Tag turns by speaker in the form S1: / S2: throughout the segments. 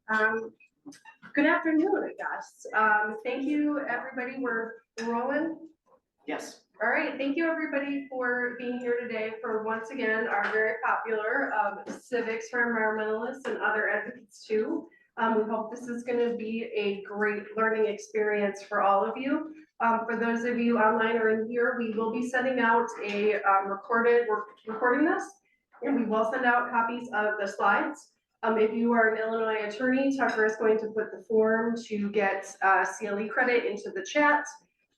S1: Um, Good afternoon, I guess. Thank you, everybody. We're rolling.
S2: Yes.
S1: All right, thank you, everybody, for being here today for, once again, our very popular Civics for Environmentalists and other advocates too. We hope this is going to be a great learning experience for all of you. For those of you online or in here, we will be sending out a we're recording this, and we will send out copies of the slides. If you are an Illinois attorney, Tucker is going to put the form to get CLE credit into the chat,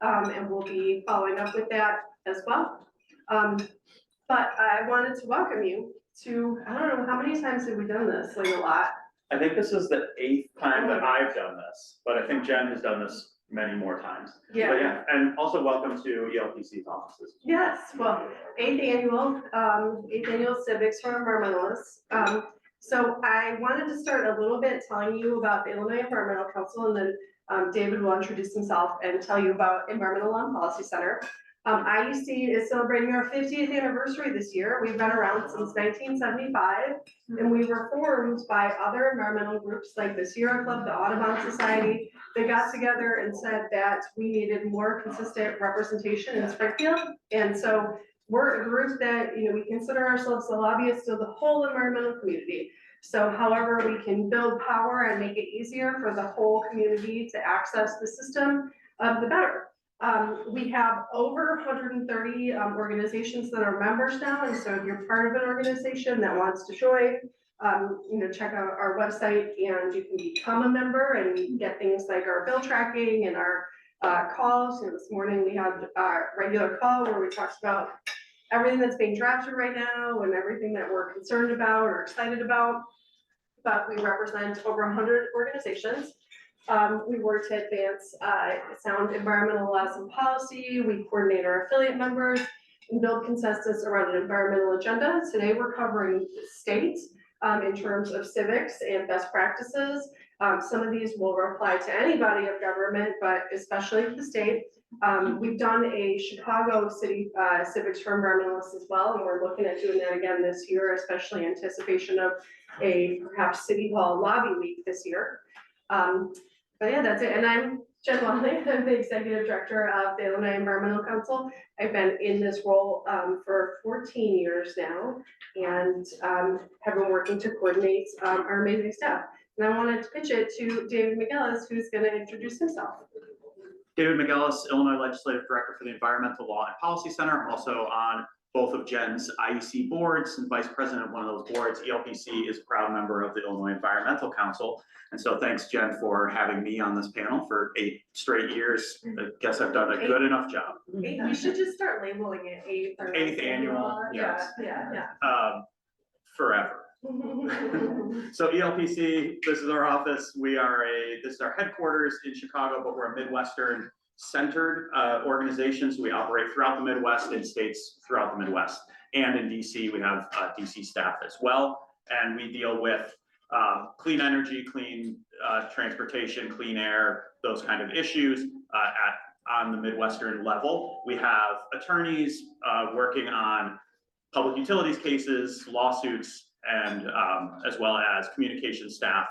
S1: and we'll be following up with that as well. But I wanted to welcome you to, I don't know, how many times have we done this? Like a lot.
S2: I think this is the 8th time that I've done this, but I think Jen has done this many more times.
S1: Yeah.
S2: But yeah, and also welcome to ELPC's offices.
S1: Yes, well, 8th annual Civics for Environmentalists. So I wanted to start a little bit telling you about the Illinois Environmental Council, and then David will introduce himself and tell you about Environmental Law and Policy Center. IUC is celebrating our 50th anniversary this year. We've been around since 1975, and we were formed by other environmental groups like the Sierra Club, the Audubon Society. They got together and said that we needed more consistent representation in Springfield, and so we're a group that, we consider ourselves the lobbyists of the whole environmental community. So however we can build power and make it easier for the whole community to access the system, the better. We have over 130 organizations that are members now, and so if you're part of an organization that wants to join, check out our website and you can become a member and get things like our bill tracking and our calls. This morning we had our regular call where we talked about everything that's being drafted right now and everything that we're concerned about or excited about. But we represent over 100 organizations. We work to advance sound environmental laws and policy. We coordinate our affiliate members and build consensus around an environmental agenda. Today we're covering the state in terms of civics and best practices. Some of these will apply to any body of government, but especially the state. We've done a Chicago City Civics for Environmentalists as well, and we're looking at doing that again this year, especially in anticipation of a perhaps City Hall lobby week this year. But yeah, that's it. And I'm Jen Longley. I'm the Executive Director of the Illinois Environmental Council. I've been in this role for 14 years now, and have been working to coordinate our amazing staff. And I wanted to pitch it to David McGillis, who's going to introduce himself.
S2: David McGillis, Illinois Legislative Director for the Environmental Law and Policy Center. I'm also on both of Jen's IEC boards and Vice President of one of those boards. ELPC is a proud member of the Illinois Environmental Council. And so thanks, Jen, for having me on this panel for 8 straight years. I guess I've done a good enough job.
S1: We should just start labeling it
S2: 8th annual, yes.
S1: Yeah.
S2: Forever. So ELPC, this is our office. This is our headquarters in Chicago, but we're a Midwestern centered organization. So we operate throughout the Midwest in states throughout the Midwest. And in DC, we have DC staff as well. And we deal with clean energy, clean transportation, clean air, those kind of issues on the Midwestern level. We have attorneys working on public utilities cases, lawsuits, and as well as communication staff,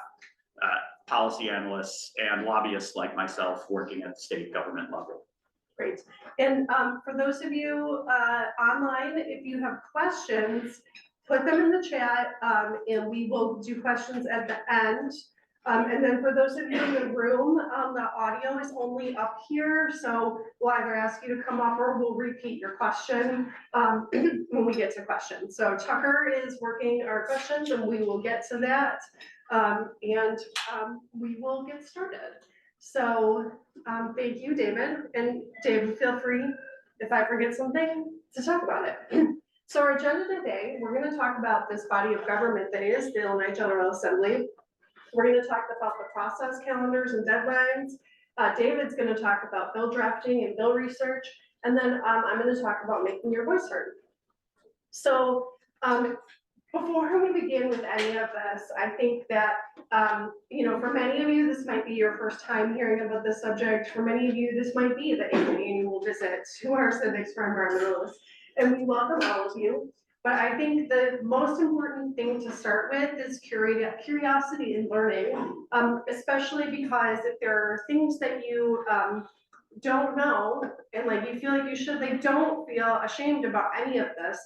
S2: policy analysts, and lobbyists like myself working at the state government level.
S1: Great. And for those of you online, if you have questions, put them in the chat, and we will do questions at the end. And then for those of you in the room, the audio is only up here, so we'll either ask you to come up or we'll repeat your question when we get to questions. So Tucker is working our questions, and we will get to that, and we will get started. So thank you, David. And David, feel free, if I forget something, to talk about it. So our agenda today, we're going to talk about this body of government that is the Illinois General Assembly. We're going to talk about the process calendars and deadlines. David's going to talk about bill drafting and bill research. And then I'm going to talk about making your voice heard. So before we begin with any of this, I think that, for many of you, this might be your first time hearing about this subject. For many of you, this might be the 8th annual visit to our Civics for Environmentalists. And we welcome all of you. But I think the most important thing to start with is curiosity and learning, especially because if there are things that you don't know and like you feel like you should, like don't feel ashamed about any of this,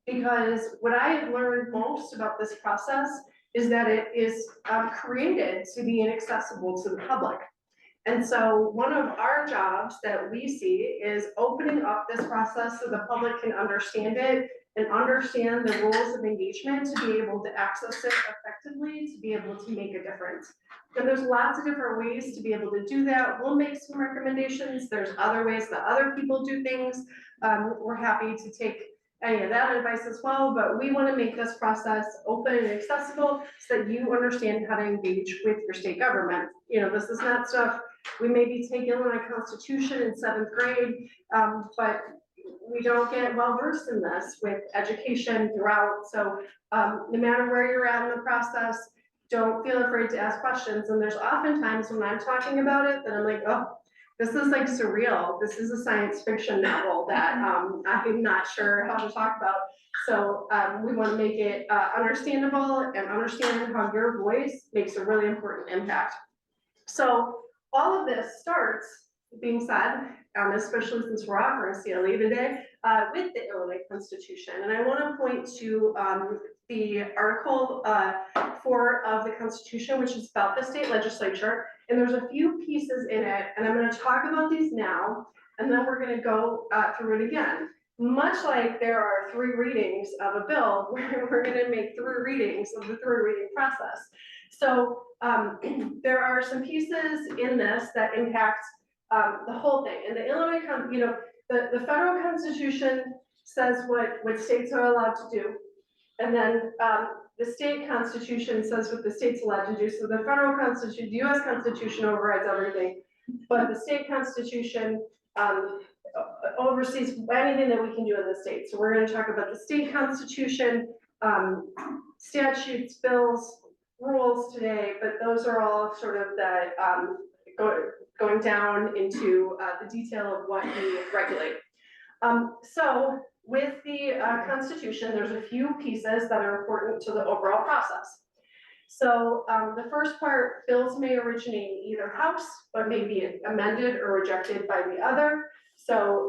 S1: because what I have learned most about this process is that it is created to be inaccessible to the public. And so one of our jobs that we see is opening up this process so the public can understand it and understand the rules of engagement to be able to access it effectively, to be able to make a difference. And there's lots of different ways to be able to do that. We'll make some recommendations. There's other ways that other people do things. We're happy to take any of that advice as well, but we want to make this process open and accessible so that you understand how to engage with your state government. You know, this is not stuff we maybe take Illinois Constitution in 7th grade, but we don't get well versed in this with education throughout. So no matter where you're at in the process, don't feel afraid to ask questions. And there's oftentimes when I'm talking about it that I'm like, oh, this is like surreal. This is a science fiction novel that I'm not sure how to talk about. So we want to make it understandable and understand how your voice makes a really important impact. So all of this starts, being said, especially since we're offering CLE today, with the Illinois Constitution. And I want to point to the Article 4 of the Constitution, which is about the state legislature. And there's a few pieces in it, and I'm going to talk about these now, and then we're going to go through it again. Much like there are 3 readings of a bill, we're going to make 3 readings of the 3 reading process. So there are some pieces in this that impact the whole thing. And the Illinois, the federal Constitution says what states are allowed to do. And then the state constitution says what the state's allowed to do. So the federal constitution, the US Constitution overrides everything, but the state constitution oversees anything that we can do in the state. So we're going to talk about the state constitution, statutes, bills, rules today, but those are all sort of the going down into the detail of what we regulate. So with the Constitution, there's a few pieces that are important to the overall process. So the first part, bills may originate in either house, but may be amended or rejected by the other. So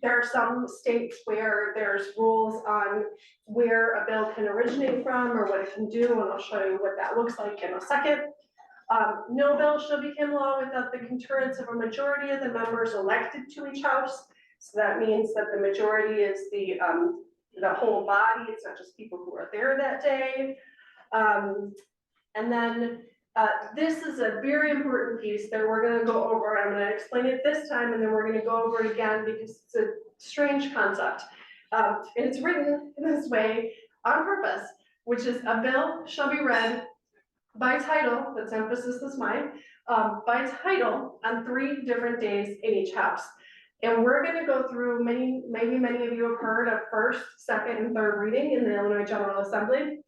S1: there are some states where there's rules on where a bill can originate from or what it can do, and I'll show you what that looks like in a second. No bill shall become law without the concurrence of a majority of the members elected to each house. So that means that the majority is the whole body. It's not just people who are there that day. And then this is a very important piece that we're going to go over. I'm going to explain it this time, and then we're going to go over it again because it's a strange concept. And it's written in this way on purpose, which is a bill shall be read by title, that's emphasis is mine, by title on 3 different days in each house. And we're going to go through maybe many of you have heard of first, second, and third reading in the Illinois General Assembly.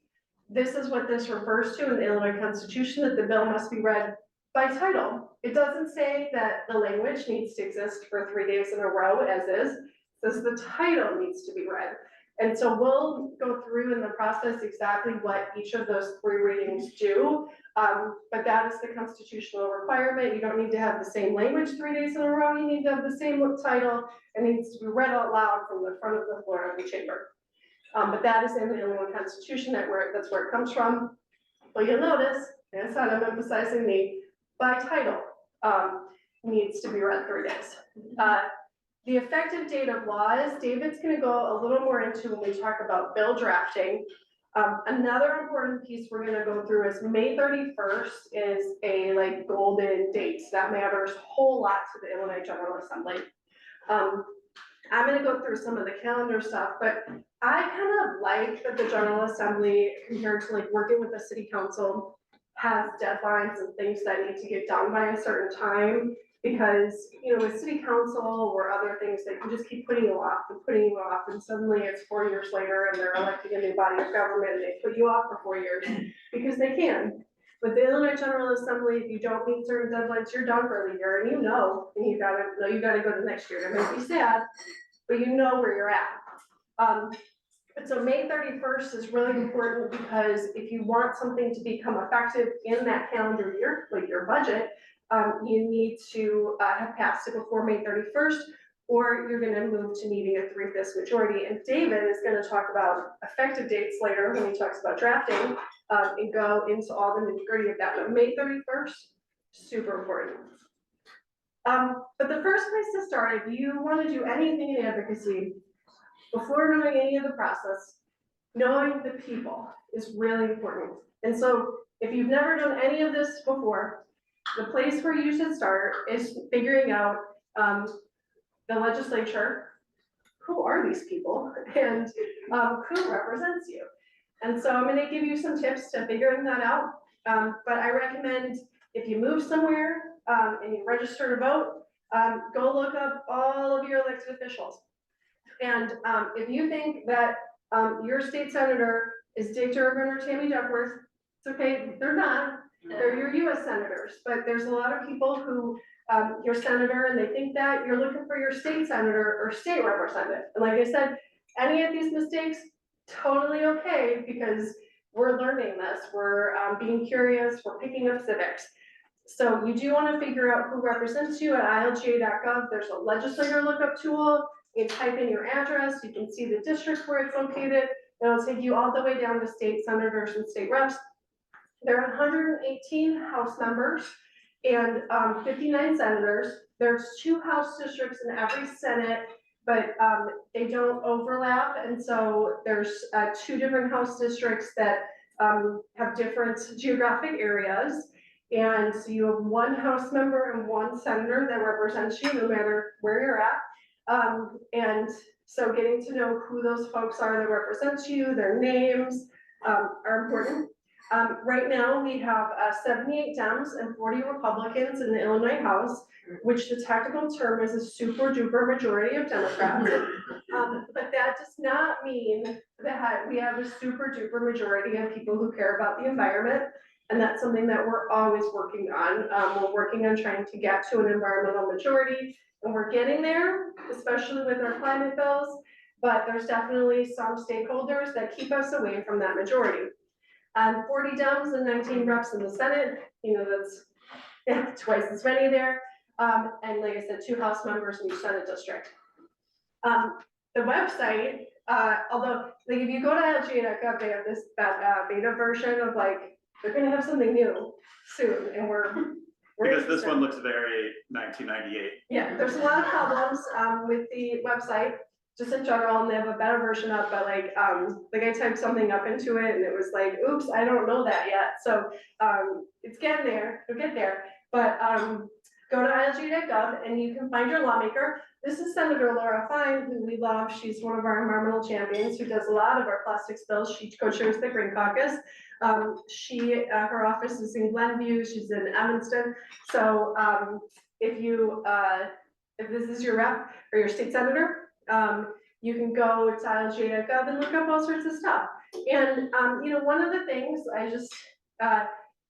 S1: This is what this refers to in the Illinois Constitution, that the bill must be read by title. It doesn't say that the language needs to exist for 3 days in a row as is. It says the title needs to be read. And so we'll go through in the process exactly what each of those 3 readings do. But that is the constitutional requirement. You don't need to have the same language 3 days in a row. You need to have the same title. It needs to be read out loud from the front of the floor of the chamber. But that is in the Illinois Constitution, that's where it comes from. But you'll notice, as I said, I'm emphasizing the by title needs to be read 3 days. The effective date of laws, David's going to go a little more into when we talk about bill drafting. Another important piece we're going to go through is May 31st is a golden date. That matters a whole lot to the Illinois General Assembly. I'm going to go through some of the calendar stuff, but I kind of like that the General Assembly, compared to working with the City Council, has deadlines and things that need to get done by a certain time. Because, with City Council or other things, they can just keep putting you off, and suddenly it's 4 years later and they're electing a new body of government and they put you off for 4 years because they can. With the Illinois General Assembly, if you don't meet certain deadlines, you're done for the year, and you gotta go to next year. It may be sad, but you know where you're at. And so May 31st is really important because if you want something to become effective in that calendar year, like your budget, you need to have passed it before May 31st, or you're gonna move to needing a 3/5 majority. And David is gonna talk about effective dates later when he talks about drafting, and go into all the nitty-gritty of that. But May 31st, super important. But the first place to start, if you wanna do anything in advocacy, before knowing any of the process, knowing the people is really important. And so if you've never done any of this before, the place where you should start is figuring out the legislature, who are these people, and who represents you. And so I'm gonna give you some tips to figuring that out. But I recommend if you move somewhere and you register to vote, go look up all of your elected officials. And if you think that your state senator is Dick Durbin or Tammy Duckworth, it's okay, they're not. They're your US senators, but there's a lot of people who, your senator, and they think that you're looking for your state senator or state representative. And like I said, any of these mistakes, totally okay, because we're learning this, we're being curious, we're picking up civics. So you do wanna figure out who represents you at ilga.gov. There's a legislator lookup tool. You type in your address, you can see the district where it's located. It'll take you all the way down to state senators and state reps. There are 118 House members and 59 senators. There's 2 House districts in every Senate, but they don't overlap. And so there's 2 different House districts that have different geographic areas. And so you have 1 House member and 1 senator that represents you no matter where you're at. And so getting to know who those folks are that represent you, their names are important. Right now, we have 78 Dems and 40 Republicans in the Illinois House, which the technical term is a super duper majority of Democrats. But that does not mean that we have a super duper majority of people who care about the environment. And that's something that we're always working on. We're working on trying to get to an environmental majority, and we're getting there, especially with our climate bills. But there's definitely some stakeholders that keep us away from that majority. 40 Dems and 19 reps in the Senate, that's twice as many there. And like I said, 2 House members in each Senate district. The website, although like if you go to LGA.gov, they have this beta version of like, they're gonna have something new soon, and we're
S2: because this one looks very 1998.
S1: Yeah, there's a lot of problems with the website, just in general, and they have a better version up, but like I typed something up into it and it was like, oops, I don't know that yet. So it's getting there, it'll get there. But go to ilg.gov and you can find your lawmaker. This is Senator Laura Fine, who we love. She's one of our environmental champions who does a lot of our plastics bills. She co-chairs the Green Caucus. Her office is in Glenview, she's in Evanston. So if this is your rep or your state senator, you can go to ilg.gov and look up all sorts of stuff. And one of the things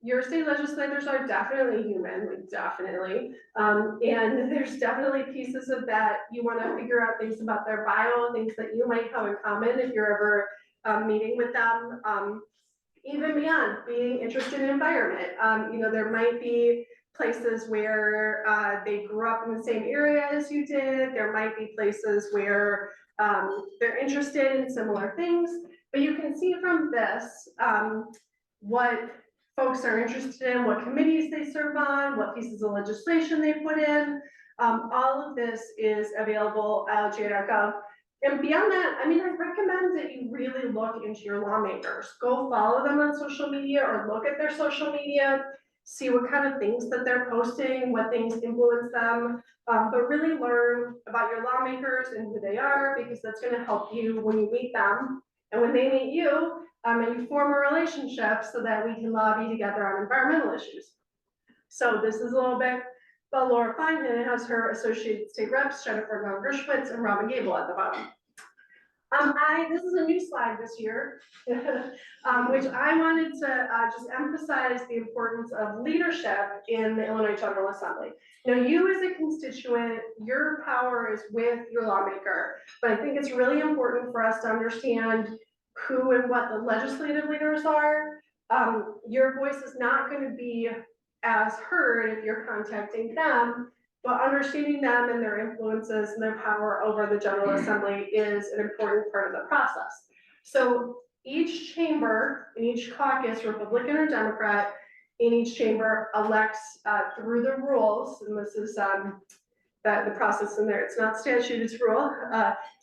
S1: your state legislators are definitely human, like definitely. And there's definitely pieces of that you want to figure out, things about their bio, things that you might have in common if you're ever meeting with them. Even beyond being interested in environment, there might be places where they grew up in the same area as you did. There might be places where they're interested in similar things, but you can see from this what folks are interested in, what committees they serve on, what pieces of legislation they put in. All of this is available at LGA.gov. And beyond that, I recommend that you really look into your lawmakers. Go follow them on social media or look at their social media, see what kind of things that they're posting, what things influence them, but really learn about your lawmakers and who they are, because that's gonna help you when you meet them and when they meet you, and you form a relationship so that we can lobby together on environmental issues. So this is a little bit about Laura Fine, and it has her associated state reps, Jennifer Von Gershwitz and Robin Gable at the bottom. This is a new slide this year, which I wanted to just emphasize the importance of leadership in the Illinois General Assembly. Now, you as a constituent, your power is with your lawmaker, but I think it's really important for us to understand who and what the legislative leaders are. Your voice is not going to be as heard if you're contacting them, but understanding them and their influences and their power over the General Assembly is an important part of the process. So each chamber, in each caucus, Republican or Democrat, in each chamber elects through the rules, and this is the process in there, it's not statute, it's rule,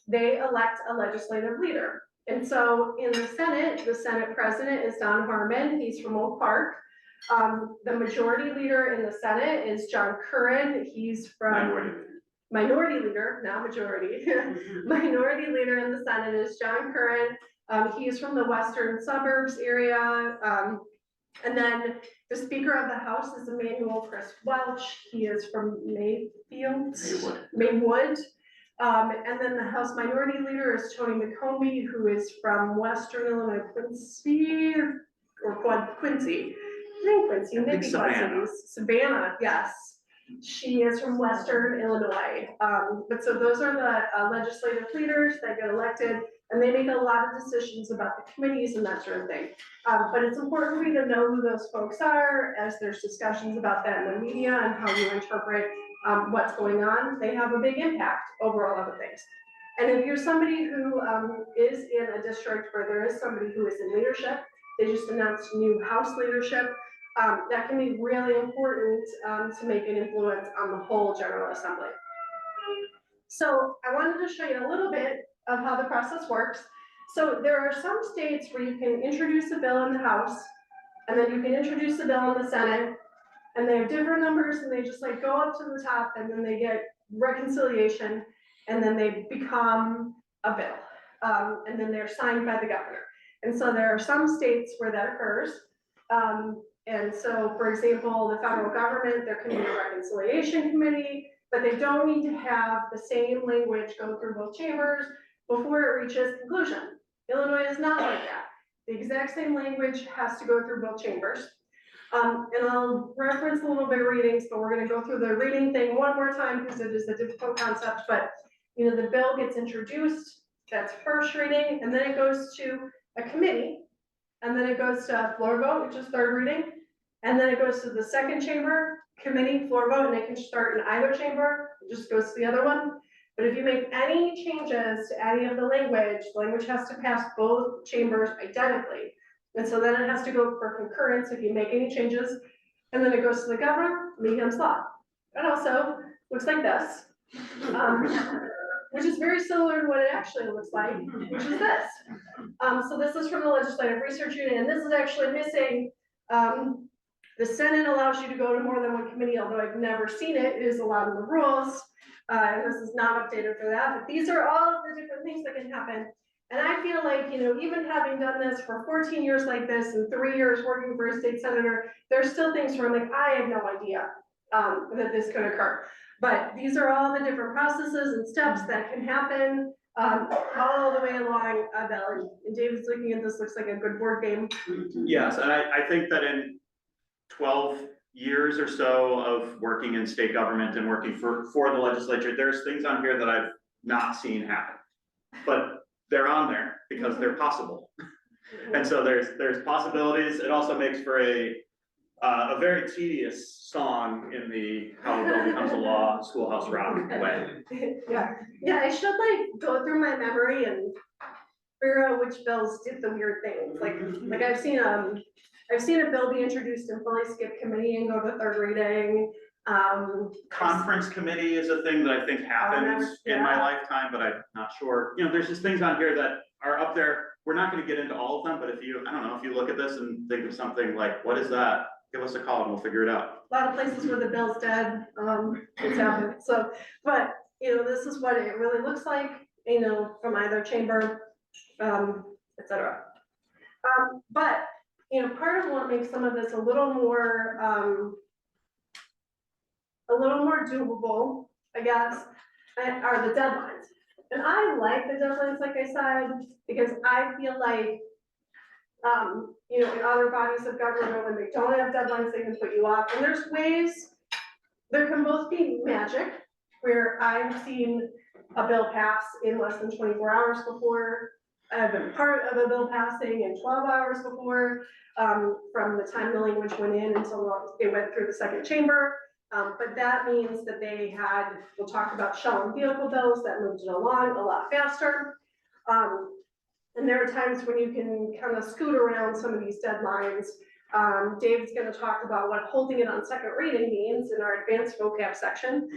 S1: they elect a legislative leader. And so in the Senate president is Don Harmon, he's from Oak Park. The majority leader in the Senate is John Curran. He's from minority leader, not majority. Minority leader in the Senate is John Curran. He is from the western suburbs area. And then the Speaker of the House is Emmanuel Chris Welch. He is from Maywood. And then the House Minority Leader is Tony McCombie, who is from Western Illinois, Quincy. I think Quincy, maybe Savannah, yes. She is from Western Illinois. But so those are the legislative leaders that get elected, and they make a lot of decisions about the committees and that sort of thing. But it's important for you to know who those folks are as there's discussions about that in the media and how you interpret what's going on. They have a big impact over all other things. And if you're somebody who is in a district where there is somebody who is in leadership, they just announced new House leadership, that can be really important to make an influence on the whole General Assembly. So I wanted to show you a little bit of how the process works. So there are some states where you can introduce a bill in the House, and then you can introduce a bill in the Senate, and they have different numbers, and they just like go up to the top, and then they get reconciliation, and then they become a bill, and then they're signed by the governor. And so there are some states where that occurs. And so, for example, the federal government, there can be a reconciliation committee, but they don't need to have the same language go through both chambers before it reaches conclusion. Illinois is not like that. The exact same language has to go through both chambers. And I'll reference a little bit of readings, but we're going to go through the reading thing one more time because it is a difficult concept. But you know, the bill gets introduced, that's first reading, and then it goes to a committee, and then it goes to a floor vote, which is third reading, and then it goes to the second chamber, committee, floor vote, and it can start in either chamber, it just goes to the other one. But if you make any changes to any of the language has to pass both chambers identically. And so then it has to go for concurrence if you make any changes, and then it goes to the governor, and it becomes law. It also looks like this, which is very similar to what it actually looks like, which is this. So this is from the Legislative Research Unit, and this is actually missing. The Senate allows you to go to more than one committee, although I've never seen it. It is allowed in the rules. And this is not updated for that, but these are all of the different things that can happen. And I feel like, you know, even having done this for 14 years like this and 3 years working for a state senator, there's still things where I'm like, I have no idea that this could occur. But these are all the different processes and steps that can happen all the way along a bill. And David's looking at this, looks like a good board game.
S2: Yes, and I think that in 12 years or so of working in state government and working for the legislature, there's things on here that I've not seen happen. But they're on there because they're possible. And so there's possibilities. It also makes for a very tedious song in the How a Bill Becomes a Law, Schoolhouse Rock way.
S1: Yeah, I should like go through my memory and figure out which bills did the weird things. Like I've seen a bill be introduced and fully skip committee and go to third reading.
S2: Conference committee is a thing that I think happens in my lifetime, but I'm not sure. You know, there's just things on here that are up there. We're not going to get into all of them, but if you look at this and think of something like, what is that? Give us a call and we'll figure it out.
S1: A lot of places where the bill's dead, it's happened. So, but you know, this is what it really looks like, you know, from either chamber, etc. But you know, part of what makes some of this a little more doable, I guess, are the deadlines. And I like the deadlines, like I said, because I feel like, you know, in other bodies of government, when they don't have deadlines, they can put you off. And there's ways, there can both be magic, where I've seen a bill pass in less than 24 hours before. I've been part of a bill passing in 12 hours before, from the time the language went in until it went through the second chamber. But that means that they had, we'll talk about shell and vehicle bills that moved it along a lot faster. And there are times when you can kind of scoot around some of these deadlines. Dave's gonna talk about what holding it on second reading means in our advanced vocab section.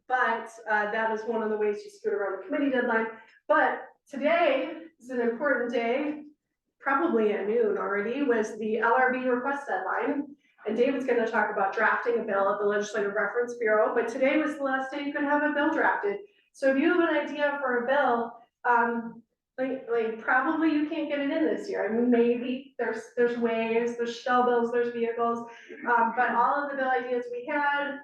S1: But that is one of the ways you scoot around the committee deadline. But today is an important day, probably at noon already, was the LRB request deadline. And David's gonna talk about drafting a bill at the Legislative Reference Bureau, but today was the last day you could have a bill drafted. So if you have an idea for a bill, like probably you can't get it in this year. I mean, maybe there's ways, there's shell bills, there's vehicles, but all of the bill ideas we had,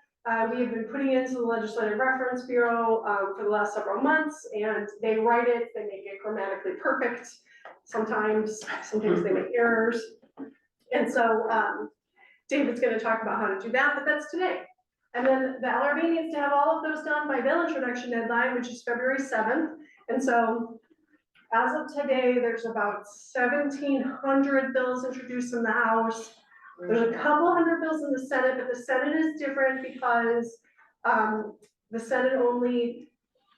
S1: we have been putting into the Legislative Reference Bureau for the last several months, and they write it, they make it grammatically perfect. Sometimes they make errors. And so David's gonna talk about how to do that, but that's today. And then the LRB needs to have all of those done by bill introduction deadline, which is February 7th. And so as of today, there's about 1,700 bills introduced in the House. There's a couple hundred bills in the Senate, but the Senate is different because the Senate only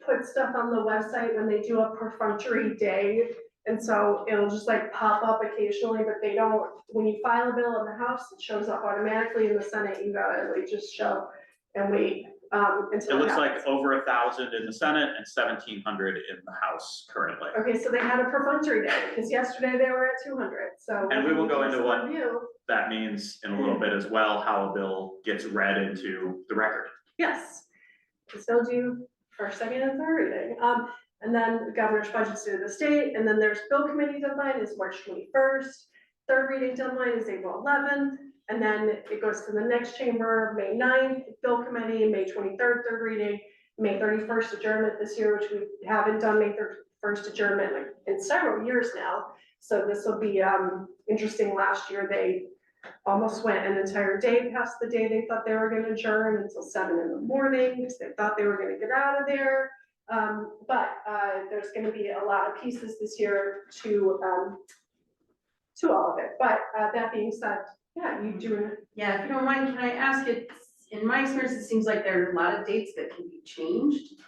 S1: puts stuff on the website when they do a perfunctory day. And so it'll just like pop up occasionally, but they don't, when you file a bill in the House, it shows up automatically. In the Senate, you gotta like just show and wait until
S2: It looks
S1: happens.
S2: like over 1,000 in the Senate and 1,700 in the House currently.
S1: Okay, so they had a perfunctory day, because yesterday they were at 200, so.
S2: And we will go into what
S1: review.
S2: that means in a little bit as well, how a bill gets read into the record.
S1: Yes, we still do first, second, and third reading. And then the governor's budget's due to the state, and then there's bill committee deadline is March 21st. Third reading deadline is April 11th, and then it goes to the next chamber, May 9th, bill committee, May 23rd, third reading, May 31st adjournment this year, which we haven't done May 31st adjournment in several years now. So this will be interesting. Last year, they almost went an entire day past the day they thought they were gonna adjourn until 7 in the morning, because they thought they were gonna get out of there. But there's gonna be a lot of pieces this year to all of it. But that being said, yeah, you do.
S3: Yeah, if you don't mind, can I ask it, in my experience, it seems like there are a lot of dates that can be changed.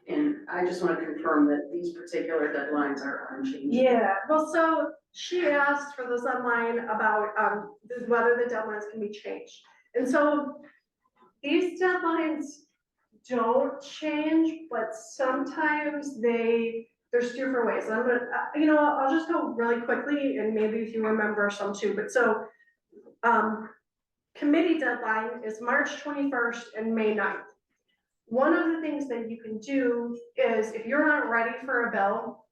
S3: And I just want to confirm that these particular deadlines are unchanged.
S1: Yeah, well, so she asked for this online about whether the deadlines can be changed. And so these deadlines don't change, but sometimes there's different ways. I'm gonna, you know, I'll just go really quickly, and maybe if you remember some too, but so committee deadline is March 21st and May 9th. One of the things that you can do is, if you're not ready for a bill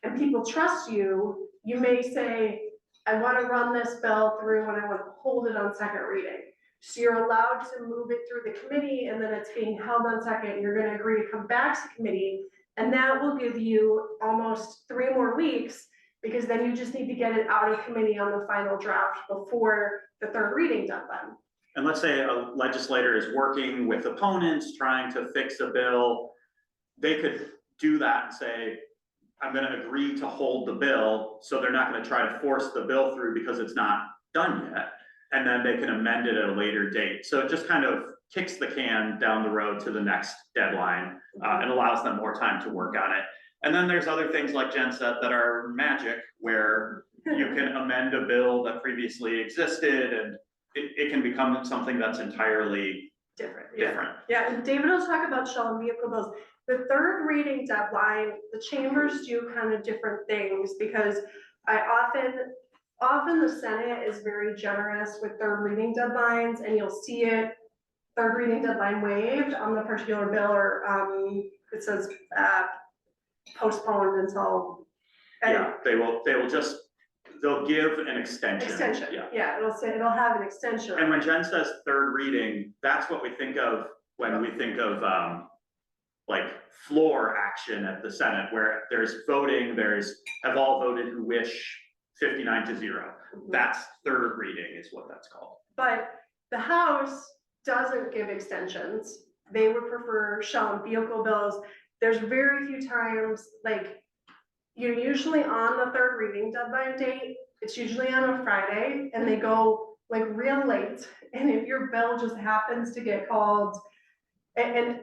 S1: and people trust you, you may say, I want to run this bill through and I want to hold it on second reading. So you're allowed to move it through the committee, and then it's being held on second, and you're going to agree to come back to committee, and that will give you almost 3 more weeks, because then you just need to get it out of committee on the final draft before the third reading deadline.
S2: And let's say a legislator is working with opponents, trying to fix a bill. They could do that and say, I'm gonna agree to hold the bill, so they're not gonna try to force the bill through because it's not done yet. And then they can amend it at a later date. So it just kind of kicks the can down the road to the next deadline and allows them more time to work on it. And then there's other things like Jen said that are magic, where you can amend a bill that previously existed, and it can become something that's entirely different.
S1: Yeah, and David will talk about shell and vehicle bills. The third reading deadline, the chambers do kind of different things, because often the Senate is very generous with third reading deadlines, and you'll see it, third reading deadline waived on the particular bill, or it says postponed until.
S2: Yeah, they'll give an extension.
S1: Yeah, it'll have an extension.
S2: And when Jen says third reading, that's what we think of when we think of like floor action at the Senate where there's voting, have all voted who wish 59-0. That's third reading is what that's called.
S1: But the House doesn't give extensions. They would prefer shall and vehicle bills. There's very few times, like, you're usually on the third reading deadline date. It's usually on a Friday and they go like real late. And if your bill just happens to get called, and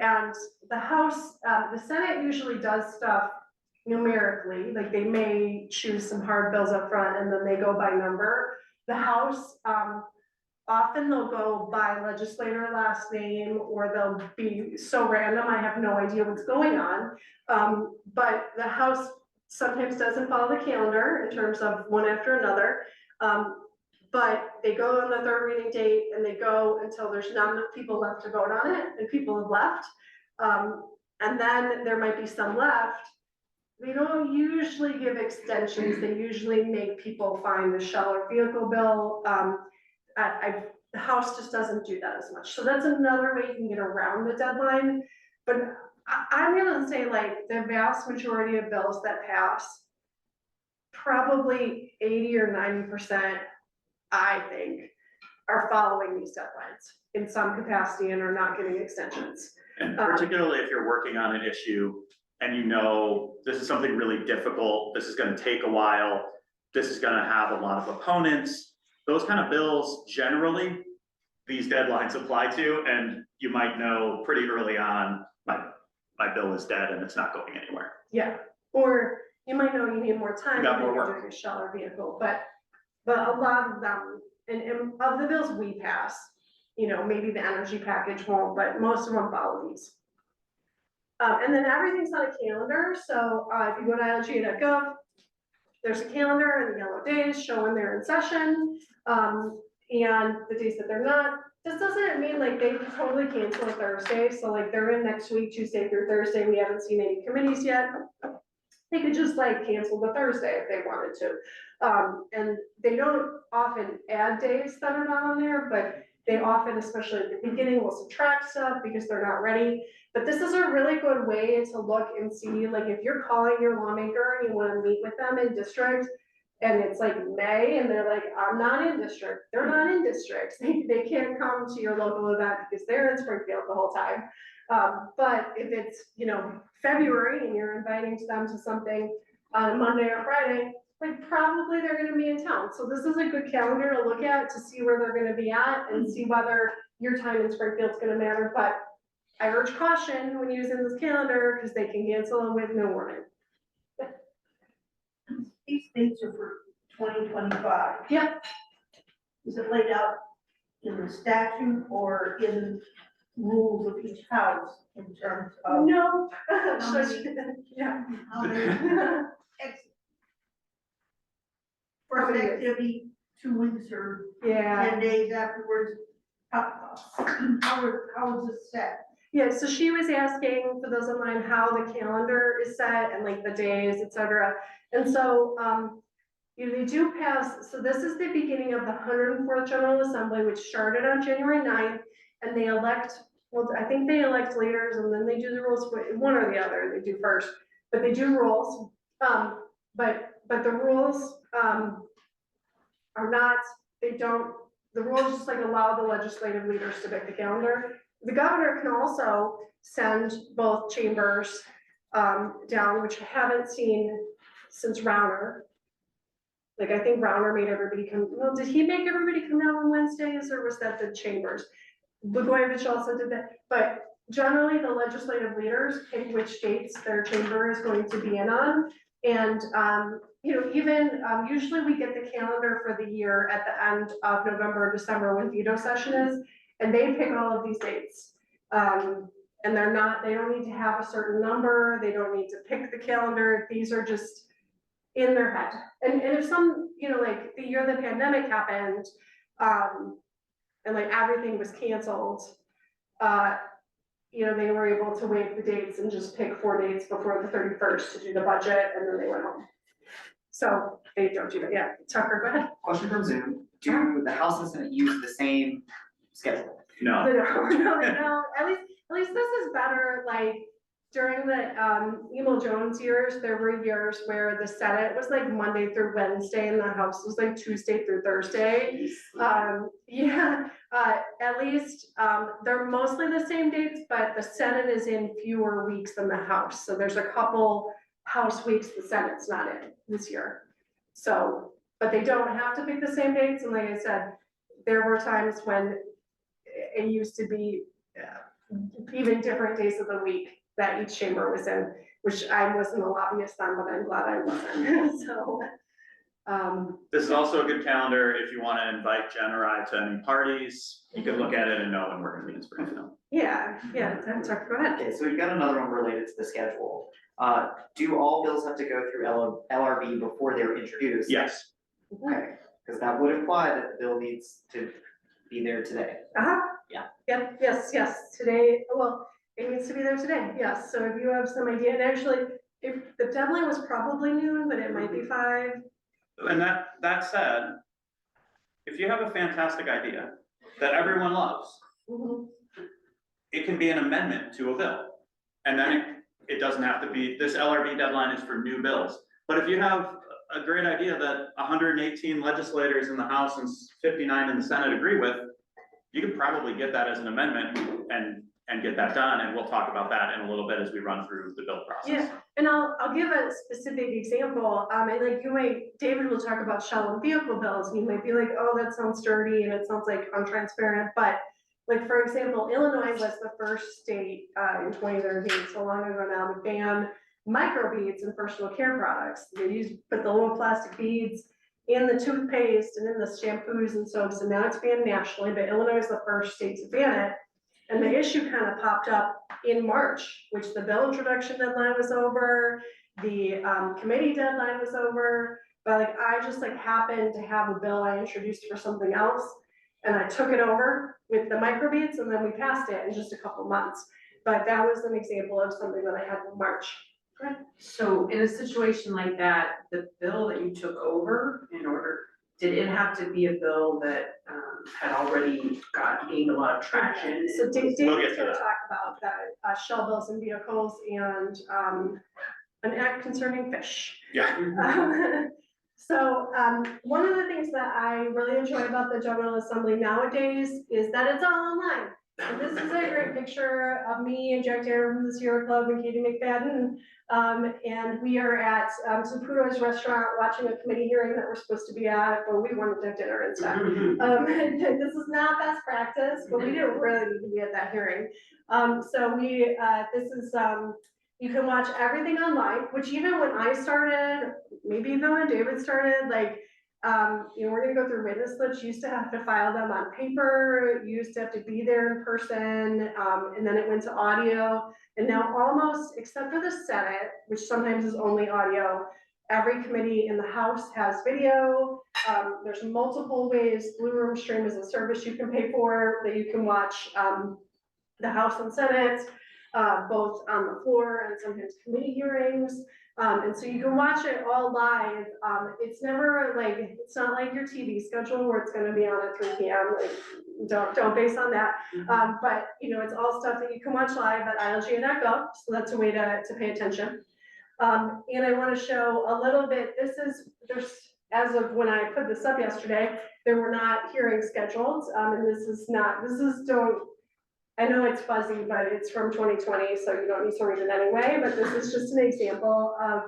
S1: the House, the Senate usually does stuff numerically, like they may choose some hard bills up front and then they go by number. The House, often they'll go by legislator last name, or they'll be so random, I have no idea what's going on. But the House sometimes doesn't follow the calendar in terms of one after another. But they go on the third reading date and they go until there's not enough people left to vote on it, and people have left. And then there might be some left. They don't usually give extensions, they usually make people find the shell or vehicle bill. The House just doesn't do that as much. So that's another way you can get around the deadline. But I'm gonna say, like, the vast majority of bills that pass, probably 80 or 90%, I think, are following these deadlines in some capacity and are not getting extensions.
S2: And particularly if you're working on an issue and you know this is something really difficult, this is gonna take a while, this is gonna have a lot of opponents, those kind of bills, generally, these deadlines apply to, and you might know pretty early on, my bill is dead and it's not going anywhere.
S1: Yeah, or you might know you need more time.
S2: You got more
S1: when you're
S2: work.
S1: doing a shell or vehicle, but a lot of them, and of the bills we pass, you know, maybe the energy package won't, but most of them follow these. And then everything's on a calendar, so if you go to ilga.gov, there's a calendar and the yellow days showing they're in session, and the days that they're not. This doesn't mean like they can totally cancel a Thursday, so like they're in next week, Tuesday through Thursday, we haven't seen any committees yet. They could just like cancel the Thursday if they wanted to. And they don't often add days that are not on there, but they often, especially at the beginning, will subtract stuff because they're not ready. But this is a really good way to look and see, like, if you're calling your lawmaker and you wanna meet with them in district, and it's like May, and they're like, I'm not in district, they're not in districts, they can't come to your local event because they're in Springfield the whole time. But if it's, you know, February and you're inviting them to something on a Monday or Friday, like probably they're gonna be in town. So this is a good calendar to look at to see where they're gonna be at and see whether your time in Springfield's gonna matter. But I urge caution when using this calendar because they can cancel with no warning.
S4: These dates are for 2025.
S1: Yep.
S4: Is it laid out in the statute or in rules of each house in terms of
S1: No.
S4: How many?
S1: Yeah.
S4: how many first activity, 2 weeks or
S1: Yeah.
S4: 10 days afterwards? How is it set?
S1: Yeah, so she was asking for those online how the calendar is set and like the days, et cetera. And so, you know, they do pass, so this is the beginning of the 104th General Assembly, which started on January 9th, and they elect, well, I think they elect leaders and then they do the rules, one or the other, they do first, but they do rules. But the rules, are not, they don't, the rules just like allow the legislative leaders to pick the calendar. The governor can also send both chambers down, which I haven't seen since Rauner. Like, I think Rauner made everybody come, well, did he make everybody come down on Wednesdays, or was that the chambers? Blagojevich also did that, but generally the legislative leaders pick which dates their chamber is going to be in on. And, you know, even, usually we get the calendar for the year at the end of November or December when veto session is, and they pick all of these dates. And they're not, they don't need to have a certain number, they don't need to pick the calendar, these are just in their head. And if some, you know, like the year the pandemic happened, and like everything was canceled, you know, they were able to waive the dates and just pick 4 dates before the 31st to do the budget, and then they went home. So they don't do that, yeah. Tucker, go ahead.
S5: Question from Zoom, do the House and Senate use the same schedule?
S2: No,
S1: No, at least this is better, like, during the, Emil Jones years, there were years where the Senate was like Monday through Wednesday and the House was like Tuesday through Thursday. Yeah, at least, they're mostly the same dates, but the Senate is in fewer weeks than the House. So there's a couple House weeks the Senate's not in this year. So, but they don't have to pick the same dates. And like I said, there were times when it used to be even different days of the week that each chamber was in, which I wasn't a lobbyist on, but I'm glad I wasn't. So,
S2: This is also a good calendar if you wanna invite Jen or I to any parties, you can look at it and know when we're gonna be in Springfield.
S1: yeah, go ahead.
S5: Okay, so we've got another one related to the schedule. Do all bills have to go through LRB before they're introduced?
S2: Yes,
S5: Okay, because that would imply that the bill needs to be there today. Yeah.
S1: Yep, yes, today, well, it needs to be there today, yes, so if you have some idea, and actually, if the deadline was probably noon, but it might be 5.
S2: and that said, if you have a fantastic idea that everyone loves, it can be an amendment to a bill. And then it doesn't have to be, this LRB deadline is for new bills. But if you have a great idea that 118 legislators in the House and 59 in the Senate agree with, you could probably get that as an amendment and get that done, and we'll talk about that in a little bit as we run through the bill process.
S1: Yeah, and I'll give a specific example, and like David will talk about shell and vehicle bills, and you might be like, oh, that sounds dirty, and it sounds like untransparent, but like, for example, Illinois was the first state, in 2013, so long ago now, to ban microbeads in personal care products. They put the little plastic beads in the toothpaste and in the shampoos and soaps, and now it's banned nationally, but Illinois is the first state to ban it. And the issue kind of popped up in March, which the bill introduction deadline was over, the committee deadline was over, but like I just like happened to have a bill I introduced for something else, and I took it over with the microbeads, and then we passed it in just a couple months. But that was an example of something that I had in March.
S3: So in a situation like that, the bill that you took over did it have to be a bill that had already gained a lot of traction?
S1: So David's
S2: We'll get to
S1: gonna
S2: that.
S1: talk about that, shell bills and vehicles and an act concerning fish.
S2: Yeah.
S1: So one of the things that I really enjoy about the General Assembly nowadays is that it's all online. And this is a great picture of me and Jack Darrow from the Sierra Club and Katie McFadden. And we are at Saputo's restaurant watching a committee hearing that we're supposed to be at, but we wanted to have dinner instead. This is not best practice, but we didn't really need to be at that hearing. So this is, you can watch everything online, which even when I started, maybe even when David started, like, we're gonna go through witness slips. You used to have to file them on paper. You used to have to be there in person, and then it went to audio. And now almost, except for the Senate, which sometimes is only audio, every committee in the House has video. There's multiple ways. Blue Room Stream is a service you can pay for that you can watch the House and Senate, both on the floor and sometimes committee hearings. And so you can watch it all live. It's never like, it's not like your TV schedule where it's gonna be on at 3 p.m. Like, don't base on that. But it's all stuff that you can watch live at ilga.gov. So that's a way to pay attention. And I wanna show a little bit, there's, as of when I put this up yesterday, there were not hearings scheduled. And I know it's fuzzy, but it's from 2020, so you don't need to read it anyway, but this is just an example of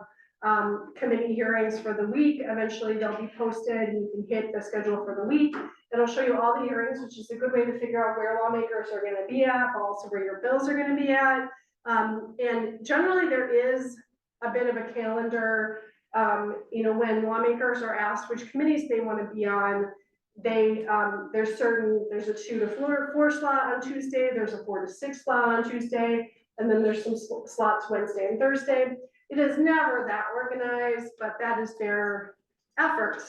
S1: committee hearings for the week. Eventually they'll be posted, and you can hit the schedule for the week. It'll show you all the hearings, which is a good way to figure out where lawmakers are gonna be at, but also where your bills are gonna be at. And generally there is a bit of a calendar, when lawmakers are asked which committees they wanna be on, there's a 2 to 4 slot on Tuesday, there's a 4 to 6 slot on Tuesday, and then there's some slots Wednesday and Thursday. It is never that organized, but that is their effort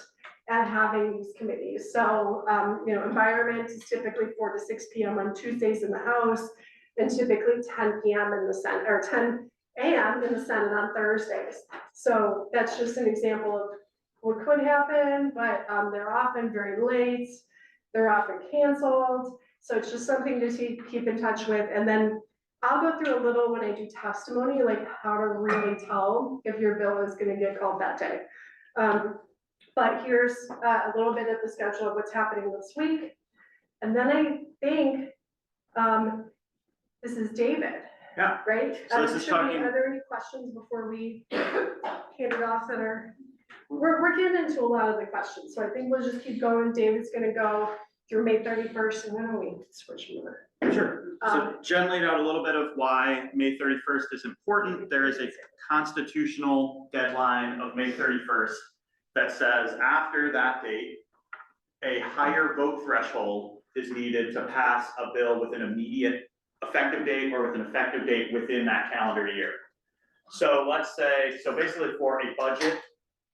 S1: at having these committees. So, environment is typically 4 to 6 p.m. on Tuesdays in the House, and typically 10 p.m. in the Senate, or 10 a.m. in the Senate on Thursdays. So that's just an example of what could happen, but they're often very late, they're often canceled, so it's just something to keep in touch with. And then I'll go through a little when I do testimony, like how to really tell if your bill is gonna get called that day. But here's a little bit of the schedule of what's happening this week. And then I think, this is David.
S2: Yeah.
S1: Right?
S2: So this is talking-
S1: Are there any questions before we hand it off that are, we're getting into a lot of the questions, so I think we'll just keep going. David's gonna go through May 31st, and then we switch over.
S2: Sure. So Jen laid out a little bit of why May 31st is important. There is a constitutional deadline of May 31st that says after that date, a higher vote threshold is needed to pass a bill with an immediate effective date or with an effective date within that calendar year. So let's say, so basically for a budget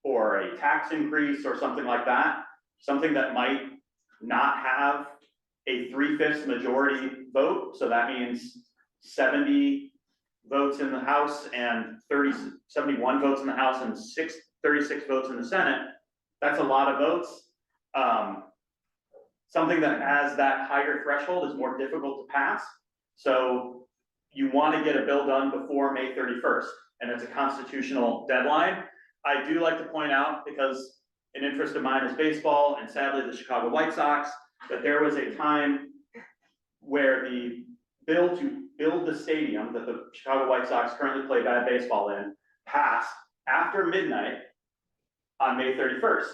S2: or a tax increase or something like that, something that might not have a 3/5 majority vote, so that means 70 votes in the House and 71 votes in the House and 36 votes in the Senate, that's a lot of votes. Something that has that higher threshold is more difficult to pass. So you want to get a bill done before May 31st, and it's a constitutional deadline. I do like to point out, because an interest of mine is baseball and sadly the Chicago White Sox, that there was a time where the bill to build the stadium that the Chicago White Sox currently play bad baseball in passed after midnight on May 31st,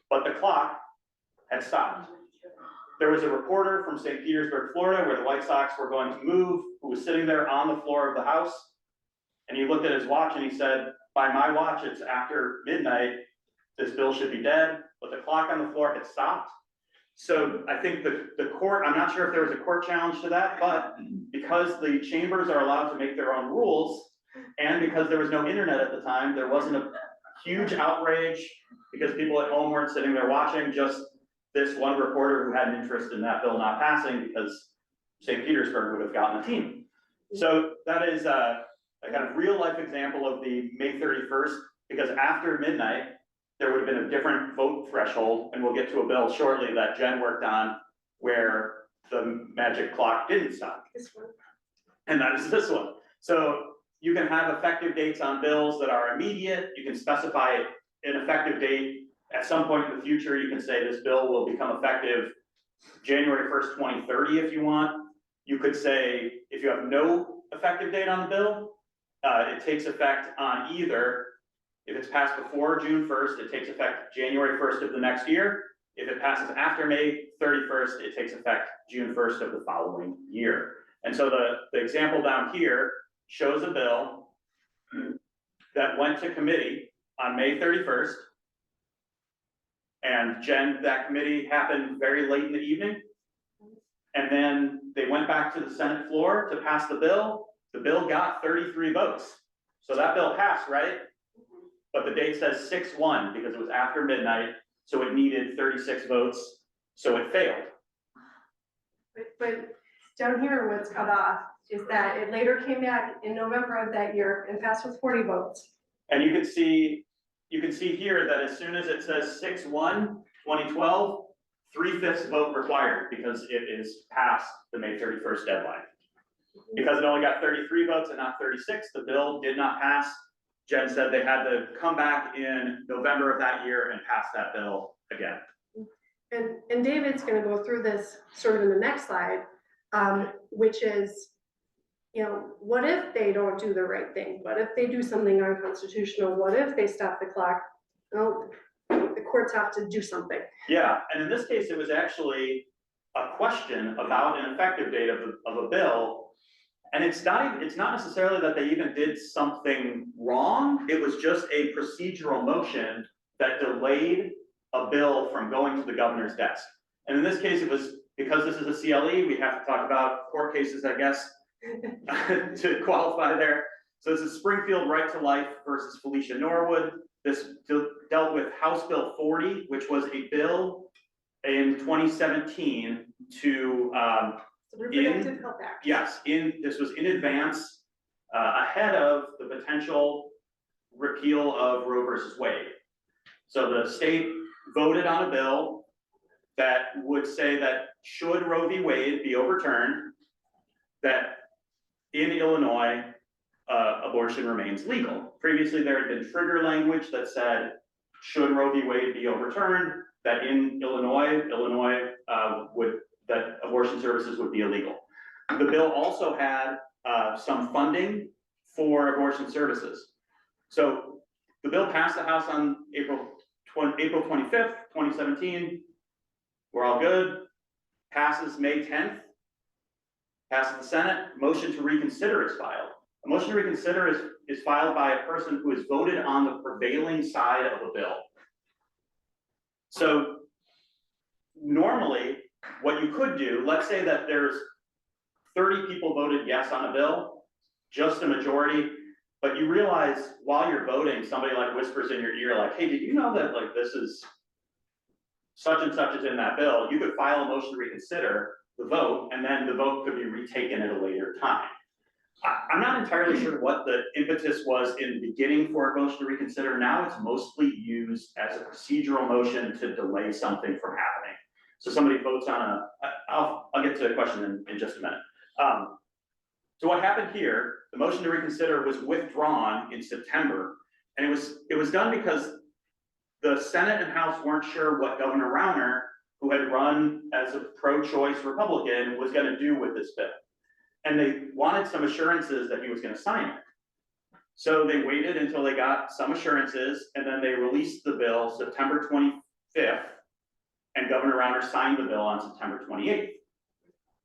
S2: but the clock had stopped. There was a reporter from St. Petersburg, Florida, where the White Sox were going to move, who was sitting there on the floor of the House, and he looked at his watch and he said, by my watch, it's after midnight, this bill should be dead, but the clock on the floor had stopped. So I think the court, I'm not sure if there was a court challenge to that, but because the chambers are allowed to make their own rules, and because there was no internet at the time, there wasn't a huge outrage because people at home weren't sitting there watching, just this one reporter who had an interest in that bill not passing because St. Petersburg would have gotten a team. So that is a kind of real life example of the May 31st, because after midnight, there would have been a different vote threshold, and we'll get to a bill shortly that Jen worked on where the magic clock didn't stop.
S1: This one.
S2: And that is this one. So you can have effective dates on bills that are immediate. You can specify an effective date. At some point in the future, you can say this bill will become effective January 1st, 2030 if you want. You could say, if you have no effective date on the bill, it takes effect on either, if it's passed before June 1st, it takes effect January 1st of the next year. If it passes after May 31st, it takes effect June 1st of the following year. And so the example down here shows a bill that went to committee on May 31st. And Jen, that committee happened very late in the evening. And then they went back to the Senate floor to pass the bill. The bill got 33 votes. So that bill passed, right? But the date says 6-1 because it was after midnight. So it needed 36 votes. So it failed.
S1: But down here, what's cut off is that it later came back in November of that year and passed with 40 votes.
S2: And you can see here that as soon as it says 6-1, 2012, 3/5 vote required because it is past the May 31st deadline. Because it only got 33 votes and not 36, the bill did not pass. Jen said they had to come back in November of that year and pass that bill again.
S1: And David's gonna go through this sort of in the next slide, which is, you know, what if they don't do the right thing? What if they do something unconstitutional? What if they stop the clock? Well, the courts have to do something.
S2: Yeah, and in this case, it was actually a question about an effective date of a bill. And it's not necessarily that they even did something wrong. It was just a procedural motion that delayed a bill from going to the governor's desk. And in this case, it was because this is a CLE, we have to talk about court cases, I guess, to qualify there. So this is Springfield Right to Life versus Felicia Norwood. This dealt with House Bill 40, which was a bill in 2017 to,
S1: Reproductive Health Act.
S2: yes, this was in advance, ahead of the potential repeal of Roe versus Wade. So the state voted on a bill that would say that should Roe v. Wade be overturned, that in Illinois, abortion remains legal. Previously, there had been trigger language that said, should Roe v. Wade be overturned, that in Illinois, that abortion services would be illegal. The bill also had some funding for abortion services. So the bill passed the House on April 25th, 2017. We're all good. Passes May 10th. Passes the Senate. Motion to reconsider is filed. A motion to reconsider is filed by a person who has voted on the prevailing side of a bill. So normally, what you could do, let's say that there's 30 people voted yes on a bill, just a majority, but you realize while you're voting, somebody like whispers in your ear like, hey, did you know that like this is such and such is in that bill? You could file a motion to reconsider the vote, and then the vote could be retaken at a later time. I'm not entirely sure what the impetus was in the beginning for a motion to reconsider. Now it's mostly used as a procedural motion to delay something from happening. So somebody votes on I'll get to the question in just a minute. So what happened here, the motion to reconsider was withdrawn in September, and it was done because the Senate and House weren't sure what Governor Rauner, who had run as a pro-choice Republican, was going to do with this bill. And they wanted some assurances that he was going to sign it. So they waited until they got some assurances, and then they released the bill September 25th, and Governor Rauner signed the bill on September 28th.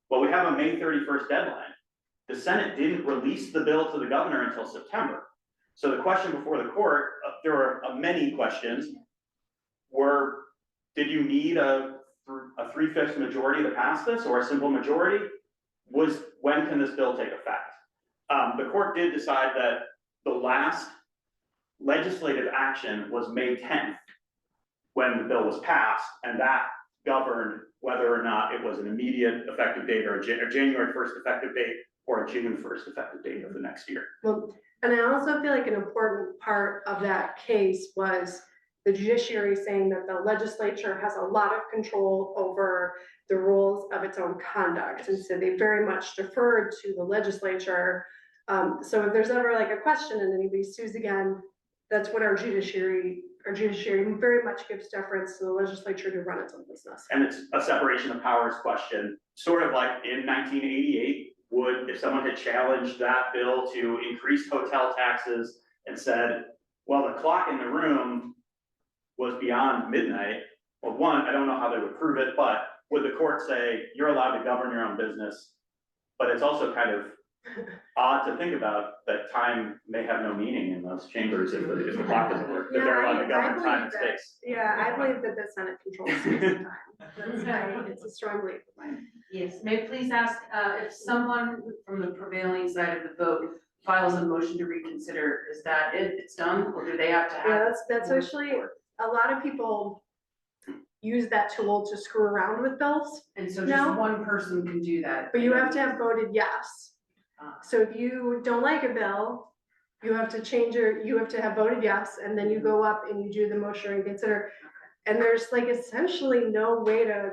S2: Well, we have a May 31st deadline. The Senate didn't release the bill to the governor until September. So the question before the court, there were many questions, did you need a 3/5 majority to pass this, or a simple majority? When can this bill take effect? The court did decide that the last legislative action was May 10th, when the bill was passed, and that governed whether or not it was an immediate effective date or a January 1st effective date or a June 1st effective date of the next year.
S1: Well, and I also feel like an important part of that case was the judiciary saying that the legislature has a lot of control over the rules of its own conduct. And so they very much deferred to the legislature. So if there's ever like a question and anybody sues again, that's what our judiciary very much gives deference to the legislature to run its own business.
S2: And it's a separation of powers question, sort of like in 1988, if someone had challenged that bill to increase hotel taxes and said, well, the clock in the room was beyond midnight. Well, one, I don't know how they would prove it, but would the court say, you're allowed to govern your own business? But it's also kind of odd to think about that time may have no meaning in those chambers if the clock doesn't work, that they're allowed to govern time and space.
S1: Yeah, I believe that the Senate controls space and time. It's a strong belief of mine.
S3: Yes, may I please ask, if someone from the prevailing side of the vote files a motion to reconsider, is that it, it's done, or do they have to have?
S1: Yeah, that's actually, a lot of people use that tool to screw around with bills,
S3: And so
S1: No.
S3: just one person can do that?
S1: but you have to have voted yes.
S3: Ah.
S1: So if you don't like a bill, you have to have voted yes, and then you go up and you do the motion and consider. And there's like essentially no way to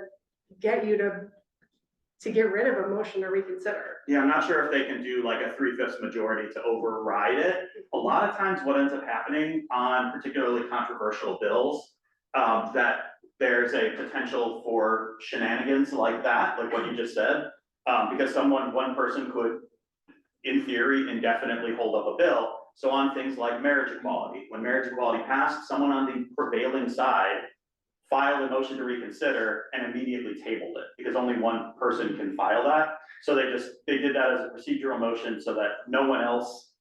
S1: get you to get rid of a motion to reconsider.
S2: Yeah, I'm not sure if they can do like a 3/5 majority to override it. A lot of times what ends up happening on particularly controversial bills, that there's a potential for shenanigans like that, like what you just said, because one person could, in theory, indefinitely hold up a bill. So on things like marriage equality, when marriage equality passed, someone on the prevailing side filed a motion to reconsider and immediately tabled it, because only one person can file that. So they did that as a procedural motion so that no one else.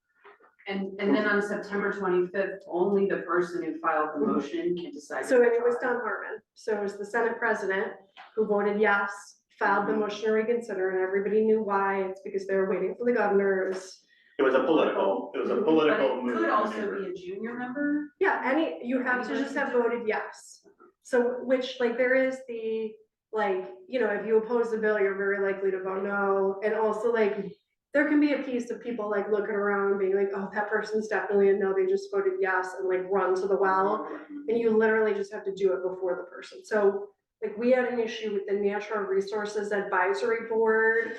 S3: And then on September 25th, only the person who filed the motion can decide.
S1: So it was Don Harmon, so it was the Senate president who voted yes, filed the motion to reconsider, and everybody knew why. It's because they were waiting for the governors.
S2: It was a political
S3: But
S2: move.
S3: it could also be a junior member.
S1: Yeah, you have to just have voted yes. So, which, like, there is the, like, you know, if you oppose the bill, you're very likely to vote no. And also, like, there can be a piece of people, like, looking around being like, oh, that person's definitely a no, they just voted yes, and, like, run to the well. And you literally just have to do it before the person. So, like, we had an issue with the Natural Resources Advisory Board,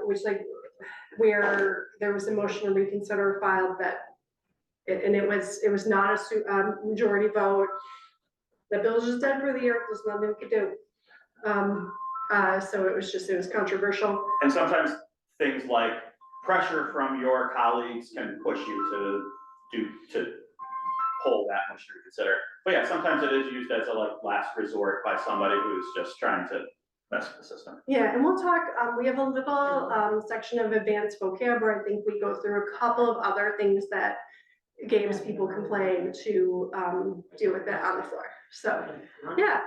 S1: which, like, where there was a motion to reconsider filed that, and it was not a majority vote. The bill's just dead for the year, there's nothing we could do. So it was controversial.
S2: And sometimes things like pressure from your colleagues can push you to pull that motion to reconsider. But yeah, sometimes it is used as a like last resort by somebody who's just trying to mess with the system.
S1: Yeah, and we'll talk, we have a little section of advanced vocab where I think we go through a couple of other things that games people can play to deal with that on the floor. So, yeah.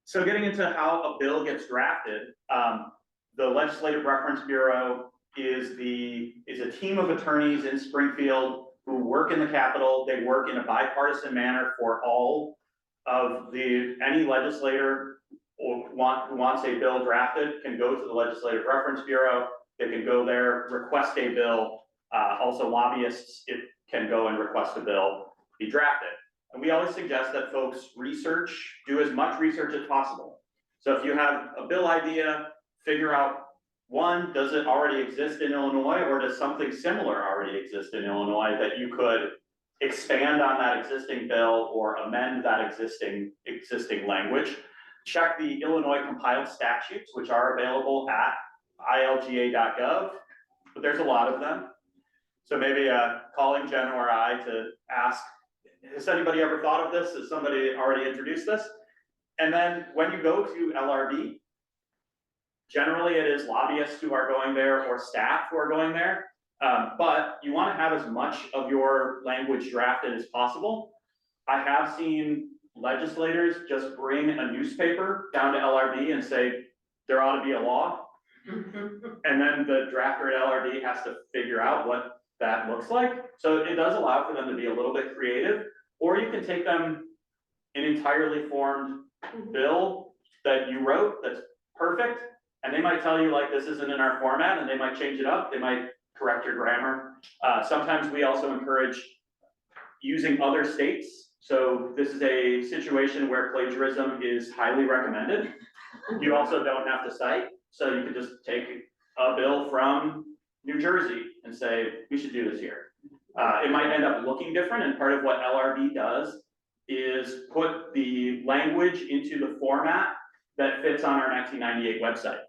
S2: So getting into how a bill gets drafted, the Legislative Reference Bureau is a team of attorneys in Springfield who work in the Capitol. They work in a bipartisan manner for all of any legislator who wants a bill drafted can go to the Legislative Reference Bureau. They can go there, request a bill. Also lobbyists can go and request a bill be drafted. And we always suggest that folks do as much research as possible. So if you have a bill idea, figure out, one, does it already exist in Illinois, or does something similar already exist in Illinois that you could expand on that existing bill or amend that existing language? Check the Illinois compiled statutes, which are available at ilga.gov, but there's a lot of them. So maybe calling Jen or I to ask, has anybody ever thought of this? Has somebody already introduced this? And then when you go to LRB, generally it is lobbyists who are going there or staff who are going there. But you want to have as much of your language drafted as possible. I have seen legislators just bring a newspaper down to LRB and say, there ought to be a law. And then the drafter at LRB has to figure out what that looks like. So it does allow for them to be a little bit creative, or you can take them an entirely formed bill that you wrote that's perfect, and they might tell you like, this isn't in our format, and they might change it up, they might correct your grammar. Sometimes we also encourage using other states. So this is a situation where plagiarism is highly recommended. You also don't have to cite, so you could just take a bill from New Jersey and say, we should do this here. It might end up looking different, and part of what LRB does is put the language into the format that fits on our 1998 website.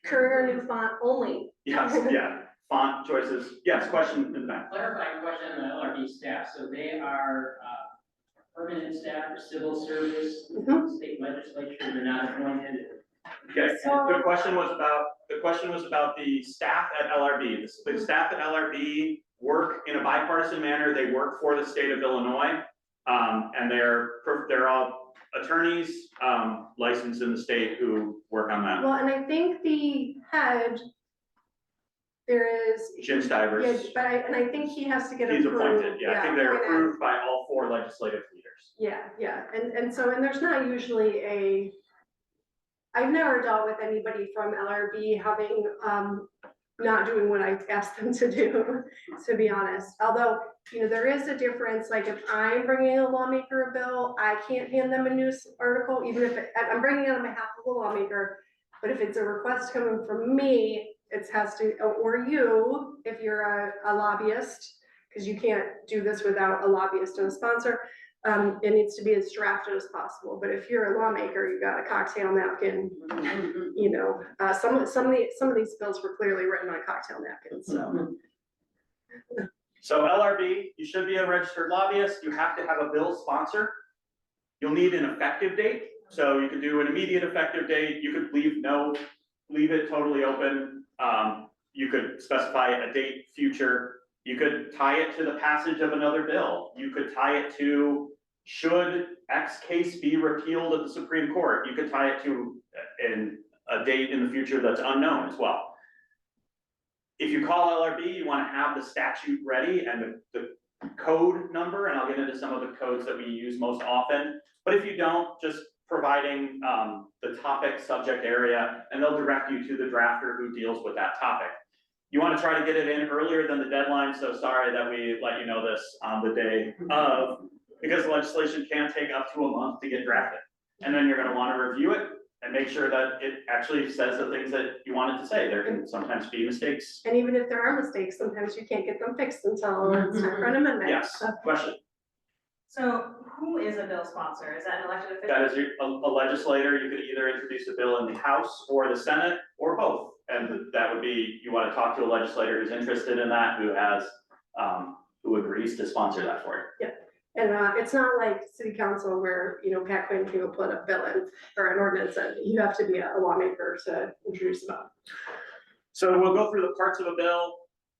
S1: Career new font only.
S2: Yes, yeah, font choices. Yes, question in the back.
S6: Clarifying question on the LRB staff, so they are permanent staff or civil service, state legislature, they're not appointed?
S2: Okay, the question was about the staff at LRB. The staff at LRB work in a bipartisan manner. They work for the state of Illinois, and they're all attorneys licensed in the state who work on that.
S1: Well, and I think the head, there is.
S2: Jim Stivers.
S1: Yeah, but I think he has to get approved.
S2: He's appointed, yeah, I think they're
S1: appointed.
S2: approved by all 4 legislative leaders.
S1: Yeah, and there's not usually I've never dealt with anybody from LRB having, not doing what I asked them to do, to be honest. Although, there is a difference, like if I'm bringing a lawmaker a bill, I can't hand them a news article, even if I'm bringing it on behalf of a lawmaker. But if it's a request coming from me, it has to, or you, if you're a lobbyist, because you can't do this without a lobbyist and a sponsor, it needs to be as drafted as possible. But if you're a lawmaker, you got a cocktail napkin, some of these bills were clearly written on cocktail napkins, so.
S2: So LRB, you should be a registered lobbyist. You have to have a bill sponsor. You'll need an effective date. So you could do an immediate effective date. You could leave it totally open. You could specify a date future. You could tie it to the passage of another bill. You could tie it to, should X case be repealed at the Supreme Court? You could tie it to a date in the future that's unknown as well. If you call LRB, you want to have the statute ready and the code number, and I'll get into some of the codes that we use most often. But if you don't, just providing the topic subject area, and they'll direct you to the drafter who deals with that topic. You want to try to get it in earlier than the deadline, so sorry that we let you know this on the day of, because legislation can take up to a month to get drafted. And then you're going to want to review it. and make sure that it actually says the things that you want it to say. There can sometimes be mistakes.
S1: And even if there are mistakes, sometimes you can't get them fixed until it's time for an amendment.
S2: Yes, question.
S7: So who is a bill sponsor? Is that an elected official?
S2: That is a legislator. You could either introduce a bill in the House or the Senate or both. And that would be, you want to talk to a legislator who's interested in that, who has, who agrees to sponsor that for you.
S1: And it's not like city council where, you know, Pat Quinn can go put a bill in or an ordinance in. You have to be a lawmaker to introduce them.
S2: So we'll go through the parts of a bill.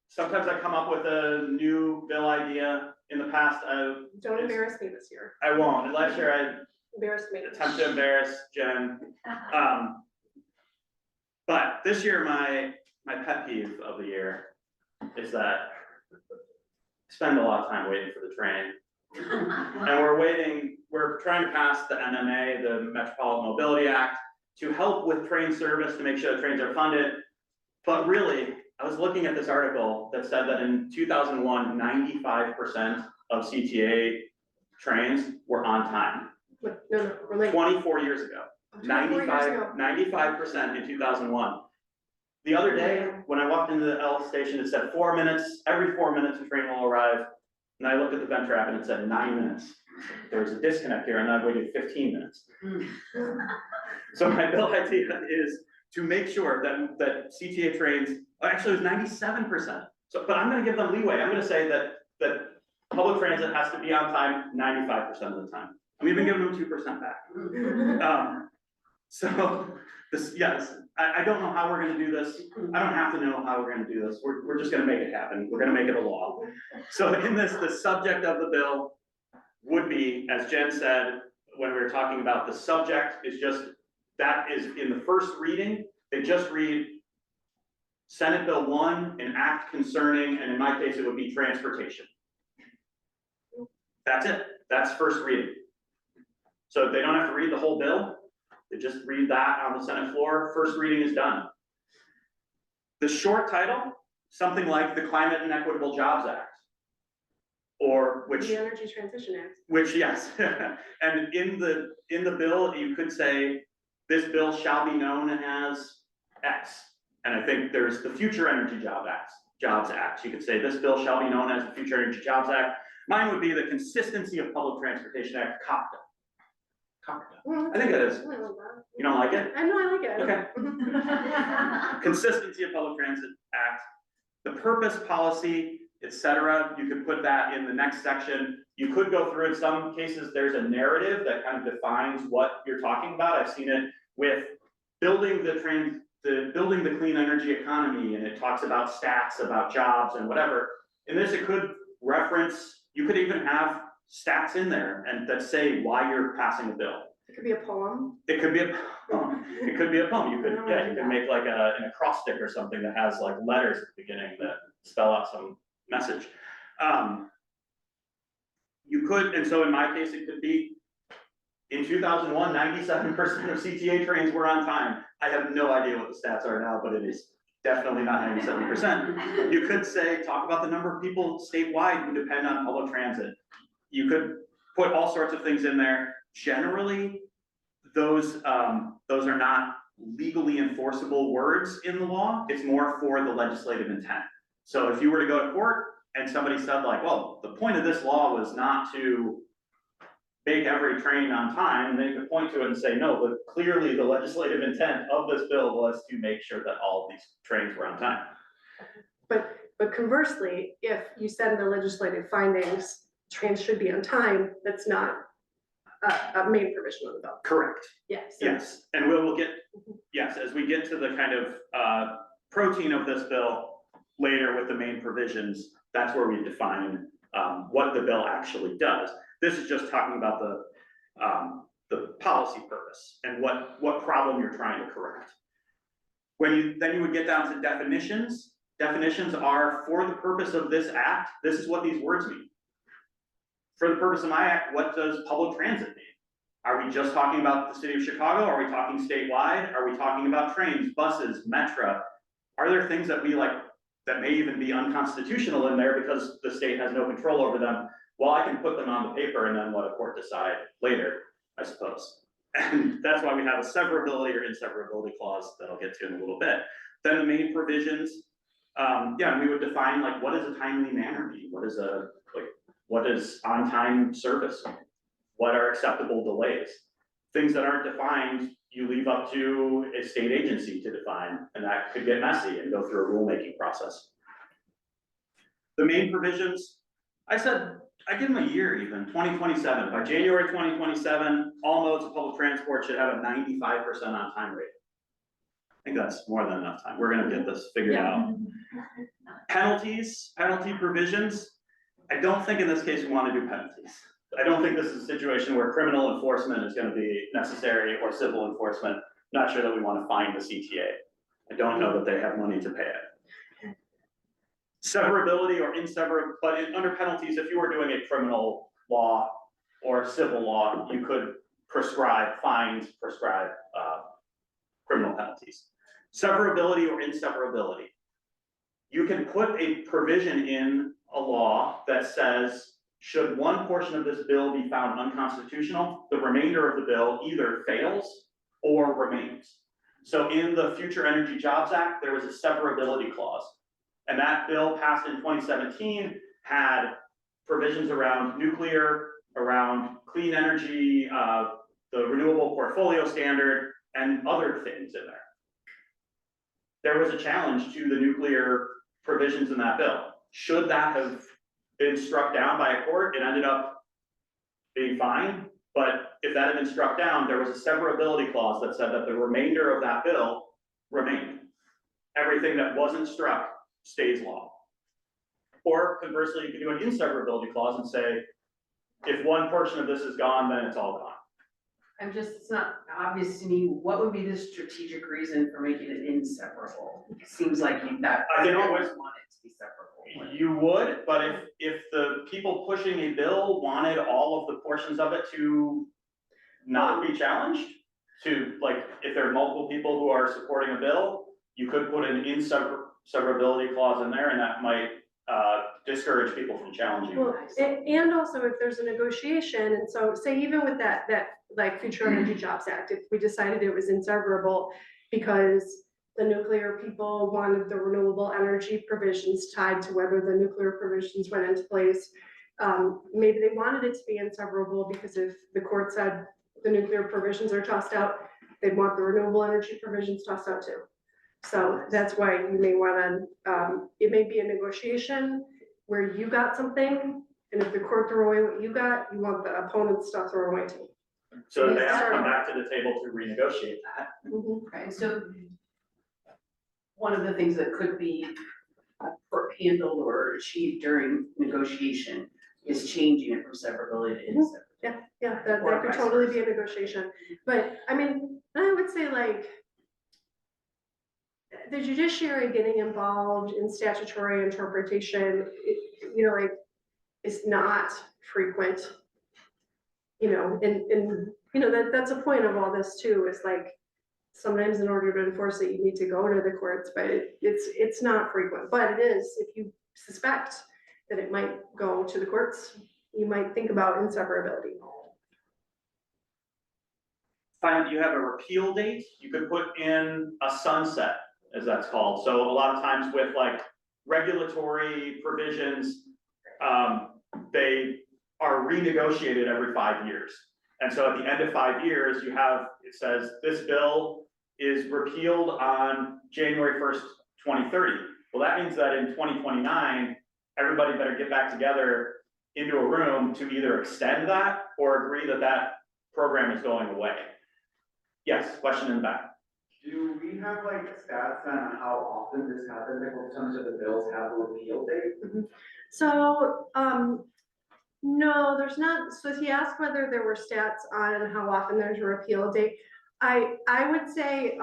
S2: Sometimes I come up with a new bill idea. In the past,
S1: Don't embarrass me this year.
S2: I won't. Last year
S1: Embarrass me.
S2: I attempted to embarrass Jen. But this year, my pet peeve of the year is that I spend a lot of time waiting for the train. And we're trying to pass the MMA, the Metropolitan Mobility Act, to help with train service, to make sure the trains are funded. But really, I was looking at this article that said that in 2001, 95% of CTA trains were on time.
S1: No, we're like.
S2: 24 years ago.
S1: 24 years ago.
S2: 95% in 2001. The other day, when I walked into the L station, it said 4 minutes, every 4 minutes a train will arrive. And I looked at the vent trap and it said 9 minutes. There was a disconnect here and I waited 15 minutes. So my bill idea is to make sure that CTA trains, actually it was 97%. So, but I'm gonna give them leeway. I'm gonna say that public transit has to be on time 95% of the time. I'm even giving them 2% back. So this, yes, I don't know how we're gonna do this. I don't have to know how we're gonna do this. We're just gonna make it happen. We're gonna make it a law. So in this, the subject of the bill would be, as Jen said, when we were talking about the subject is just, that is in the first reading, they just read Senate Bill 1, an act concerning, and in my case, it would be transportation. That's it. That's first reading. So they don't have to read the whole bill. They just read that on the Senate floor. First reading is done. The short title, something like the Climate and Equitable Jobs Act. Or which.
S1: The Energy Transition Act.
S2: Which, yes. And in the bill, you could say, this bill shall be known as X. And I think there's the Future Energy Jobs Act. You could say this bill shall be known as the Future Energy Jobs Act. Mine would be the Consistency of Public Transportation Act, COPTA. I think it is. You don't like it?
S1: I know, I like it.
S2: Okay. Consistency of Public Transit Act, the purpose, policy, etc. You could put that in the next section. You could go through, in some cases, there's a narrative that kind of defines what you're talking about. I've seen it with building the clean energy economy, and it talks about stats, about jobs and whatever. In this, it could reference, you could even have stats in there and that say why you're passing a bill.
S1: It could be a poem.
S2: It could be a poem. It could be a poem. You could, yeah, you could make like an acrostic or something that has like letters at the beginning that spell out some message. You could, and so in my case, it could be, in 2001, 97% of CTA trains were on time. I have no idea what the stats are now, but it is definitely not 97%. You could say, talk about the number of people statewide who depend on public transit. You could put all sorts of things in there. Generally, those are not legally enforceable words in the law. It's more for the legislative intent. So if you were to go to court and somebody said like, well, the point of this law was not to make every train on time, and they could point to it and say, no, but clearly the legislative intent of this bill was to make sure that all of these trains were on time.
S1: But conversely, if you send the legislative findings, trains should be on time, that's not a main provision of the bill.
S2: Correct.
S1: Yes.
S2: Yes, and we'll get, yes, as we get to the kind of protein of this bill later with the main provisions, that's where we define what the bill actually does. This is just talking about the policy purpose and what problem you're trying to correct. Then you would get down to definitions. Definitions are, for the purpose of this act, this is what these words mean. For the purpose of my act, what does public transit mean? Are we just talking about the city of Chicago? Are we talking statewide? Are we talking about trains, buses, Metro? Are there things that we like that may even be unconstitutional in there because the state has no control over them? Well, I can put them on the paper and then let a court decide later, I suppose. And that's why we have a severability or inseverability clause that I'll get to in a little bit. Then the main provisions, yeah, we would define like, what does a timely manner mean? What is what is on-time service? What are acceptable delays? Things that aren't defined, you leave up to a state agency to define, and that could get messy and go through a rulemaking process. The main provisions, I said, I give them a year even, 2027. By January 2027, all modes of public transport should have a 95% on time rate. I think that's more than enough time. We're gonna get this figured out. Penalties, penalty provisions. I don't think in this case we wanna do penalties. I don't think this is a situation where criminal enforcement is gonna be necessary or civil enforcement. Not sure that we wanna fine the CTA. I don't know that they have money to pay it. Severability or inseverability, but under penalties, if you were doing a criminal law or civil law, you could prescribe fines, prescribe criminal penalties. Severability or inseverability. You can put a provision in a law that says, should one portion of this bill be found unconstitutional, the remainder of the bill either fails or remains. So in the Future Energy Jobs Act, there was a severability clause. And that bill passed in 2017 had provisions around nuclear, around clean energy, the renewable portfolio standard, and other things in there. There was a challenge to the nuclear provisions in that bill. Should that have been struck down by a court? It ended up being fine, but if that had been struck down, there was a severability clause that said that the remainder of that bill remained. Everything that wasn't struck stays law. Or conversely, you can do an inseverability clause and say, if one portion of this is gone, then it's all gone.
S3: it's not obvious to me, what would be the strategic reason for making it inseparable? It seems like
S2: I think
S3: always want it to be separable.
S2: You would, but if the people pushing a bill wanted all of the portions of it to not be challenged, to like, if there are multiple people who are supporting a bill, you could put an inseverability clause in there, and that might discourage people from challenging.
S1: Well, and also if there's a negotiation, and so say even with that like Future Energy Jobs Act, if we decided it was inseverable because the nuclear people wanted the renewable energy provisions tied to whether the nuclear provisions went into place, maybe they wanted it to be inseverable because if the court said the nuclear provisions are tossed out, they'd want the renewable energy provisions tossed out too. So that's why you may wanna, it may be a negotiation where you got something, and if the court threw away what you got, you want the opponent's stuff thrown away too.
S2: So they have to come back to the table to renegotiate that.
S3: Right, so one of the things that could be handled or achieved during negotiation is changing it from severability to inseparability.
S1: Yeah, that
S3: Or
S1: could
S3: vice
S1: totally
S3: versa.
S1: be a negotiation, but I mean, I would say like, the judiciary getting involved in statutory interpretation, like, is not frequent. And that's a point of all this too, is like, sometimes in order to enforce it, you need to go to the courts, but it's not frequent, but it is, if you suspect that it might go to the courts, you might think about inseparability.
S2: Finally, you have a repeal date, you could put in a sunset, as that's called. So a lot of times with like regulatory provisions, they are renegotiated every 5 years. And so at the end of 5 years, it says this bill is repealed on January 1st, 2030. Well, that means that in 2029, everybody better get back together into a room to either extend that or agree that that program is going away. Yes, question in the back.
S8: Do we have like stats on how often this happens, like what percentage of the bills have a repeal date?
S1: So, no, there's not, so he asked whether there were stats on how often there's a repeal date. I would say,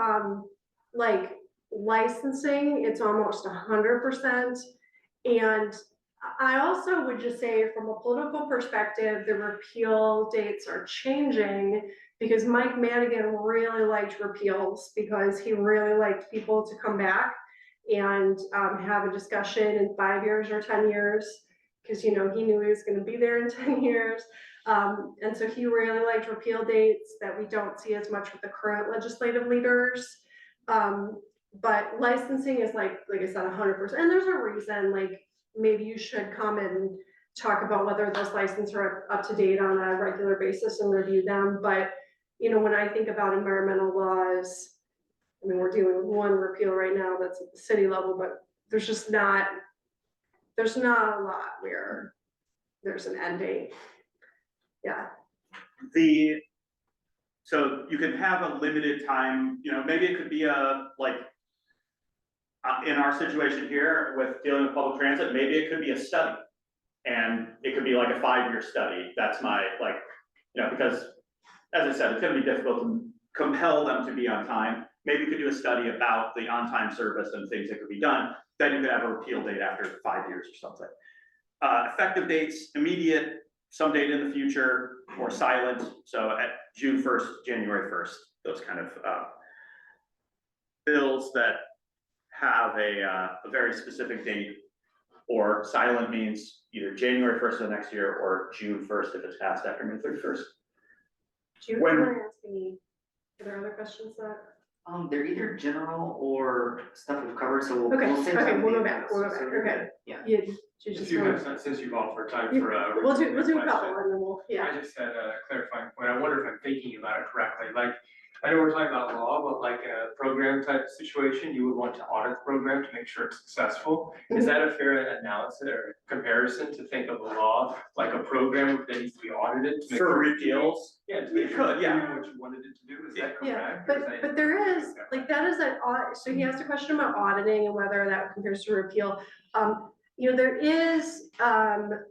S1: like licensing, it's almost 100%. And I also would just say from a political perspective, the repeal dates are changing because Mike Madigan really liked repeals because he really liked people to come back and have a discussion in 5 years or 10 years. Because he knew he was going to be there in 10 years. And so he really liked repeal dates that we don't see as much with the current legislative leaders. But licensing is like I said, 100%, and there's a reason, like, maybe you should come and talk about whether those licenses are up to date on a regular basis and review them, but, you know, when I think about environmental laws, I mean, we're dealing with one repeal right now that's at the city level, but there's not a lot where there's an end date. Yeah.
S2: So you can have a limited time, you know, maybe it could be in our situation here with dealing with public transit, maybe it could be a study. And it could be like a 5-year study. That's my, you know, because as I said, it's gonna be difficult to compel them to be on time. Maybe you could do a study about the on-time service and things that could be done. Then you could have a repeal date after 5 years or something. Effective dates, immediate, some date in the future, or silent. So at June 1st, January 1st, those kind of bills that have a very specific date, or silent means either January 1st of the next year or June 1st if it's passed after May 31st.
S1: Do you
S2: When-
S1: want to ask me, are there other questions that?
S5: They're either general or stuff we've covered, so we'll
S1: Okay,
S5: save
S1: okay,
S5: some
S1: we'll
S5: of
S1: go
S5: the
S1: back, we'll go
S5: others, so
S1: back,
S5: you're
S1: okay.
S5: good. Yeah.
S1: You
S9: If
S1: just
S9: you
S1: want-
S9: have, since you've offered time
S1: you-
S9: for a.
S1: we'll do a
S9: question,
S1: couple and then we'll, yeah.
S9: I just had a clarifying point. I wonder if I'm thinking about it correctly. Like, I know we're talking about law, but like in a program type situation, you would want to audit the program to make sure it's successful. Is that a fair analysis or comparison to think of the law like a program that needs to be audited to make
S2: For
S9: sure?
S2: repeals?
S9: Yeah, to
S2: You
S9: make sure
S2: could,
S9: it's
S2: yeah.
S9: doing what you wanted it to do. Is that
S1: Yeah,
S9: correct? Or is that
S1: but there is,
S9: incorrect?
S1: like, that is an audit, so he asked a question about auditing and whether that compares to repeal. You know, there is, an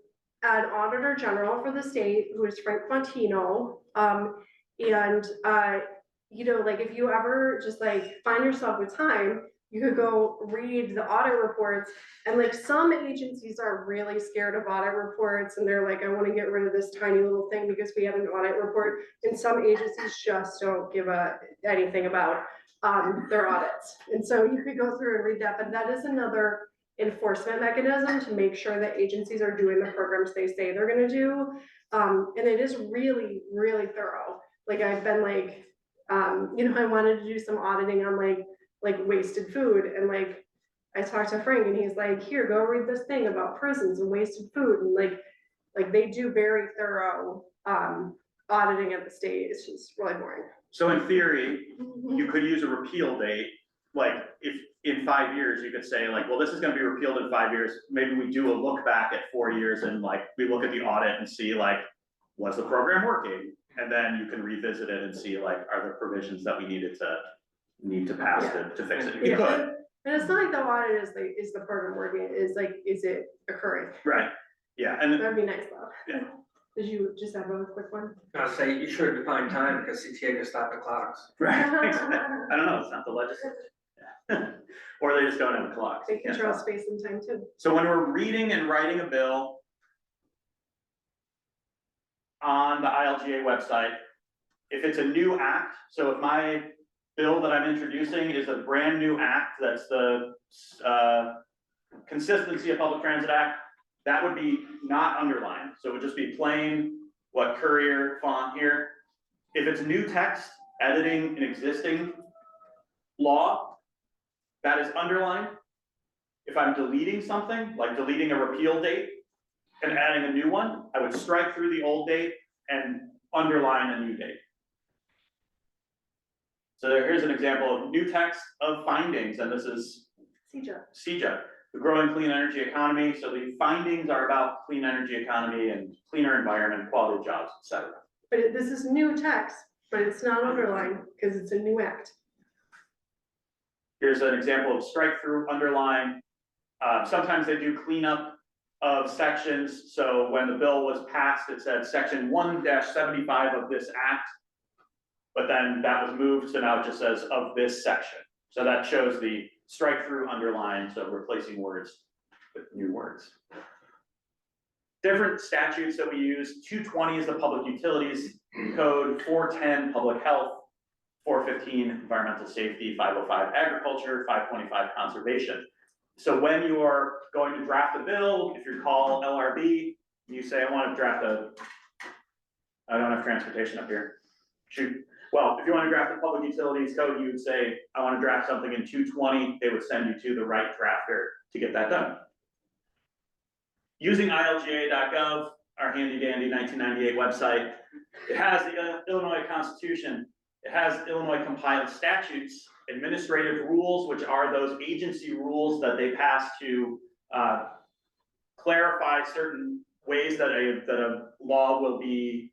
S1: auditor general for the state, who is Frank Fontino. And, you know, like, if you ever just like find yourself with time, you could go read the audit reports. And like, some agencies are really scared of audit reports, and they're like, I wanna get rid of this tiny little thing because we have an audit report. And some agencies just don't give anything about their audits. And so you could go through and read that, but that is another enforcement mechanism to make sure that agencies are doing the programs they say they're gonna do. And it is really, really thorough. Like, I've been like, you know, I wanted to do some auditing on like wasted food, and like, I talked to Frank and he's like, here, go read this thing about prisons and wasted food, and like they do very thorough auditing at the state. It's just really boring.
S2: So in theory, you could use a repeal date, like if in 5 years, you could say like, well, this is gonna be repealed in 5 years. Maybe we do a look back at 4 years and like, we look at the audit and see like, was the program working? And then you can revisit it and see like, are there provisions that we need to pass to fix it? You
S1: Yeah.
S2: could,
S1: And it's not like the audit is the program working, is like, is it occurring?
S2: right? Yeah, and
S1: That'd be nice though.
S2: Yeah.
S1: Did you just have a quick one?
S10: I'll say you should define time because CTA can stop the clocks.
S2: right, I don't know, it's not the legislature. Yeah. Or they just don't have a clock.
S1: They control space and time too.
S2: So when we're reading and writing a bill on the ILGA website, if it's a new act, so if my bill that I'm introducing is a brand new act, that's the Consistency of Public Transit Act, that would be not underlined. So it would just be plain, what Courier font here. If it's new text, editing an existing law, that is underlined. If I'm deleting something, like deleting a repeal date and adding a new one, I would strike through the old date and underline a new date. So here's an example of new text of findings, and this is CEJA, the growing clean energy economy. So the findings are about clean energy economy and cleaner environment, quality of jobs, et cetera.
S1: But this is new text, but it's not underlined because it's a new act.
S2: Here's an example of strike through, underline. Sometimes they do cleanup of sections. So when the bill was passed, it said section 1-75 of this act. But then that was moved, so now it just says of this section. So that shows the strike through, underline, so replacing words with new words. Different statutes that we use, 220 is the Public Utilities Code, 410 Public Health, 415 Environmental Safety, 505 Agriculture, 525 Conservation. So when you are going to draft a bill, if you call LRB, you say, I want to draft a I don't have transportation up here. Shoot, well, if you wanna draft the public utilities code, you would say, I wanna draft something in 220, they would send you to the right drafter to get that done. Using ilga.gov, our handy dandy 1998 website, it has the Illinois Constitution, it has Illinois compiled statutes, administrative rules, which are those agency rules that they pass to clarify certain ways that a law will be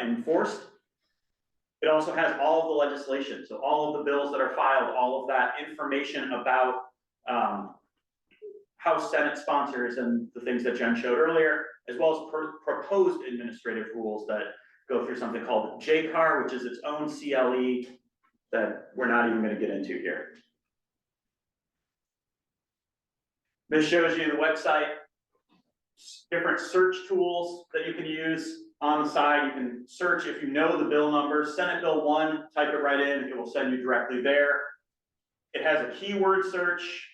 S2: enforced. It also has all of the legislation, so all of the bills that are filed, all of that information about House Senate sponsors and the things that Jen showed earlier, as well as proposed administrative rules that go through something called JCAR, which is its own CLE that we're not even gonna get into here. This shows you the website, different search tools that you can use on the side. You can search if you know the bill number, Senate Bill 1, type it right in, it will send you directly there. It has a keyword search,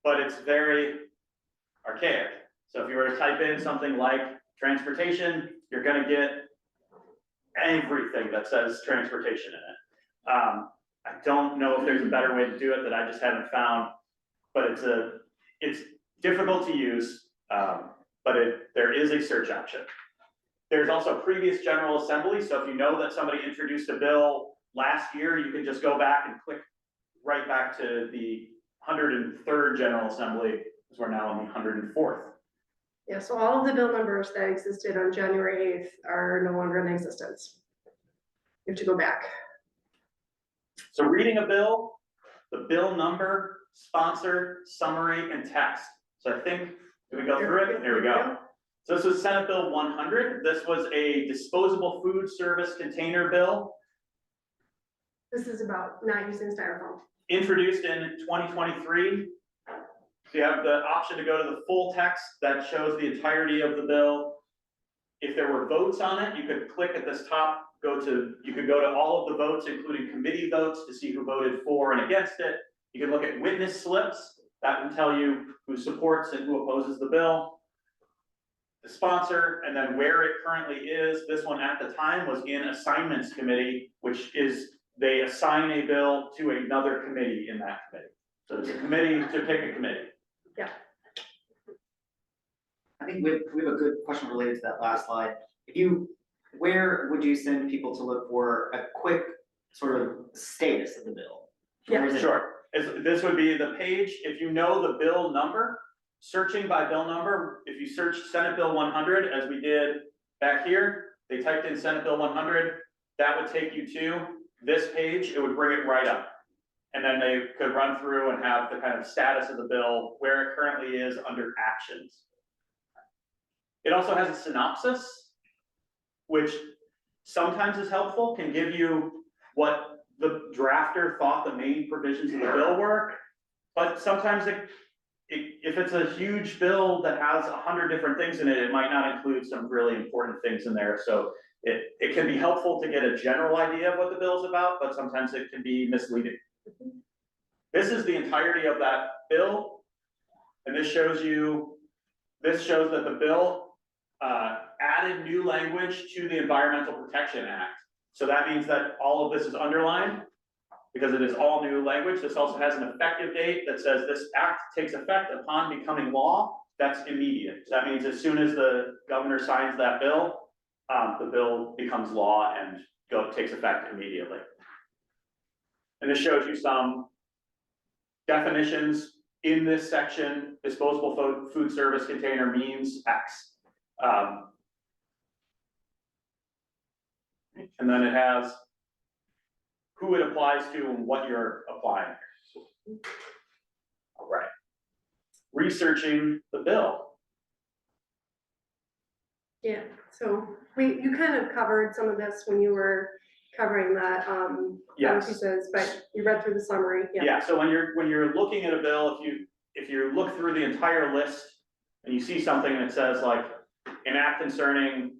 S2: but it's very archaic. So if you were to type in something like transportation, you're gonna get everything that says transportation in it. I don't know if there's a better way to do it that I just haven't found, but it's difficult to use, but there is a search option. There's also previous General Assembly, so if you know that somebody introduced a bill last year, you can just go back and click right back to the 103rd General Assembly, because we're now on the 104th.
S1: Yeah, so all of the bill numbers that existed on January 8th are no longer in existence. You have to go back.
S2: So reading a bill, the bill number, sponsor, summary, and text. So I think, did we go through it? There we go. So this was Senate Bill 100. This was a disposable food service container bill.
S1: This is about not using styrofoam.
S2: Introduced in 2023. So you have the option to go to the full text that shows the entirety of the bill. If there were votes on it, you could click at this top, you could go to all of the votes, including committee votes, to see who voted for and against it. You can look at witness slips, that will tell you who supports and who opposes the bill. The sponsor, and then where it currently is. This one at the time was in assignments committee, which is, they assign a bill to another committee in that committee. So it's a committee to pick a committee.
S1: Yeah.
S5: I think we have a good question related to that last slide. Where would you send people to look for a quick sort of status of the bill?
S1: Yeah,
S2: sure. This would be the page, if you know the bill number, searching by bill number, if you search Senate Bill 100, as we did back here, they typed in Senate Bill 100, that would take you to this page, it would bring it right up. And then they could run through and have the kind of status of the bill, where it currently is under actions. It also has a synopsis, which sometimes is helpful, can give you what the drafter thought the main provisions of the bill were. But sometimes if it's a huge bill that has 100 different things in it, it might not include some really important things in there. So it can be helpful to get a general idea of what the bill is about, but sometimes it can be misleading. This is the entirety of that bill. And this shows that the bill added new language to the Environmental Protection Act. So that means that all of this is underlined because it is all new language. This also has an effective date that says this act takes effect upon becoming law. That's immediate. So that means as soon as the governor signs that bill, the bill becomes law and takes effect immediately. And this shows you some definitions in this section. Disposable food service container means X. And then it has who it applies to and what you're applying. All right. Researching the bill.
S1: Yeah, so you kind of covered some of this when you were covering that
S2: Yes.
S1: pieces, but you read through the summary.
S2: Yeah, so when you're looking at a bill, if you look through the entire list and you see something that says like an act concerning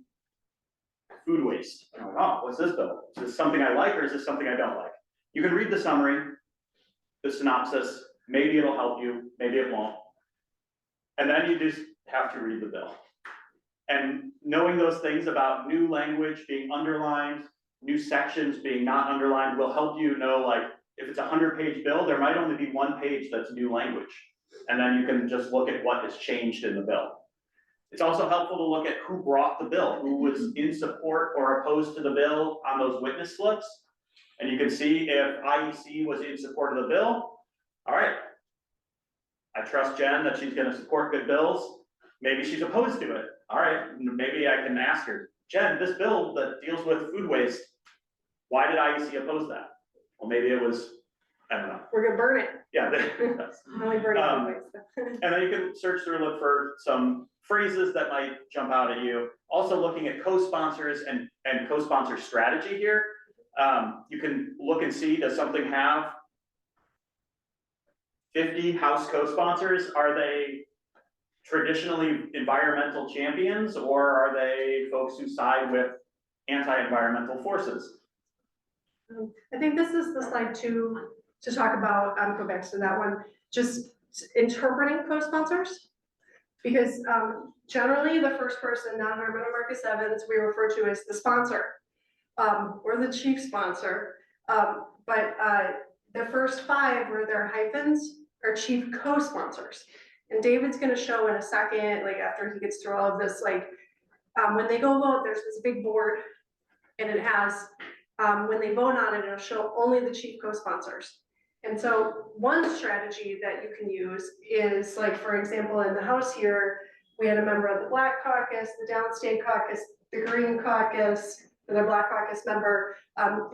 S2: food waste, you're like, oh, what's this bill? Is this something I like or is this something I don't like? You can read the summary, the synopsis, maybe it'll help you, maybe it won't. And then you just have to read the bill. And knowing those things about new language being underlined, new sections being not underlined will help you know, like, if it's a 100-page bill, there might only be one page that's new language. And then you can just look at what has changed in the bill. It's also helpful to look at who brought the bill, who was in support or opposed to the bill on those witness slips. And you can see if IEC was in support of the bill, all right. I trust Jen that she's gonna support good bills. Maybe she's opposed to it. All right, maybe I can ask her, Jen, this bill that deals with food waste, why did IEC oppose that? Well, maybe it was, I don't know.
S1: We're gonna burn it.
S2: Yeah.
S1: Only burn it
S2: Um,
S1: anyways.
S2: And then you can search through, look for some phrases that might jump out at you. Also looking at co-sponsors and co-sponsor strategy here. You can look and see, does something have 50 House co-sponsors? Are they traditionally environmental champions, or are they folks who side with anti-environmental forces?
S1: I think this is the slide to talk about, go back to that one, just interpreting co-sponsors. Because generally the first person, non-environmental Marcus Evans, we refer to as the sponsor, or the chief sponsor. But the first 5 where they're hyphens are chief co-sponsors. And David's gonna show in a second, like after he gets through all of this, like when they go vote, there's this big board and it has, when they vote on it, it'll show only the chief co-sponsors. And so one strategy that you can use is, like, for example, in the House here, we had a member of the Black Caucus, the Downstate Caucus, the Green Caucus, and the Black Caucus member,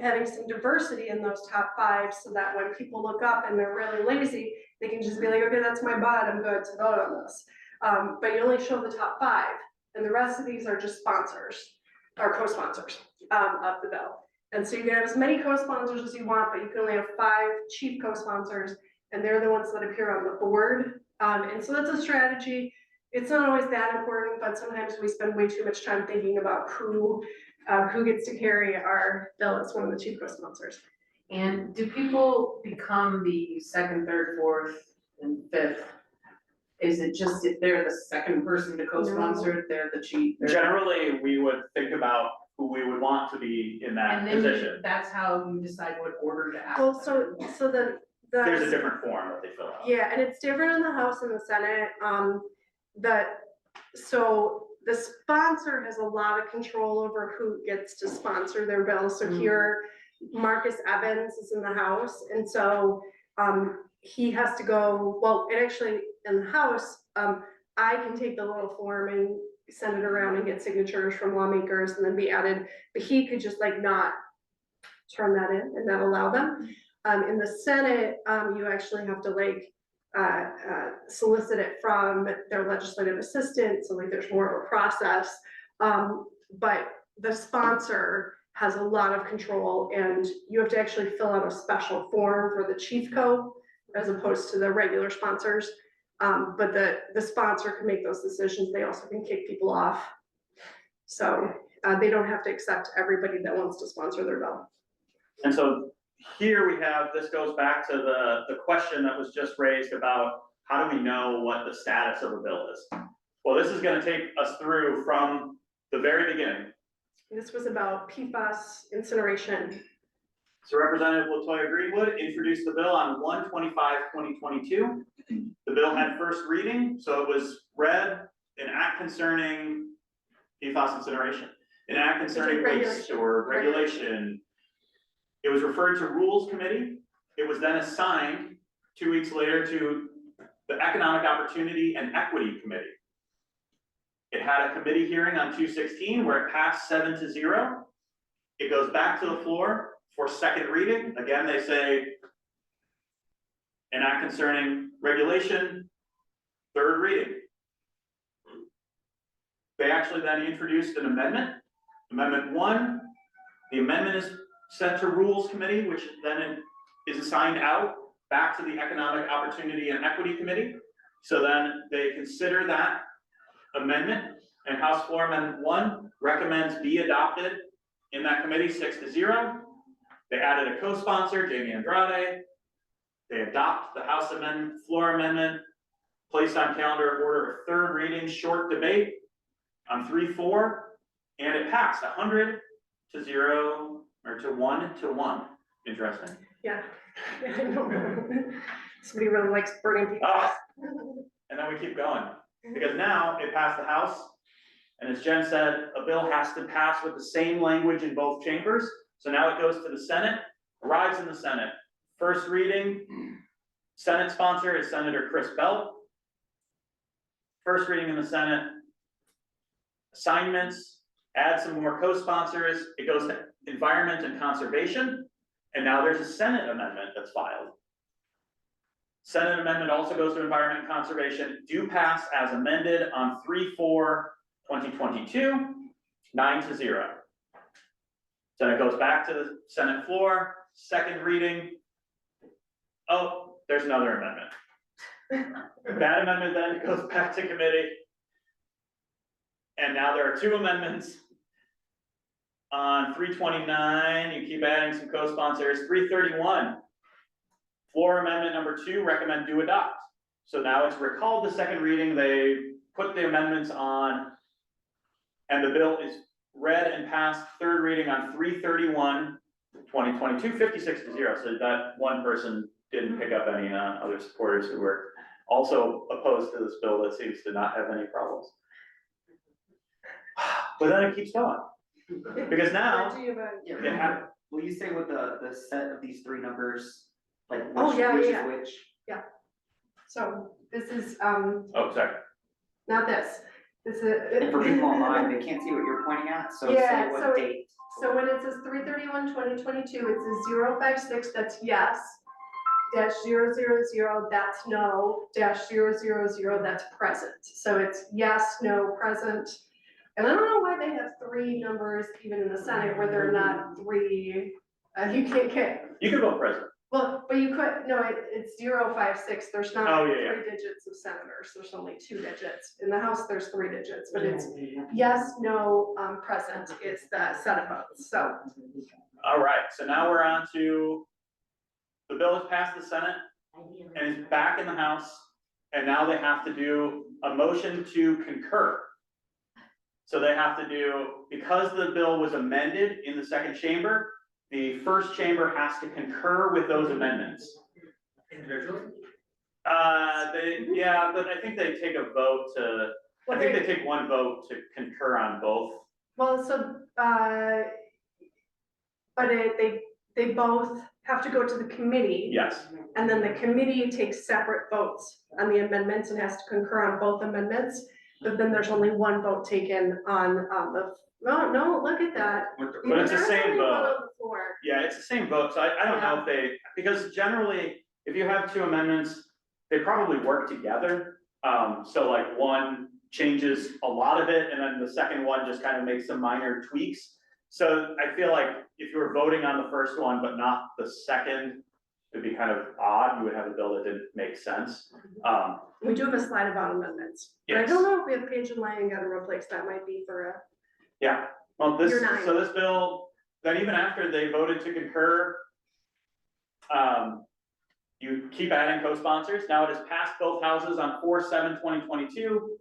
S1: having some diversity in those top 5 so that when people look up and they're really lazy, they can just be like, okay, that's my bot, I'm good to vote on this. But you only show the top 5, and the rest of these are just sponsors, or co-sponsors of the bill. And so you can have as many co-sponsors as you want, but you can only have 5 chief co-sponsors, and they're the ones that appear on the board. And so that's a strategy. It's not always that important, but sometimes we spend way too much time thinking about who gets to carry our bill as one of the chief co-sponsors.
S3: And do people become the 2nd, 3rd, 4th, and 5th? Is it just if they're the 2nd person to co-sponsor, they're the chief?
S2: Generally, we would think about who we would want to be in that
S3: And then
S2: position.
S3: that's how you decide what order to ask.
S1: Well,
S3: them in.
S1: so
S2: There's a different form that they fill out.
S1: Yeah, and it's different in the House and the Senate. So the sponsor has a lot of control over who gets to sponsor their bill. So here, Marcus Evans is in the House, and so he has to go, well, and actually in the House, I can take the little form and send it around and get signatures from lawmakers and then be added, but he could just like not turn that in and not allow them. In the Senate, you actually have to like solicit it from their legislative assistant, so like there's more of a process. But the sponsor has a lot of control, and you have to actually fill out a special form for the chief co as opposed to the regular sponsors. But the sponsor can make those decisions. They also can kick people off. So they don't have to accept everybody that wants to sponsor their bill.
S2: And so here we have, this goes back to the question that was just raised about how do we know what the status of a bill is? Well, this is gonna take us through from the very beginning.
S1: This was about PFAS incineration.
S2: So Representative Latoya Greenwood introduced the bill on 1/25/2022. The bill had first reading, so it was read, an act concerning PFAS incineration, an act concerning waste or regulation. It was referred to Rules Committee. It was then assigned 2 weeks later to the Economic Opportunity and Equity Committee. It had a committee hearing on 2/16 where it passed 7-0. It goes back to the floor for second reading. Again, they say an act concerning regulation, third reading. They actually then introduced an amendment, Amendment 1. The amendment is sent to Rules Committee, which then is assigned out back to the Economic Opportunity and Equity Committee. So then they consider that amendment, and House Floor Amendment 1 recommends be adopted in that committee 6-0. They added a co-sponsor, Jamie Andrade. They adopt the House Amendment, Floor Amendment, placed on calendar order of third reading, short debate. on 3-4, and it passed 100 to 0, or to 1 to 1. Interesting.
S1: Yeah, I know. Somebody really likes burning people.
S2: Ah, and then we keep going, because now it passed the House, and as Jen said, a bill has to pass with the same language in both chambers. So now it goes to the Senate, arrives in the Senate. First reading, Senate sponsor is Senator Chris Belt. First reading in the Senate. Assignments, add some more co-sponsors. It goes to Environment and Conservation. And now there's a Senate amendment that's filed. Senate amendment also goes to Environment and Conservation, do pass as amended on 3/4/2022, 9 to 0. Then it goes back to the Senate floor, second reading. Oh, there's another amendment. That amendment then goes back to committee. And now there are 2 amendments. On 329, you keep adding some co-sponsors. 331, floor amendment number 2, recommend do adopt. So now it's recalled the second reading, they put the amendments on, and the bill is read and passed third reading on 3/31/2022, 56 to 0. So that one person didn't pick up any other supporters who were also opposed to this bill that seems to not have any problems. But then it keeps going. Because now,
S5: Will you say what the set of these 3 numbers, like
S1: Oh,
S5: which,
S1: yeah,
S5: which
S1: yeah.
S5: is which?
S1: So this is,
S2: oh, sorry.
S1: not this, this
S5: And
S1: is.
S5: for people online, they can't see what you're pointing at, so
S1: Yeah,
S5: say
S1: so
S5: what date.
S1: So when it says 3/31/2022, it says 056, that's yes. -000, that's no. -000, that's present. So it's yes, no, present. And I don't know why they have 3 numbers even in the Senate where they're not 3, you can't,
S2: You can vote present.
S1: well, but you could, no, it's 056, there's not
S2: Oh, yeah,
S1: 3 digits of senators, there's only 2 digits. In the House, there's 3 digits, but it's yes, no, present is the set of votes, so.
S2: All right, so now we're on to, the bill has passed the Senate and is back in the House, and now they have to do a motion to concur. So they have to do, because the bill was amended in the second chamber, the first chamber has to concur with those amendments.
S10: Individually?
S2: Yeah, but I think they take a vote to, I think they take one vote to concur on both.
S1: Well, so, but they both have to go to the committee.
S2: Yes,
S1: And then the committee takes separate votes on the amendments and has to concur on both amendments. But then there's only one vote taken on the, no, look at that.
S2: but it's the
S1: There's
S2: same
S1: only one
S2: vote.
S1: on the floor.
S2: Yeah, it's the same vote, so I don't know if they, because generally, if you have 2 amendments, they probably work together. So like one changes a lot of it, and then the second one just kind of makes some minor tweaks. So I feel like if you were voting on the first one, but not the second, it'd be kind of odd, you would have a bill that didn't make sense.
S1: We do have a slide about amendments. But I
S2: Yes.
S1: don't know if we have page and line got a replace, that might be for a.
S2: Yeah, well, this,
S1: You're nine.
S2: so this bill, then even after they voted to concur, you keep adding co-sponsors. Now it has passed both houses on 4/7/2022.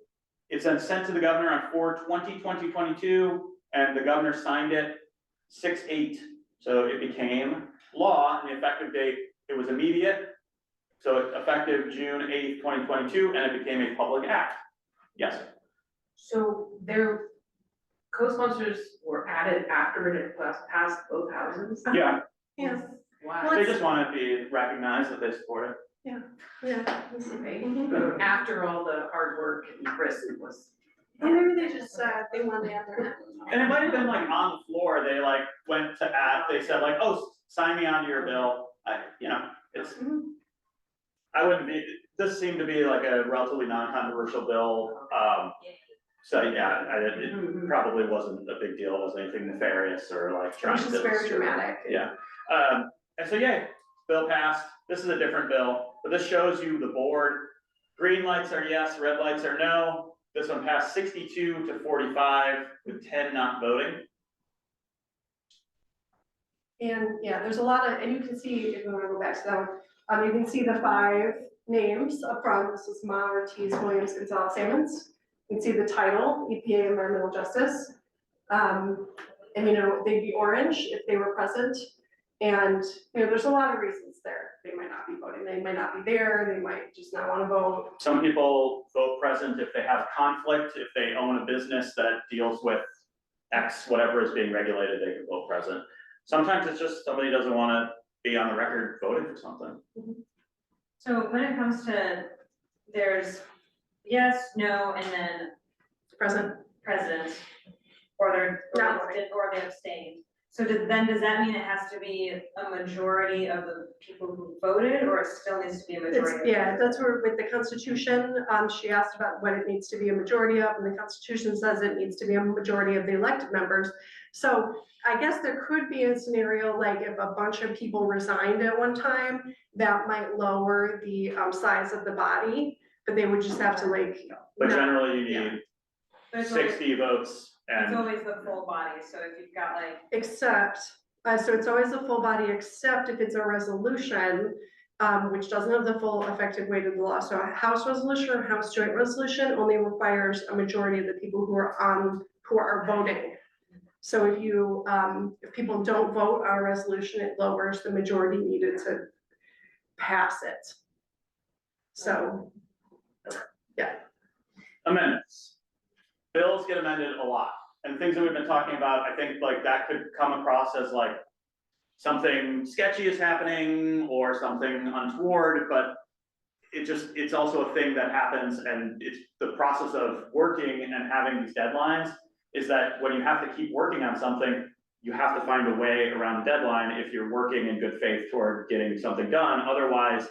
S2: It's then sent to the governor on 4/20/2022, and the governor signed it 6/8. So it became law, and the effective date, it was immediate. So it's effective June 8th, 2022, and it became a public act. Yes,
S3: So their co-sponsors were added after it had passed both houses?
S2: yeah,
S1: Yeah,
S3: Wow.
S2: they just want to be recognized that they support it.
S1: yeah.
S3: After all the hard work and Chris was.
S1: Or maybe they just, they want to add their.
S2: And it might have been like on the floor, they like went to add, they said like, oh, sign me onto your bill. It's, I wouldn't be, this seemed to be like a relatively non-controversial bill. So yeah, it probably wasn't a big deal, it wasn't anything nefarious or like trying
S1: Which
S2: to.
S1: is very dramatic.
S2: Yeah, and so yeah, bill passed, this is a different bill, but this shows you the board. Green lights are yes, red lights are no. This one passed 62 to 45 with 10 not voting.
S1: And yeah, there's a lot of, and you can see, if you want to go back to that one, you can see the 5 names up front. This is Ma, Ortiz, Williams, Gonzalez, Sammons. You can see the title, EPA Environmental Justice. And, they'd be orange if they were present. And, there's a lot of reasons there. They might not be voting, they might not be there, they might just not wanna vote.
S2: Some people vote present if they have conflict, if they own a business that deals with X, whatever is being regulated, they can vote present. Sometimes it's just somebody doesn't wanna be on the record voting for something.
S7: So when it comes to, there's yes, no, and then
S1: Present.
S7: or they're,
S1: Not
S7: or they abstained. So does that mean it has to be a majority of the people who voted, or it still needs to be a majority?
S1: That's where with the Constitution, she asked about what it needs to be a majority of, and the Constitution says it needs to be a majority of the elected members. So I guess there could be a scenario like if a bunch of people resigned at one time, that might lower the size of the body, but they would just have to
S2: But
S1: not-
S2: generally you
S1: yeah.
S2: need
S7: But it's always,
S2: 60 votes
S7: it's
S2: and,
S7: always the full body, so if you've got
S1: Except, so it's always a full body, except if it's a resolution, which doesn't have the full effective weight of the law. So a House resolution or House joint resolution only requires a majority of the people who are voting. So if people don't vote on a resolution, it lowers the majority needed to pass it. So,
S2: amendments. Bills get amended a lot, and things that we've been talking about, I think that could come across as something sketchy is happening or something untoward, but it's also a thing that happens, and it's the process of working and having these deadlines is that when you have to keep working on something, you have to find a way around the deadline if you're working in good faith toward getting something done. Otherwise,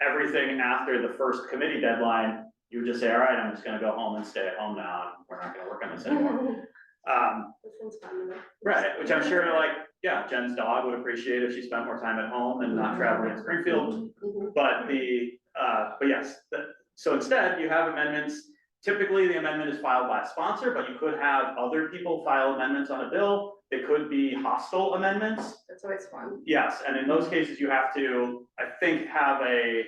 S2: everything after the first committee deadline, you would just say, all right, I'm just gonna go home and stay at home now, and we're not gonna work on this anymore.
S1: This one's fun to me.
S2: Right, which I'm sure Jen's dog would appreciate if she spent more time at home and not traveling in Springfield. But yes, so instead you have amendments. Typically, the amendment is filed by a sponsor, but you could have other people file amendments on a bill. It could be hostile amendments.
S1: That's always fun.
S2: Yes, and in those cases, you have to, I think, have a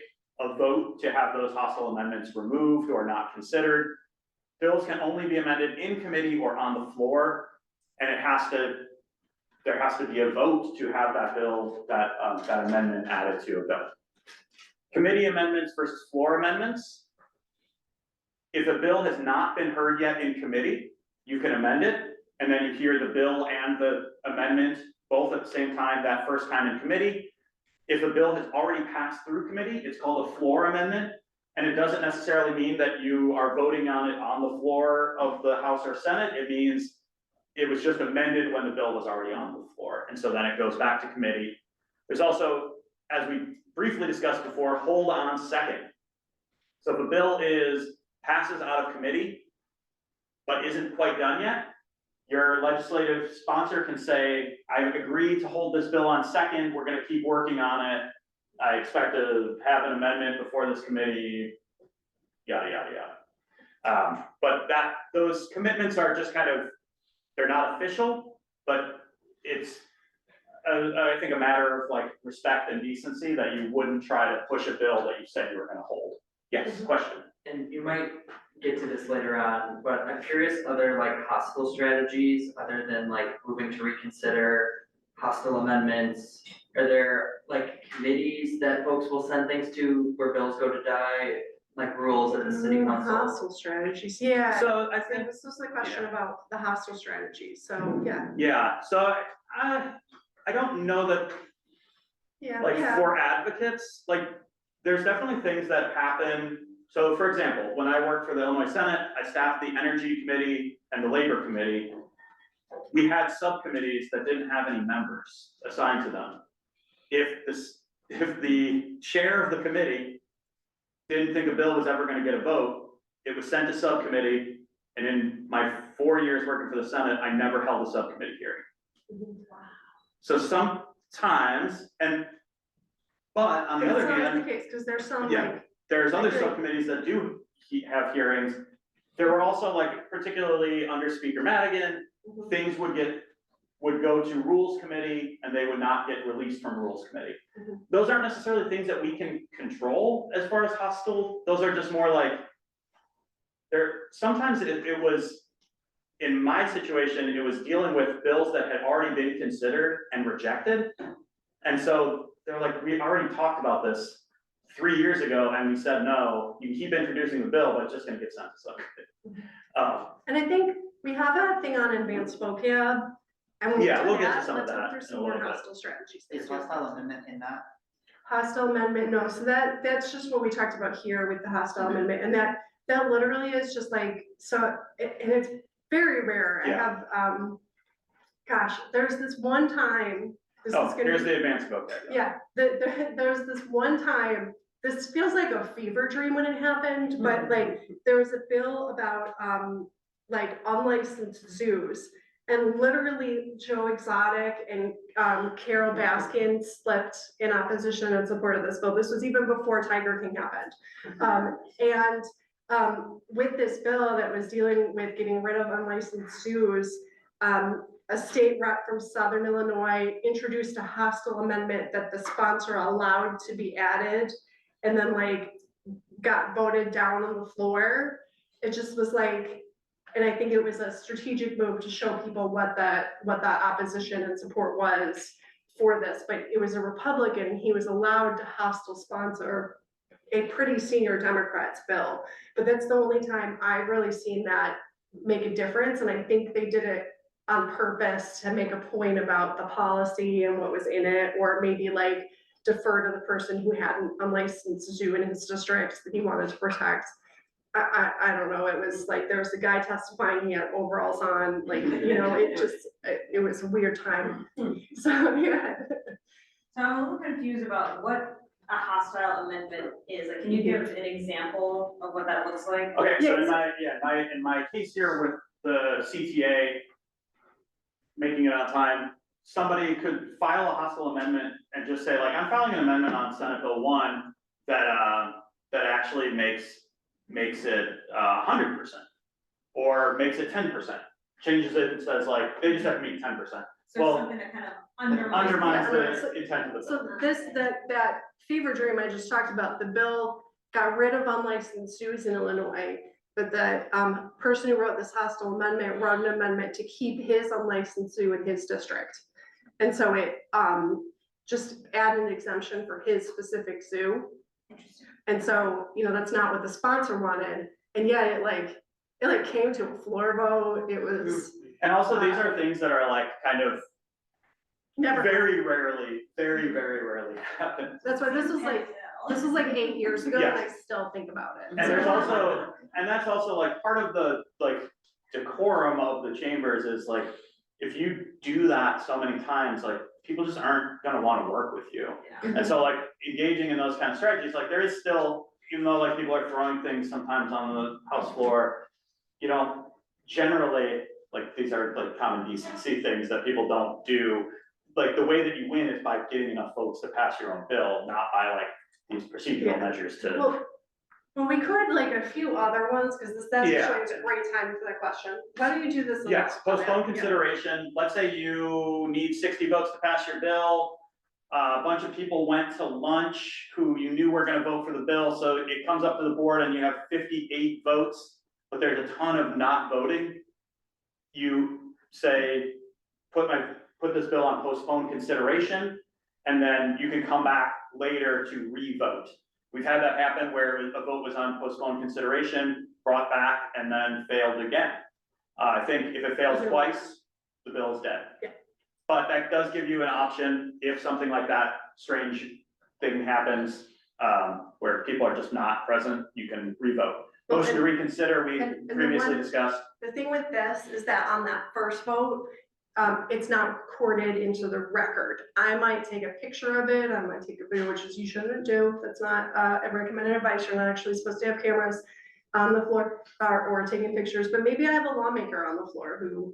S2: vote to have those hostile amendments removed or not considered. Bills can only be amended in committee or on the floor, and there has to be a vote to have that bill, that amendment added to a bill. Committee amendments versus floor amendments. If a bill has not been heard yet in committee, you can amend it, and then you hear the bill and the amendment both at the same time, that first time in committee. If a bill has already passed through committee, it's called a floor amendment, and it doesn't necessarily mean that you are voting on it on the floor of the House or Senate. It means it was just amended when the bill was already on the floor, and so then it goes back to committee. There's also, as we briefly discussed before, hold on second. So if a bill passes out of committee, but isn't quite done yet, your legislative sponsor can say, I agree to hold this bill on second, we're gonna keep working on it. I expect to have an amendment before this committee, yada, yada, yada. But those commitments are just they're not official, but it's, I think, a matter of respect and decency that you wouldn't try to push a bill that you said you were gonna hold. Yes, question?
S11: And you might get to this later on, but I'm curious, other hostile strategies other than moving to reconsider, hostile amendments? Are there committees that folks will send things to where bills go to die, rules at the city council?
S1: Hostile strategies, yeah.
S2: So I
S1: I think
S2: think,
S1: this was the question about the hostile strategies, so, yeah.
S2: yeah, so I don't know that
S1: Yeah.
S2: for advocates, there's definitely things that happen. So for example, when I worked for the Illinois Senate, I staffed the Energy Committee and the Labor Committee. We had subcommittees that didn't have any members assigned to them. If the chair of the committee didn't think a bill was ever gonna get a vote, it was sent to subcommittee, and in my 4 years working for the Senate, I never held a subcommittee hearing. So sometimes, but on the other hand.
S1: It's not the case, because there's some
S2: Yeah. There's other
S1: agree.
S2: subcommittees that do have hearings. There were also particularly under Speaker Madigan, things would go to Rules Committee and they would not get released from Rules Committee. Those aren't necessarily things that we can control as far as hostile, those are just more sometimes it was, in my situation, it was dealing with bills that had already been considered and rejected. And so they're like, we already talked about this 3 years ago and we said, no, you keep introducing the bill, but it's just gonna get sent to subcommittee.
S1: And I think we have a thing on advanced vocab. And when we
S2: Yeah,
S1: do
S2: we'll get to
S1: that,
S2: some of
S1: let's go
S2: that
S1: through
S2: in
S1: some
S2: a
S1: more
S2: little bit.
S1: hostile strategies.
S5: Is hostile amendment in that?
S1: Hostile amendment, no, so that's just what we talked about here with the hostile amendment, and that literally is just like, so, and it's very rare, I
S2: Yeah.
S1: have, gosh, there's this one time, this is
S2: Oh,
S1: gonna
S2: here's
S1: be,
S2: the advanced vocab.
S1: yeah, there's this one time, this feels like a fever dream when it happened, but like, there was a bill about, like unlicensed zoos. And literally Joe Exotic and Carol Baskin slipped in opposition in support of this bill. This was even before Tiger King happened. With this bill that was dealing with getting rid of unlicensed zoos, a state rep from Southern Illinois introduced a hostile amendment that the sponsor allowed to be added and then like got voted down on the floor. It just was like, and I think it was a strategic move to show people what the opposition and support was for this, but it was a Republican, he was allowed to hostile sponsor a pretty senior Democrat's bill. But that's the only time I've really seen that make a difference, and I think they did it on purpose to make a point about the policy and what was in it, or maybe like defer to the person who had an unlicensed zoo in his district that he wanted to protect. I don't know, it was like, there was a guy testifying, he had overalls on, like, you know, it was a weird time. So, yeah.
S7: So I'm a little confused about what a hostile amendment is, like, can you give an example of what that looks like?
S2: Okay, so
S1: Yes.
S2: in my case here with the CTA making it on time, somebody could file a hostile amendment and just say like, I'm filing an amendment on Senate Bill 1 that actually makes it 100%, or makes it 10%, changes it and says like, they just have to meet 10%.
S7: So
S2: Well,
S7: something that kind of undermines.
S2: undermines
S1: Yeah,
S2: the intent of the bill.
S1: So that fever dream I just talked about, the bill got rid of unlicensed zoos in Illinois, but the person who wrote this hostile amendment wrote an amendment to keep his unlicensed zoo in his district. And so it just add an exemption for his specific zoo.
S7: Interesting.
S1: And so, you know, that's not what the sponsor wanted, and yet it came to a floor vote, it was
S2: And also, these are things that are like kind of
S1: never.
S2: very rarely happen.
S1: That's why this was like 8 years ago, and I
S2: Yes.
S1: still think about it.
S2: And there's also, and that's also like part of the like decorum of the chambers is like, if you do that so many times, like people just aren't gonna wanna work with you. And so like engaging in those kind of strategies, like there is still, even though like people are throwing things sometimes on the House floor, you know, generally, like these are like common decency things that people don't do. Like the way that you win is by getting enough votes to pass your own bill, not by like these procedural measures to.
S1: Well, we could like a few other ones, because that's
S2: Yeah.
S1: actually a great time for that question. Why don't you do this?
S2: Yes, postpone
S1: Yeah.
S2: consideration. Let's say you need 60 votes to pass your bill. A bunch of people went to lunch who you knew were gonna vote for the bill, so it comes up to the board and you have 58 votes, but there's a ton of not voting. You say, put this bill on postpone consideration, and then you can come back later to re-vote. We've had that happen where a vote was on postpone consideration, brought back, and then failed again. I think if it fails twice, the bill is dead.
S1: Yeah.
S2: But that does give you an option if something like that strange thing happens, where people are just not present, you can re-vote.
S1: Well,
S2: Motion to reconsider, we
S1: and the
S2: previously
S1: one-
S2: discussed.
S1: The thing with this is that on that first vote, it's not recorded into the record. I might take a picture of it, I might take a video, which is you shouldn't do, that's not a recommended advice, you're not actually supposed to have cameras on the floor or taking pictures, but maybe I have a lawmaker on the floor who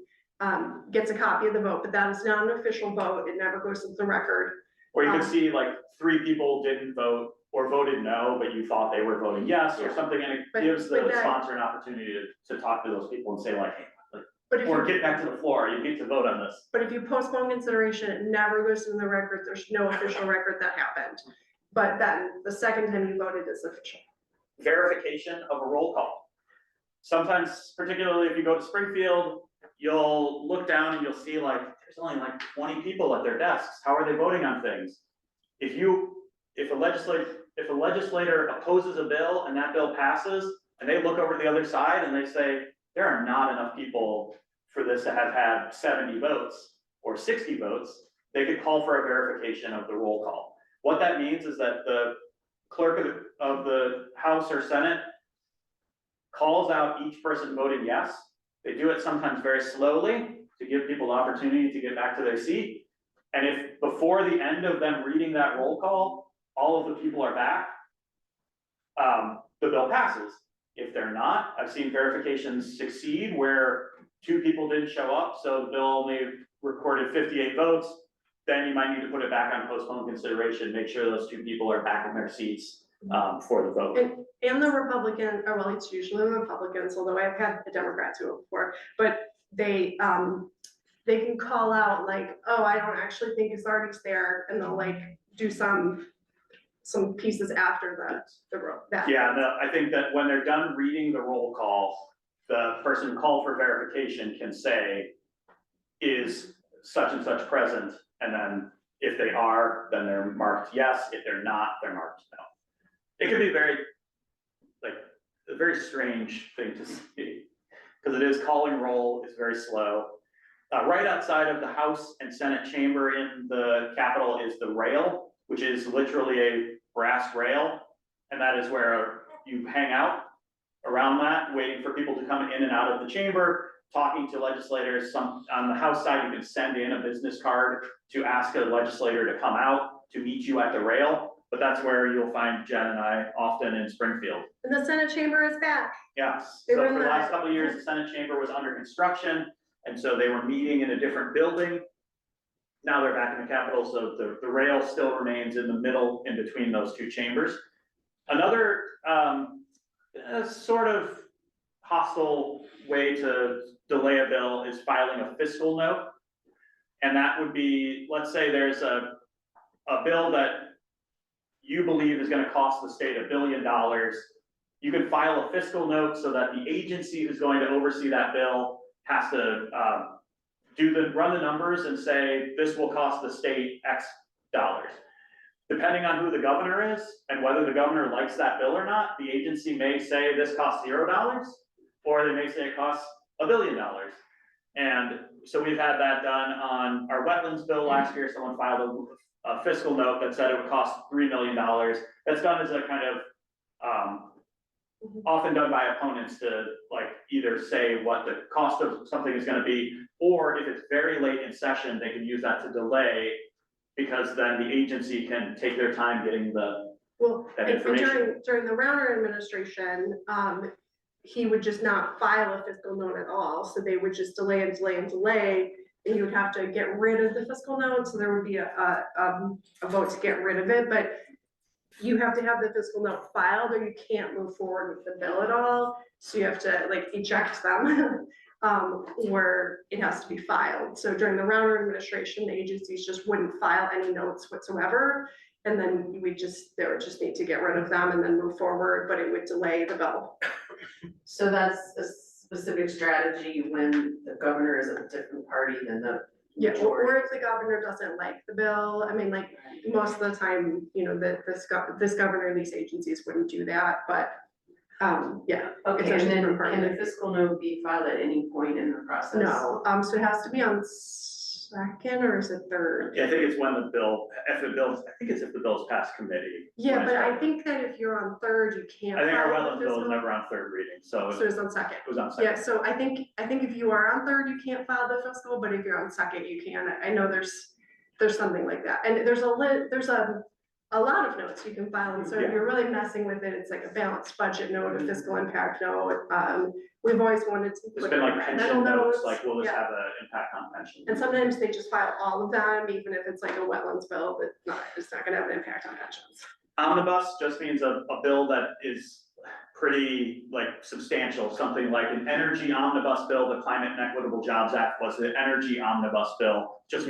S1: gets a copy of the vote, but that is not an official vote, it never goes into the record.
S2: Or you could see like 3 people didn't vote or voted no, but you thought they were voting yes or
S1: Yeah.
S2: something, and it
S1: But-
S2: gives
S1: but
S2: the
S1: that-
S2: sponsor an opportunity to talk to those people and say like, hey,
S1: But if
S2: or
S1: you,
S2: get back to the floor, you need to vote on this.
S1: but if you postpone consideration, it never goes in the record, there's no official record that happened. But then the second time you voted is official.
S2: Verification of a roll call. sometimes, particularly if you go to Springfield, you'll look down and you'll see like, there's only like 20 people at their desks. How are they voting on things? If a legislator opposes a bill and that bill passes, and they look over to the other side and they say, there are not enough people for this to have had 70 votes or 60 votes, they could call for a verification of the roll call. What that means is that the clerk of the House or Senate calls out each person voting yes. They do it sometimes very slowly to give people the opportunity to get back to their seat. And if before the end of them reading that roll call, all of the people are back, the bill passes. If they're not, I've seen verifications succeed where 2 people didn't show up, so the bill only recorded 58 votes, then you might need to put it back on postponed consideration, make sure those 2 people are back in their seats for the vote.
S1: And the Republican, or well, it's usually the Republicans, although I've had the Democrats do it before, but they can call out like, oh, I don't actually think authority's there, and they'll like do some pieces after that.
S2: Yeah, I think that when they're done reading the roll call, the person called for verification can say, is such and such present? And then if they are, then they're marked yes. If they're not, they're marked no. It can be a very strange thing to see, because it is calling roll is very slow. Right outside of the House and Senate chamber in the Capitol is the rail, which is literally a brass rail, and that is where you hang out around that, waiting for people to come in and out of the chamber, talking to legislators. On the House side, you can send in a business card to ask a legislator to come out to meet you at the rail, but that's where you'll find Jen and I often in Springfield.
S1: And the Senate chamber is back.
S2: Yes,
S1: They
S2: so
S1: were
S2: for
S1: in
S2: the
S1: the-
S2: last couple of years, the Senate chamber was under construction, and so they were meeting in a different building. Now they're back in the Capitol, so the rail still remains in the middle in between those 2 chambers. Another sort of hostile way to delay a bill is filing a fiscal note. And that would be, let's say there's a bill that you believe is gonna cost the state $1 billion. You can file a fiscal note so that the agency who's going to oversee that bill has to run the numbers and say, this will cost the state X dollars. Depending on who the governor is and whether the governor likes that bill or not, the agency may say this costs $0, or they may say it costs $1 billion. And so we've had that done on our wetlands bill last year. Someone filed a fiscal note that said it would cost $3 million. That's done as a kind of, often done by opponents to like either say what the cost of something is gonna be, or if it's very late in session, they can use that to delay, because then the agency can take their time getting that
S1: And
S2: information.
S1: during the Rauner administration, he would just not file a fiscal note at all, so they would just delay and delay and delay. And you would have to get rid of the fiscal note, so there would be a vote to get rid of it, but you have to have the fiscal note filed or you can't move forward with the bill at all. So you have to like eject them where it has to be filed. So during the Rauner administration, the agencies just wouldn't file any notes whatsoever. And then they would just need to get rid of them and then move forward, but it would delay the bill.
S3: So that's a specific strategy when the governor is of a different party than the
S1: Yeah,
S3: majority.
S1: or if the governor doesn't like the bill, I mean, like, most of the time, you know, this governor, these agencies wouldn't do that, but, yeah.
S3: Okay,
S1: It's
S3: and
S1: a
S3: then
S1: different part
S3: can
S1: of
S3: the
S1: it.
S3: fiscal note be filed at any point in the process?
S1: No, so it has to be on second or is it third?
S2: Yeah, I think it's when I think it's if the bill's passed committee.
S1: Yeah,
S2: when
S1: but
S2: it's
S1: I
S2: on.
S1: think that if you're on third, you can't.
S2: I think our
S1: file
S2: wetlands
S1: the
S2: bill is
S1: fiscal-
S2: never on 3rd reading, so
S1: So
S2: it
S1: it's on second.
S2: was on
S1: Yeah,
S2: 2nd.
S1: so I think if you are on third, you can't file the fiscal, but if you're on second, you can. I know there's something like that. And there's a lot of notes you can file. And so if
S2: Yeah.
S1: you're really messing with it, it's like a balanced budget note, a fiscal impact note. We've always wanted to.
S2: It's
S1: look
S2: been
S1: at
S2: like
S1: environmental
S2: pension notes,
S1: notes.
S2: like will this
S1: Yeah.
S2: have an impact on pension?
S1: And sometimes they just file all of them, even if it's like a wetlands bill, but it's not gonna have an impact on pensions.
S2: Omnibus just means a bill that is pretty like substantial, something like an energy omnibus bill. The Climate and Equitable Jobs Act was the energy omnibus bill, just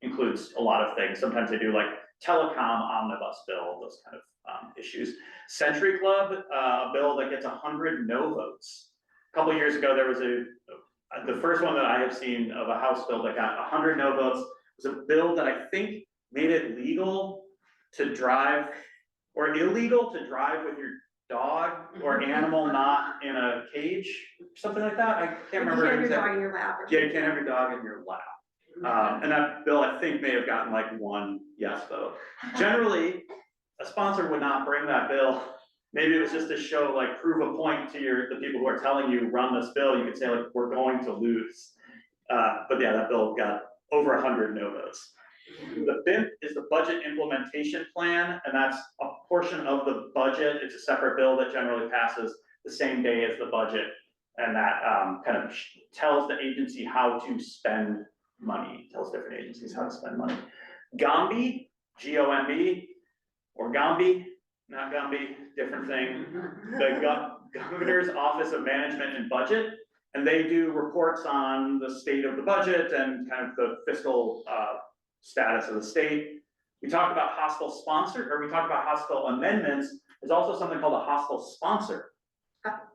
S2: includes a lot of things. Sometimes they do like telecom omnibus bill, those kind of issues. Century Club, a bill that gets 100 no votes. couple years ago, there was the first one that I have seen of a House bill that got 100 no votes, was a bill that I think made it legal to drive, or illegal to drive with your dog or animal not in a cage, something like that, I can't remember.
S1: You can't have your
S2: exactly.
S1: dog in your lap.
S2: Yeah, you can't have your dog in your lap. And that bill, I think, may have gotten like one yes vote. Generally, a sponsor would not bring that bill. Maybe it was just to show, like, prove a point to the people who are telling you, run this bill. You could say, like, we're going to lose. But yeah, that bill got over 100 no votes. The BIMP is the Budget Implementation Plan, and that's a portion of the budget. It's a separate bill that generally passes the same day as the budget. And that kind of tells the agency how to spend money, tells different agencies how to spend money. GOMBI, G-O-M-B, or GOMBI, not GOMBI, different thing. The Governor's Office of Management and Budget, and they do reports on the state of the budget and kind of the fiscal status of the state. We talked about hostile sponsor, or we talked about hostile amendments. There's also something called a hostile sponsor.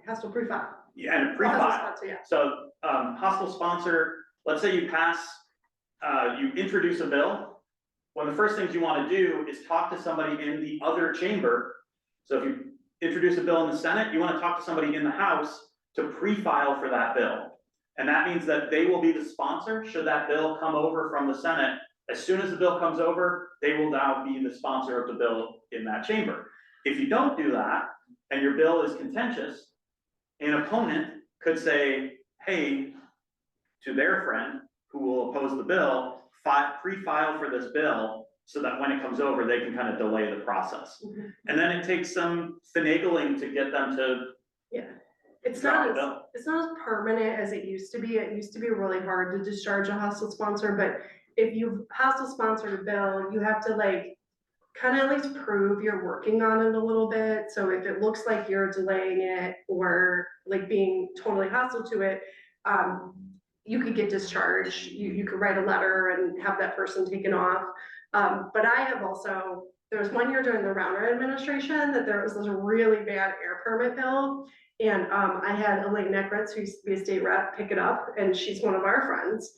S1: Hostile pre-file.
S2: Yeah, and a
S1: Hostile
S2: pre-file.
S1: sponsor, yeah.
S2: So, hostile sponsor, let's say you pass, you introduce a bill. One of the first things you want to do is talk to somebody in the other chamber. So if you introduce a bill in the Senate, you want to talk to somebody in the House to pre-file for that bill. And that means that they will be the sponsor should that bill come over from the Senate. As soon as the bill comes over, they will now be the sponsor of the bill in that chamber. If you don't do that, and your bill is contentious, an opponent could say, hey, to their friend who will oppose the bill, pre-file for this bill so that when it comes over, they can kind of delay the process. And then it takes some finagling to get them to
S1: It's
S2: drop
S1: not
S2: the
S1: as,
S2: bill.
S1: it's not as permanent as it used to be. It used to be really hard to discharge a hostile sponsor, but if you hostile sponsored a bill, you have to like kind of at least prove you're working on it a little bit. So if it looks like you're delaying it or like being totally hostile to it, you could get discharged. You could write a letter and have that person taken off. But I have also, there was one year during the Rauner administration that there was this really bad air permit bill. And I had Elaine Neckritz, who used to be a state rep, pick it up, and she's one of our friends.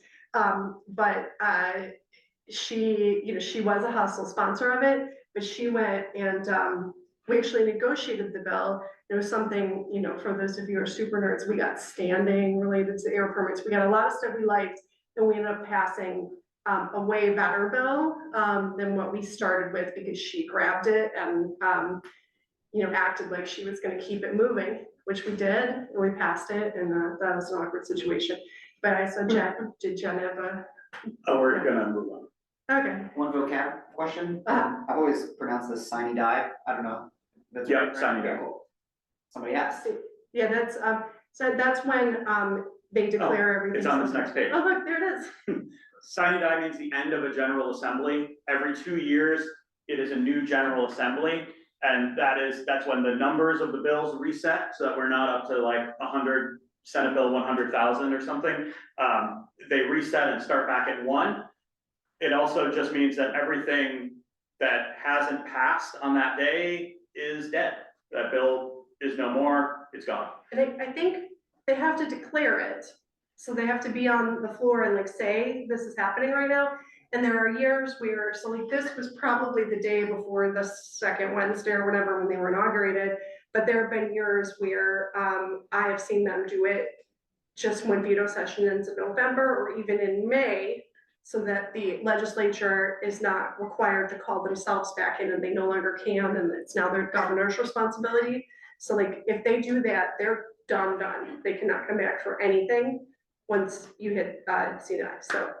S1: She, she was a hostile sponsor of it, but she went and we actually negotiated the bill. There was something, for those of you who are super nerds, we got standing related to air permits. We got a lot of stuff we liked, and we ended up passing a way better bill than what we started with because she grabbed it and acted like she was going to keep it moving, which we did, and we passed it, and that was an awkward situation. But I said, did Jen have a?
S2: Oh, we're gonna move on.
S1: Okay.
S5: One vocab question, I've always pronounced this sine die, I don't know. That's
S2: Yeah,
S5: right,
S2: sine
S5: right?
S2: die.
S5: Cool. Somebody asked.
S1: Yeah, that's so that's when they declare everything.
S2: It's on this next page.
S1: Oh, look, there it is.
S2: Sine die means the end of a general assembly. Every 2 years, it is a new general assembly. And that's when the numbers of the bills reset, so that we're not up to like 100, Senate Bill 100,000 or something. They reset and start back at 1. It also just means that everything that hasn't passed on that day is dead. That bill is no more, it's gone.
S1: I think they have to declare it. So they have to be on the floor and like say, this is happening right now. And there are years where, so like this was probably the day before the second Wednesday or whatever when they were inaugurated. But there have been years where I have seen them do it just when veto session ends in November or even in May, so that the legislature is not required to call themselves back in and they no longer can, and it's now their governor's responsibility. So like if they do that, they're done. They cannot come back for anything once you hit CNI. So.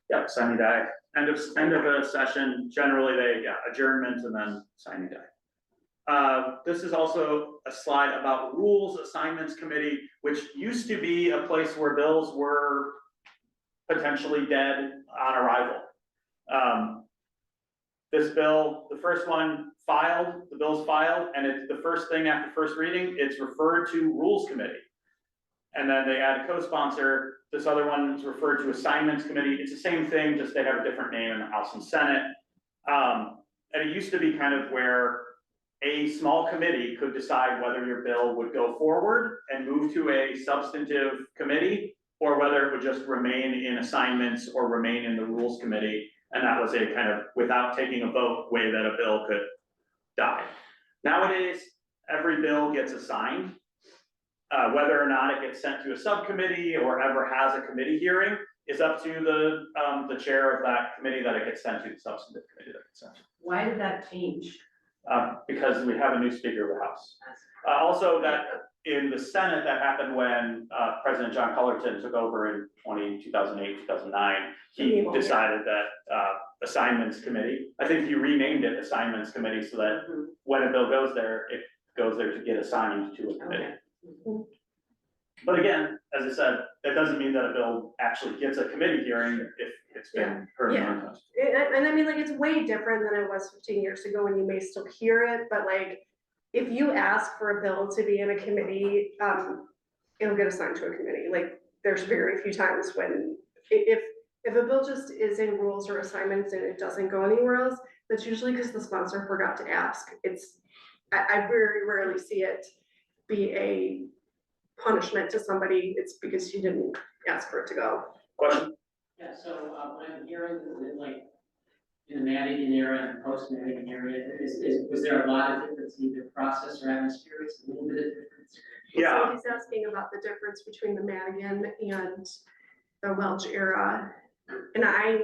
S2: Yep, sine die. End of a session, generally they, adjournment and then sine die. This is also a slide about rules assignments committee, which used to be a place where bills were potentially dead on arrival. This bill, the first one filed, the bill's filed, and it's the first thing after first reading, it's referred to rules committee. And then they add a co-sponsor. This other one is referred to assignments committee. It's the same thing, just they have a different name in the House and Senate. And it used to be kind of where a small committee could decide whether your bill would go forward and move to a substantive committee, or whether it would just remain in assignments or remain in the rules committee. And that was a kind of, without taking a vote, way that a bill could die. Nowadays, every bill gets assigned. Whether or not it gets sent to a subcommittee or ever has a committee hearing is up to the chair of that committee that it gets sent to, the substantive committee that it gets sent to.
S3: Why did that change?
S2: Because we have a new Speaker of the House. Also, that in the Senate, that happened when President John Cullerton took over in 2008, 2009. He decided that Assignments Committee, I think he renamed it Assignments Committee so that when a bill goes there, it goes there to get assigned to a committee. But again, as I said, that doesn't mean that a bill actually gets a committee hearing if it's been heard and untouched.
S1: And I mean, like, it's way different than it was 15 years ago when you may still hear it, but like, if you ask for a bill to be in a committee, it'll get assigned to a committee. Like, there's very few times when, if a bill just is in rules or assignments and it doesn't go anywhere else, that's usually because the sponsor forgot to ask. I very rarely see it be a punishment to somebody. It's because you didn't ask for it to go.
S2: Question?
S6: Yeah, so what I'm hearing is that like in the Madigan era and post-Madigan era, was there a lot of difference in either process or atmosphere? It's a little bit of difference.
S2: Yeah.
S1: So he's asking about the difference between the Madigan and the Welch era. And I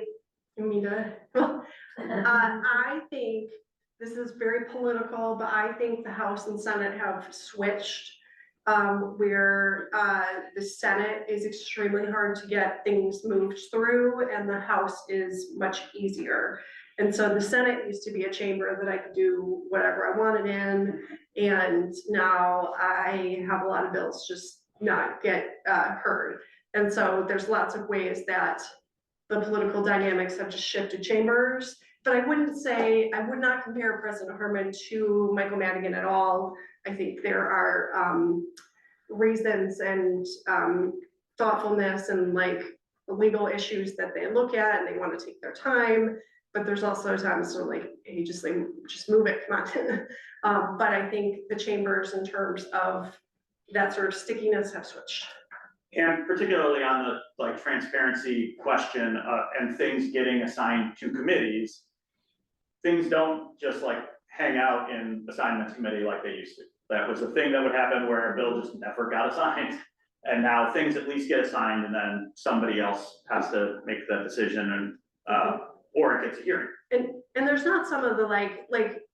S1: think this is very political, but I think the House and Senate have switched. Where the Senate is extremely hard to get things moved through and the House is much easier. And so the Senate used to be a chamber that I could do whatever I wanted in, and now I have a lot of bills just not get heard. And so there's lots of ways that the political dynamics have just shifted chambers. But I would not compare President Herman to Michael Madigan at all. I think there are reasons and thoughtfulness and like legal issues that they look at and they want to take their time. But there's also times where like, hey, just move it, come on. But I think the chambers in terms of that sort of stickiness have switched.
S2: And particularly on the like transparency question and things getting assigned to committees, things don't just like hang out in assignments committee like they used to. That was a thing that would happen where a bill just never got assigned. And now things at least get assigned and then somebody else has to make that decision and, or it gets a hearing.
S1: And there's not some of the like,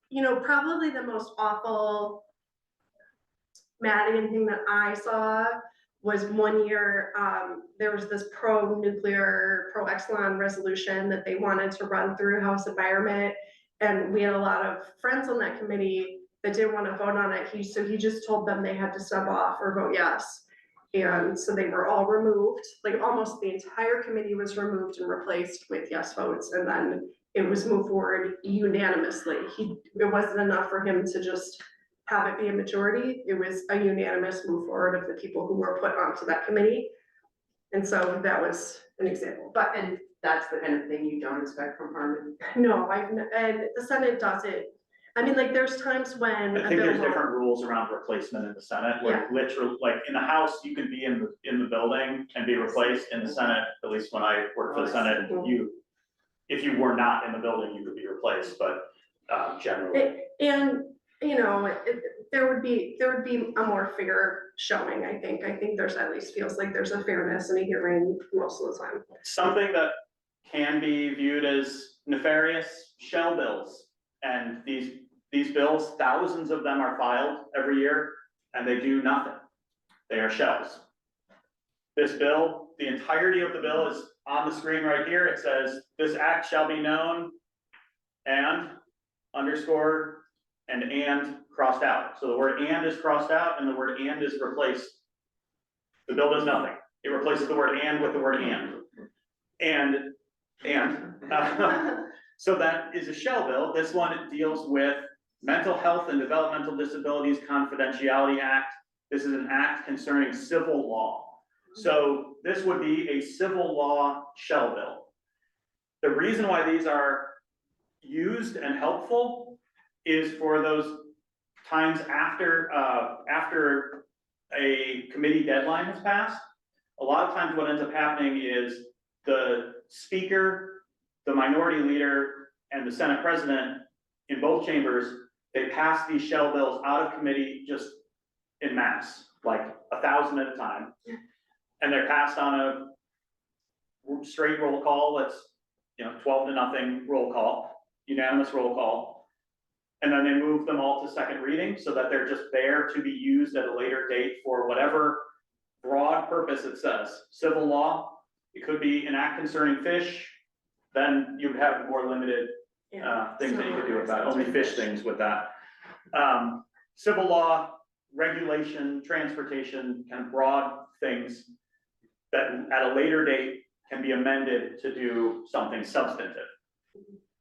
S1: you know, probably the most awful Madigan thing that I saw was one year, there was this pro-nuclear, pro-Exelon resolution that they wanted to run through House Environment. And we had a lot of friends on that committee that didn't want to vote on it. So he just told them they had to sub off or vote yes. And so they were all removed, like almost the entire committee was removed and replaced with yes votes. And then it was moved forward unanimously. It wasn't enough for him to just have it be a majority. It was a unanimous move forward of the people who were put onto that committee. And so that was an example, but
S3: And that's the kind of thing you don't expect from Harmon.
S1: no, and the Senate does it. I mean, like, there's times when.
S2: I think there's different rules around replacement in the Senate, where literally, like, in the House, you can be in the building and be replaced. In the Senate, at least when I worked for the Senate, if you were not in the building, you could be replaced, but generally.
S1: And, you know, there would be a more fair showing, I think. I think there's at least feels like there's a fairness in a hearing most of the time.
S2: Something that can be viewed as nefarious, shell bills. And these bills, thousands of them are filed every year and they do nothing. They are shells. This bill, the entirety of the bill is on the screen right here. It says, this act shall be known and underscored and crossed out. So the word and is crossed out and the word and is replaced. The bill does nothing. It replaces the word and with the word and. So that is a shell bill. This one deals with Mental Health and Developmental Disabilities Confidentiality Act. This is an act concerning civil law. So this would be a civil law shell bill. The reason why these are used and helpful is for those times after a committee deadline has passed, a lot of times what ends up happening is the speaker, the minority leader, and the Senate president in both chambers, they pass these shell bills out of committee just in mass, like 1,000 at a time. And they're passed on a straight roll call, that's, 12-0 roll call, unanimous roll call. And then they move them all to second reading so that they're just there to be used at a later date for whatever broad purpose it says. Civil law, it could be an act concerning fish, then you would have more limited things that you could do with that, only fish things with that. Civil law, regulation, transportation, kind of broad things that at a later date can be amended to do something substantive.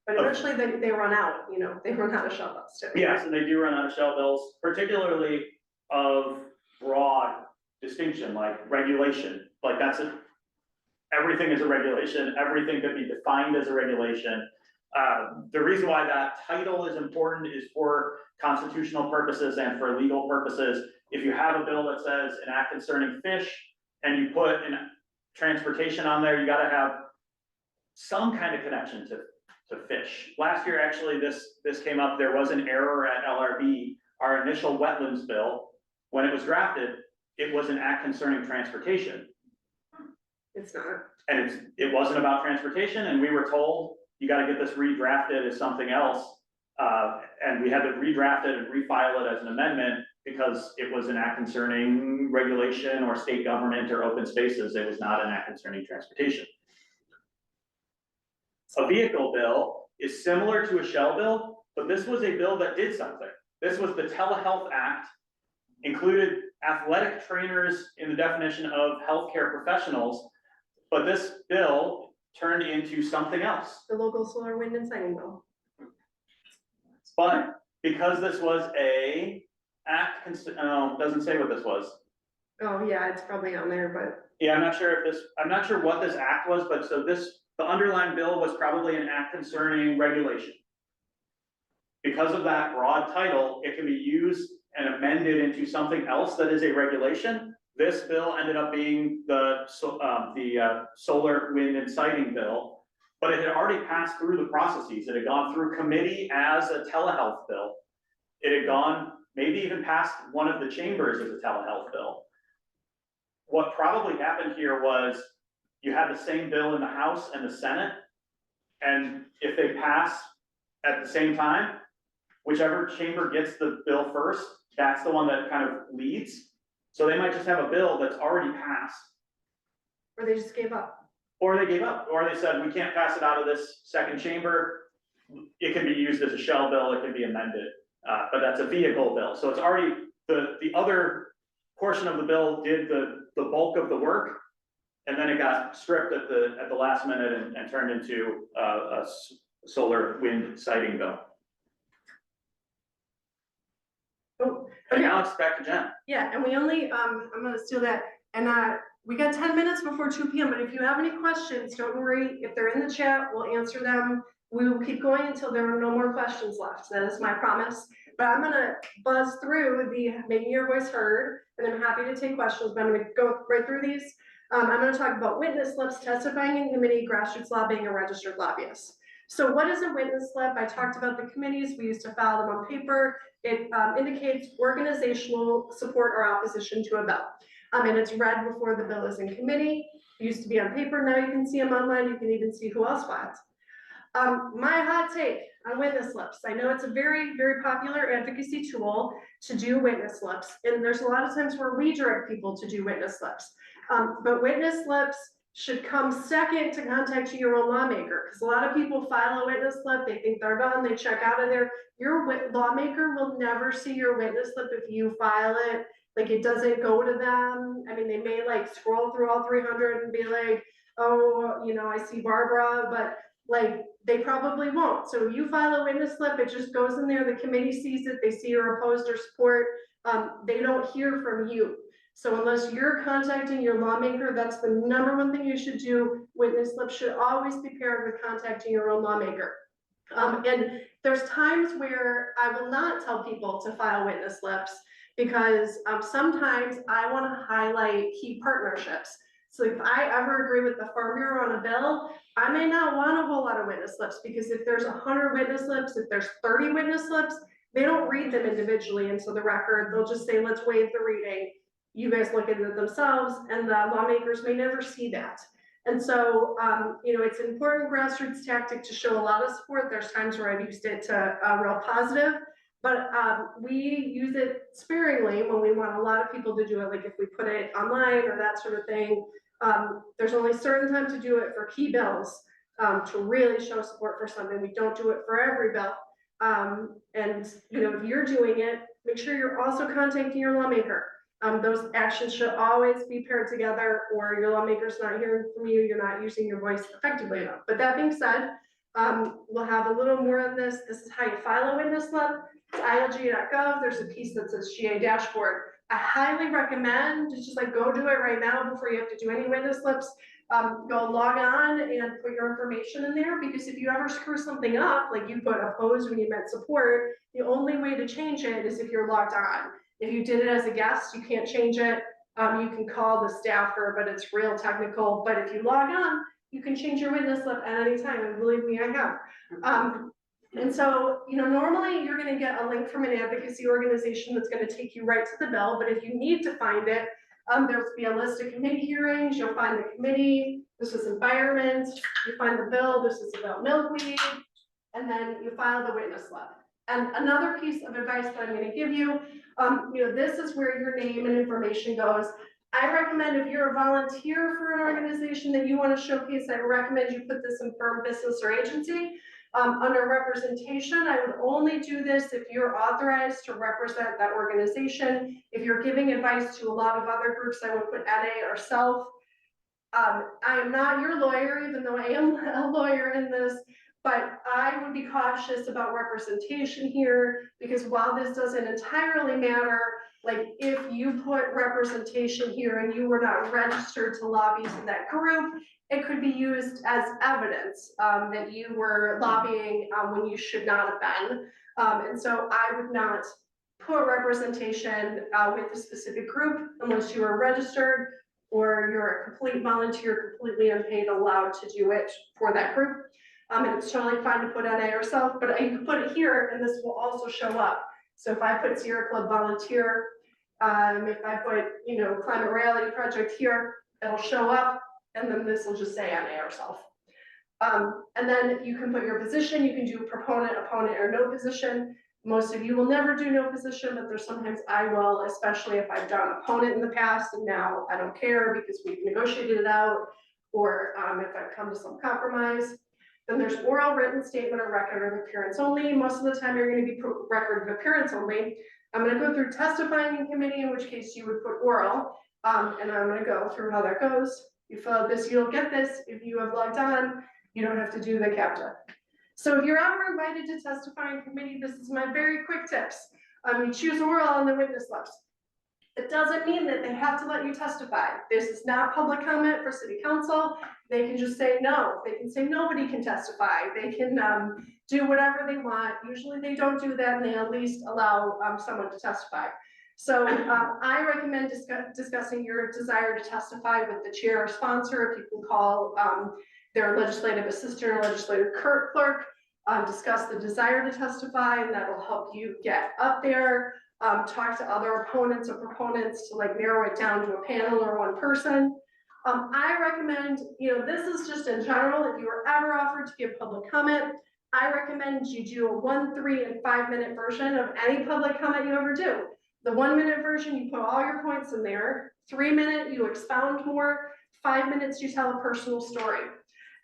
S1: But eventually they run out, they run out of shell bills too.
S2: Yes, and they do run out of shell bills, particularly of broad distinction, like regulation, like that's it. Everything is a regulation, everything could be defined as a regulation. The reason why that title is important is for constitutional purposes and for legal purposes. If you have a bill that says an act concerning fish and you put an transportation on there, you gotta have some kind of connection to fish. Last year, actually, this came up, there was an error at LRB, our initial wetlands bill, when it was drafted, it was an act concerning transportation.
S1: It's not.
S2: And it wasn't about transportation, and we were told, you gotta get this redrafted as something else. And we had to redraft it and refile it as an amendment because it was an act concerning regulation or state government or open spaces. It was not an act concerning transportation. A vehicle bill is similar to a shell bill, but this was a bill that did something. This was the Telehealth Act, included athletic trainers in the definition of healthcare professionals, but this bill turned into something else.
S1: The local solar, wind, and siting bill.
S2: But because this was a act, doesn't say what this was.
S1: Oh, yeah, it's probably on there, but.
S2: Yeah, I'm not sure what this act was, but so the underlying bill was probably an act concerning regulation. Because of that broad title, it can be used and amended into something else that is a regulation. This bill ended up being the solar, wind, and siting bill, but it had already passed through the processes. It had gone through committee as a telehealth bill. It had gone maybe even past one of the chambers as a telehealth bill. What probably happened here was you had the same bill in the House and the Senate, and if they pass at the same time, whichever chamber gets the bill first, that's the one that kind of leads. So they might just have a bill that's already passed.
S1: Or they just gave up.
S2: Or they gave up, or they said, we can't pass it out of this second chamber. It can be used as a shell bill, it can be amended, but that's a vehicle bill. So it's already, the other portion of the bill did the bulk of the work. And then it got stripped at the last minute and turned into a solar wind siting bill.
S1: Oh,
S2: And
S1: okay.
S2: now it's back to Jen.
S1: Yeah, and we only, I'm gonna steal that, and we got 10 minutes before 2 p.m., but if you have any questions, don't worry, if they're in the chat, we'll answer them. We will keep going until there are no more questions left, that is my promise. But I'm gonna buzz through making your voice heard, and I'm happy to take questions, but I'm gonna go right through these. I'm gonna talk about witness slips, testifying in committee, grassroots lobbying, and registered lobbyists. So what is a witness slip? I talked about the committees, we used to file them on paper. It indicates organizational support or opposition to a bill. And it's read before the bill is in committee. It used to be on paper, now you can see them online, you can even see who else filed. My hot take on witness slips. I know it's a very, very popular advocacy tool to do witness slips, and there's a lot of times where we direct people to do witness slips. But witness slips should come second to contacting your own lawmaker, because a lot of people file a witness slip, they think they're done, they check out of there. Your lawmaker will never see your witness slip if you file it. Like, it doesn't go to them. I mean, they may like scroll through all 300 and be like, oh, I see Barbara, but like, they probably won't. So you file a witness slip, it just goes in there, the committee sees it, they see you're opposed or support, they don't hear from you. So unless you're contacting your lawmaker, that's the #1 thing you should do. Witness slips should always be paired with contacting your own lawmaker. And there's times where I will not tell people to file witness slips because sometimes I want to highlight key partnerships. So if I ever agree with the Farm Bureau on a bill, I may not want a whole lot of witness slips because if there's 100 witness slips, if there's 30 witness slips, they don't read them individually into the record. They'll just say, let's waive the reading. You guys look at it themselves, and the lawmakers may never see that. And so, it's an important grassroots tactic to show a lot of support. There's times where I've used it to real positive, but we use it sparingly when we want a lot of people to do it. Like if we put it online or that sort of thing, there's only certain time to do it for key bills to really show support for something. We don't do it for every bill. And if you're doing it, make sure you're also contacting your lawmaker. Those actions should always be paired together, or your lawmaker's not hearing from you, you're not using your voice effectively enough. But that being said, we'll have a little more on this. This is how you file a witness slip. It's ilg.gov. There's a piece that says GA dashboard. I highly recommend just like go do it right now before you have to do any witness slips. Go log on and put your information in there, because if you ever screw something up, like you put opposed when you meant support, the only way to change it is if you're logged on. If you did it as a guest, you can't change it. You can call the staffer, but it's real technical. But if you log on, you can change your witness slip at any time, and believe me, I have. And so, normally you're gonna get a link from an advocacy organization that's gonna take you right to the bill, but if you need to find it, there'll be a list of committee hearings, you'll find the committee, this is environment, you find the bill, this is about milkweed, and then you file the witness slip. And another piece of advice that I'm gonna give you, this is where your name and information goes. I recommend if you're a volunteer for an organization that you want to showcase, I recommend you put this in firm, business, or agency. Under representation, I would only do this if you're authorized to represent that organization. If you're giving advice to a lot of other groups, I would put NA or self. I am not your lawyer, even though I am a lawyer in this, but I would be cautious about representation here, because while this doesn't entirely matter, like if you put representation here and you were not registered to lobby to that group, it could be used as evidence that you were lobbying when you should not have been. And so I would not put representation with a specific group unless you are registered or you're a complete volunteer, completely unpaid, allowed to do it for that group. And it's totally fine to put NA or self, but you can put it here and this will also show up. So if I put Sierra Club volunteer, if I put, Climate Reality Project here, it'll show up, and then this will just say NA or self. And then you can put your position, you can do proponent, opponent, or no position. Most of you will never do no position, but there's sometimes I will, especially if I've done opponent in the past and now I don't care because we've negotiated it out, or if I've come to some compromise. Then there's oral, written statement, or record of appearance only. Most of the time you're going to be record of appearance only. I'm going to go through testifying in committee, in which case you would put oral, and I'm going to go through how that goes. You fill out this, you'll get this. If you have logged on, you don't have to do the CAPTCHA. So if you're ever invited to testify in committee, this is my very quick tips. You choose oral on the witness slips. It doesn't mean that they have to let you testify. This is not public comment for city council. They can just say no. They can say nobody can testify. They can do whatever they want. Usually they don't do that, and they at least allow someone to testify. So I recommend discussing your desire to testify with the chair or sponsor. If you can call their legislative assistant or legislative clerk, discuss the desire to testify, and that'll help you get up there. Talk to other opponents or proponents to narrow it down to a panel or one person. I recommend, this is just in general, if you were ever offered to give public comment, I recommend you do a 1, 3, and 5 minute version of any public comment you ever do. The 1 minute version, you put all your points in there. 3 minute, you expound more. 5 minutes, you tell a personal story.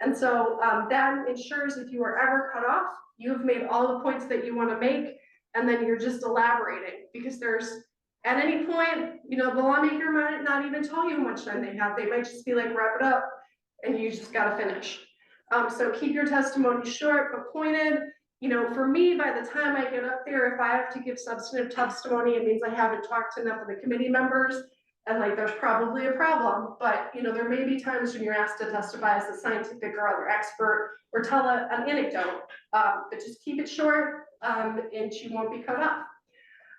S1: And so that ensures if you are ever cut off, you've made all the points that you want to make, and then you're just elaborating, because there's, at any point, the lawmaker might not even tell you how much time they have. They might just be like, wrap it up, and you just got to finish. So keep your testimony short but pointed. For me, by the time I get up there, if I have to give substantive testimony, it means I haven't talked to enough of the committee members. and like, there's probably a problem, but, you know, there may be times when you're asked to testify as a scientific or other expert, or tell an anecdote, but just keep it short, and you won't be cut off.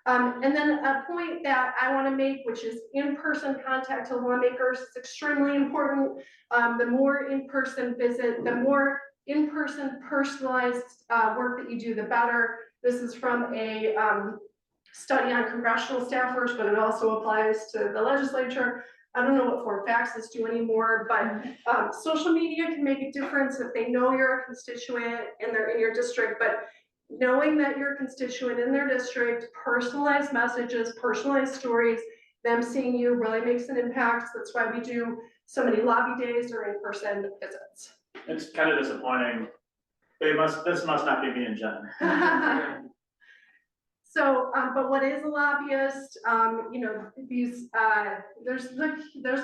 S1: And then a point that I want to make, which is in-person contact to lawmakers, is extremely important. The more in-person visit, the more in-person personalized work that you do, the better. This is from a study on congressional staffers, but it also applies to the legislature. I don't know what form faxes do anymore, but social media can make a difference if they know you're a constituent and they're in your district, but knowing that you're a constituent in their district, personalized messages, personalized stories, them seeing you really makes an impact. That's why we do so many lobby days or in-person visits.
S2: It's kind of disappointing. This must not be me and Jen.
S1: So, but what is a lobbyist? You know, there's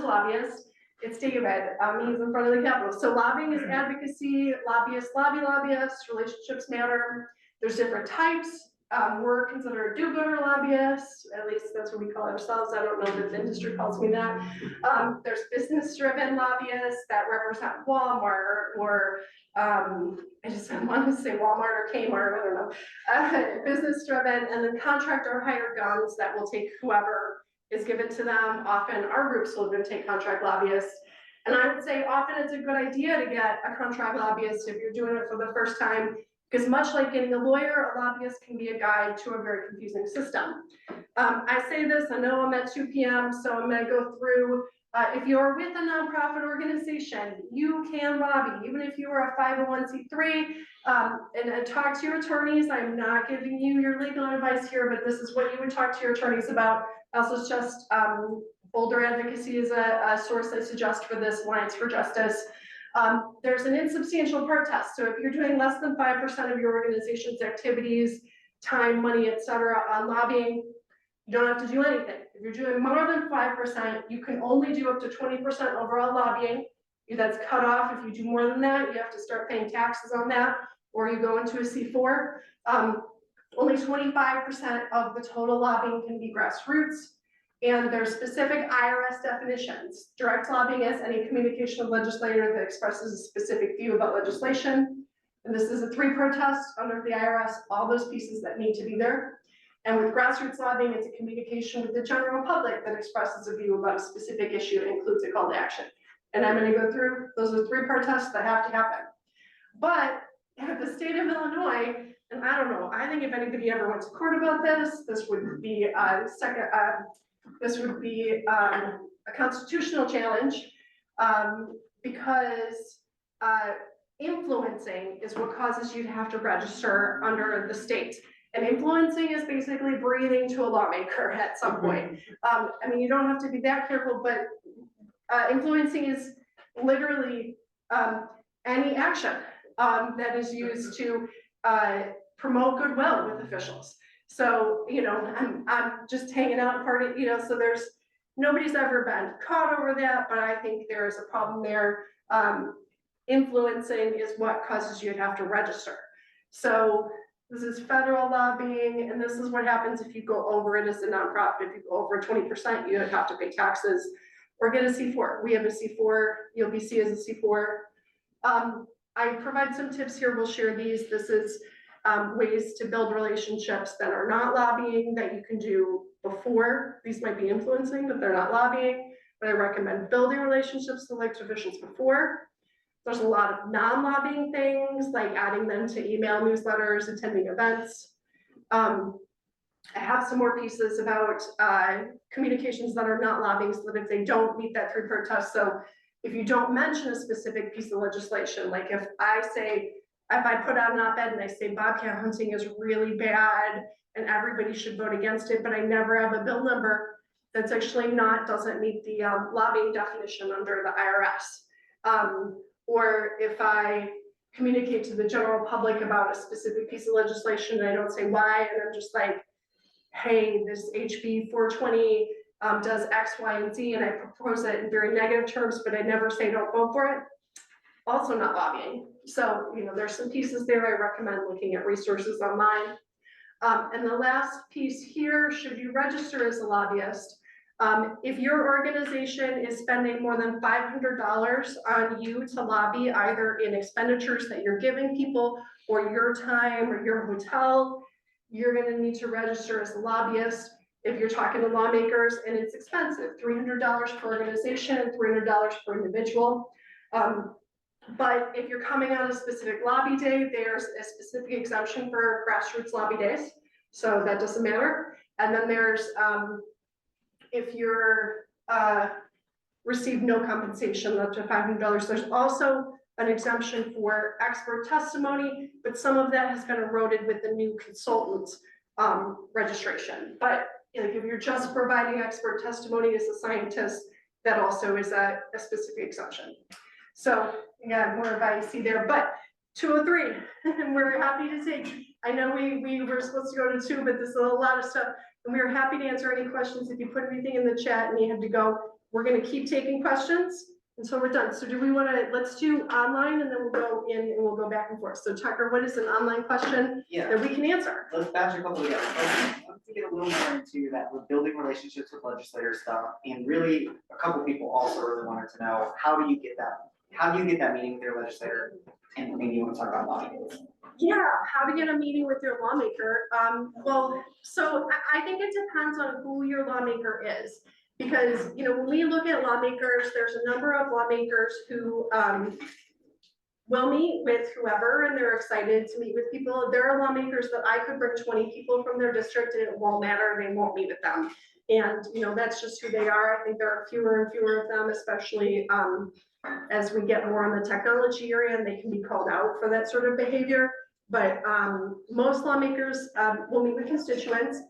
S1: a lobbyist. It's David, he's in front of the Capitol. So lobbying is advocacy, lobbyists lobby lobbyists, relationships matter. There's different types. We're considered do-gooder lobbyists, at least that's what we call ourselves. I don't know if the industry calls me that. There's business-driven lobbyists that represent Walmart or, I just want to say Walmart or Kmart, I don't know. Business-driven, and then contract or hired guns that will take whoever is given to them. Often our groups will even take contract lobbyists. And I would say often it's a good idea to get a contract lobbyist if you're doing it for the first time, because much like getting a lawyer, a lobbyist can be a guide to a very confusing system. I say this, I know I'm at 2 p.m., so I'm gonna go through, if you're with a nonprofit organization, you can lobby, even if you are a 501c3, and talk to your attorneys. I'm not giving you your legal advice here, but this is what you would talk to your attorneys about. Also, just older advocacy is a source I suggest for this, Alliance for Justice. There's an insubstantial part test. So if you're doing less than 5% of your organization's activities, time, money, etc. on lobbying, you don't have to do anything. If you're doing more than 5%, you can only do up to 20% overall lobbying. That's cut off. If you do more than that, you have to start paying taxes on that, or you go into a C4. Only 25% of the total lobbying can be grassroots. And there's specific IRS definitions. Direct lobbying is any communication with legislator that expresses a specific view about legislation. And this is a 3-part test under the IRS, all those pieces that need to be there. And with grassroots lobbying, it's a communication with the general public that expresses a view about a specific issue and includes a call to action. And I'm gonna go through, those are 3-part tests that have to happen. But at the state of Illinois, and I don't know, I think if anybody ever went to court about this, this would be a constitutional challenge, because influencing is what causes you to have to register under the state. And influencing is basically breathing to a lawmaker at some point. I mean, you don't have to be that careful, but influencing is literally any action that is used to promote goodwill with officials. So, you know, I'm just hanging out in part of, you know, so nobody's ever been caught over that, but I think there is a problem there. Influencing is what causes you to have to register. So this is federal lobbying, and this is what happens if you go over it as a nonprofit. If you go over 20%, you have to pay taxes or get a C4. We have a C4, you'll be seen as a C4. I provide some tips here, we'll share these. This is ways to build relationships that are not lobbying that you can do before. These might be influencing, but they're not lobbying. But I recommend building relationships with elected officials before. There's a lot of non-lobbying things, like adding them to email newsletters, attending events. I have some more pieces about communications that are not lobbying, so that if they don't meet that 3-part test, so if you don't mention a specific piece of legislation, like if I put out an op-ed and I say bobcat hunting is really bad and everybody should vote against it, but I never have a bill number, that's actually doesn't meet the lobbying definition under the IRS. Or if I communicate to the general public about a specific piece of legislation and I don't say why, and I'm just like, hey, this HB 420 does X, Y, and Z, and I propose it in very negative terms, but I never say don't vote for it, also not lobbying. So, you know, there's some pieces there. I recommend looking at resources online. And the last piece here, should you register as a lobbyist, If your organization is spending more than $500 on you to lobby, either in expenditures that you're giving people or your time or your hotel, you're gonna need to register as a lobbyist. If you're talking to lawmakers, and it's expensive, $300 per organization, $300 per individual. But if you're coming on a specific lobby day, there's a specific exemption for grassroots lobby days, so that doesn't matter. And then there's, if you're, receive no compensation up to $500, there's also an exemption for expert testimony, but some of that has been eroded with the new consultant, registration. But like if you're just providing expert testimony as a scientist, that also is a specific exemption. So, yeah, more advice there, but 203, and we're happy to take, I know we were supposed to go to 2, but this is a lot of stuff, and we're happy to answer any questions. If you put anything in the chat and you have to go, we're gonna keep taking questions until we're done. So do we wanna, let's do online and then we'll go in and we'll go back and forth. So Tucker, what is an online question
S5: Yeah,
S1: that we can answer?
S5: let's batch a couple together. Let's get a little more into that, with building relationships with legislators stuff, and really, a couple people also really wanted to know, how do you get that meeting with your legislator? And maybe you want to talk about lobbying.
S1: Yeah, how to get a meeting with your lawmaker. Well, so I think it depends on who your lawmaker is. Because, you know, when we look at lawmakers, there's a number of lawmakers who will meet with whoever, and they're excited to meet with people. There are lawmakers that I could bring 20 people from their district and it won't matter, they won't meet with them. And, you know, that's just who they are. I think there are fewer and fewer of them, especially as we get more in the technology area, and they can be called out for that sort of behavior. But most lawmakers will meet with constituents.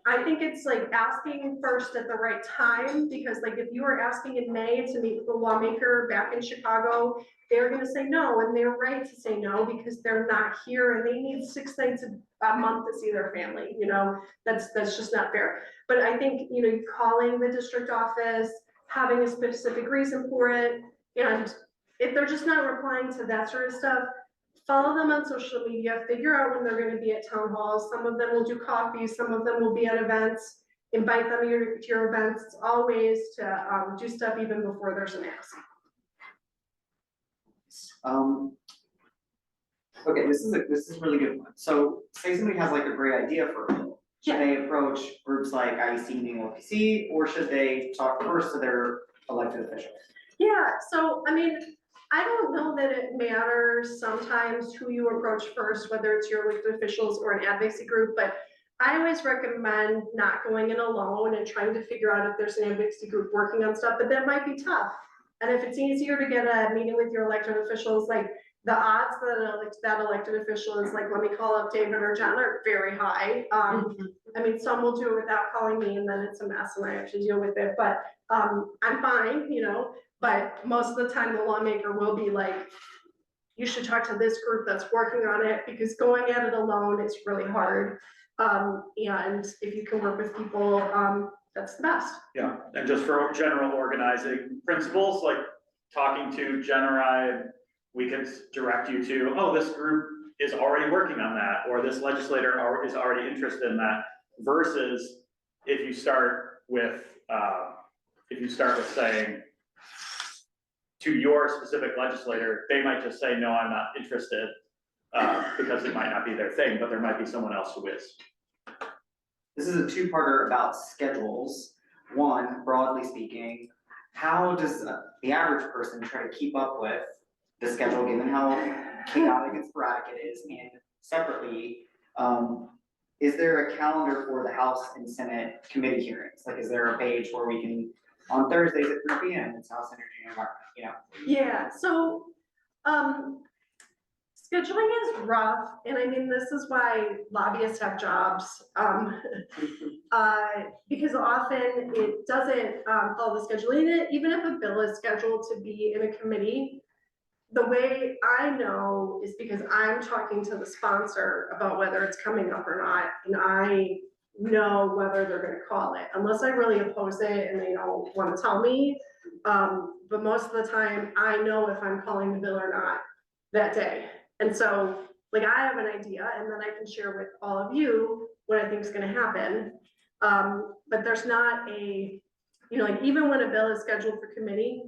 S1: I think it's like asking first at the right time, because like if you are asking in May to meet with a lawmaker back in Chicago, they're gonna say no, and they're right to say no, because they're not here and they need 6 nights a month to see their family, you know, that's just not fair. But I think, you know, calling the district office, having a specific reason for it, and if they're just not replying to that sort of stuff, follow them on social media, figure out when they're gonna be at town halls. Some of them will do coffees, some of them will be at events, invite them to your events. It's all ways to do stuff even before there's an ask.
S5: Okay, this is a really good one. So say somebody has like a great idea for a bill. Should they approach groups like IEC and the LPC, or should they talk first to their elected officials?
S1: Yeah, so I mean, I don't know that it matters sometimes who you approach first, whether it's your elected officials or an advocacy group, but I always recommend not going in alone and trying to figure out if there's an advocacy group working on stuff, but that might be tough. And if it's easier to get a meeting with your elected officials, like the odds that elected official is like, let me call up David or John, are very high. I mean, some will do it without calling me, and then it's a mess and I have to deal with it, but I'm fine, you know. But most of the time, the lawmaker will be like, you should talk to this group that's working on it, because going at it alone is really hard. And if you can work with people, that's the best.
S2: Yeah, and just for general organizing principles, like talking to Generai, we could direct you to, oh, this group is already working on that, or this legislator is already interested in that, versus if you start with saying to your specific legislator, they might just say, no, I'm not interested, because it might not be their thing, but there might be someone else who is.
S5: This is a two-parter about schedules. One, broadly speaking, how does the average person try to keep up with the schedule, given how chaotic and sporadic it is? And separately, is there a calendar for the House and Senate committee hearings? Like, is there a page where we can, on Thursdays at 3 p.m., it's House Energy and Environment, you know?
S1: Yeah, so scheduling is rough, and I mean, this is why lobbyists have jobs. Because often it doesn't follow the scheduling. Even if a bill is scheduled to be in a committee, the way I know is because I'm talking to the sponsor about whether it's coming up or not, and I know whether they're gonna call it, unless I really oppose it and they don't wanna tell me. But most of the time, I know if I'm calling the bill or not that day. And so, like, I have an idea, and then I can share with all of you what I think is gonna happen. But there's not a you know, like even when a bill is scheduled for committee,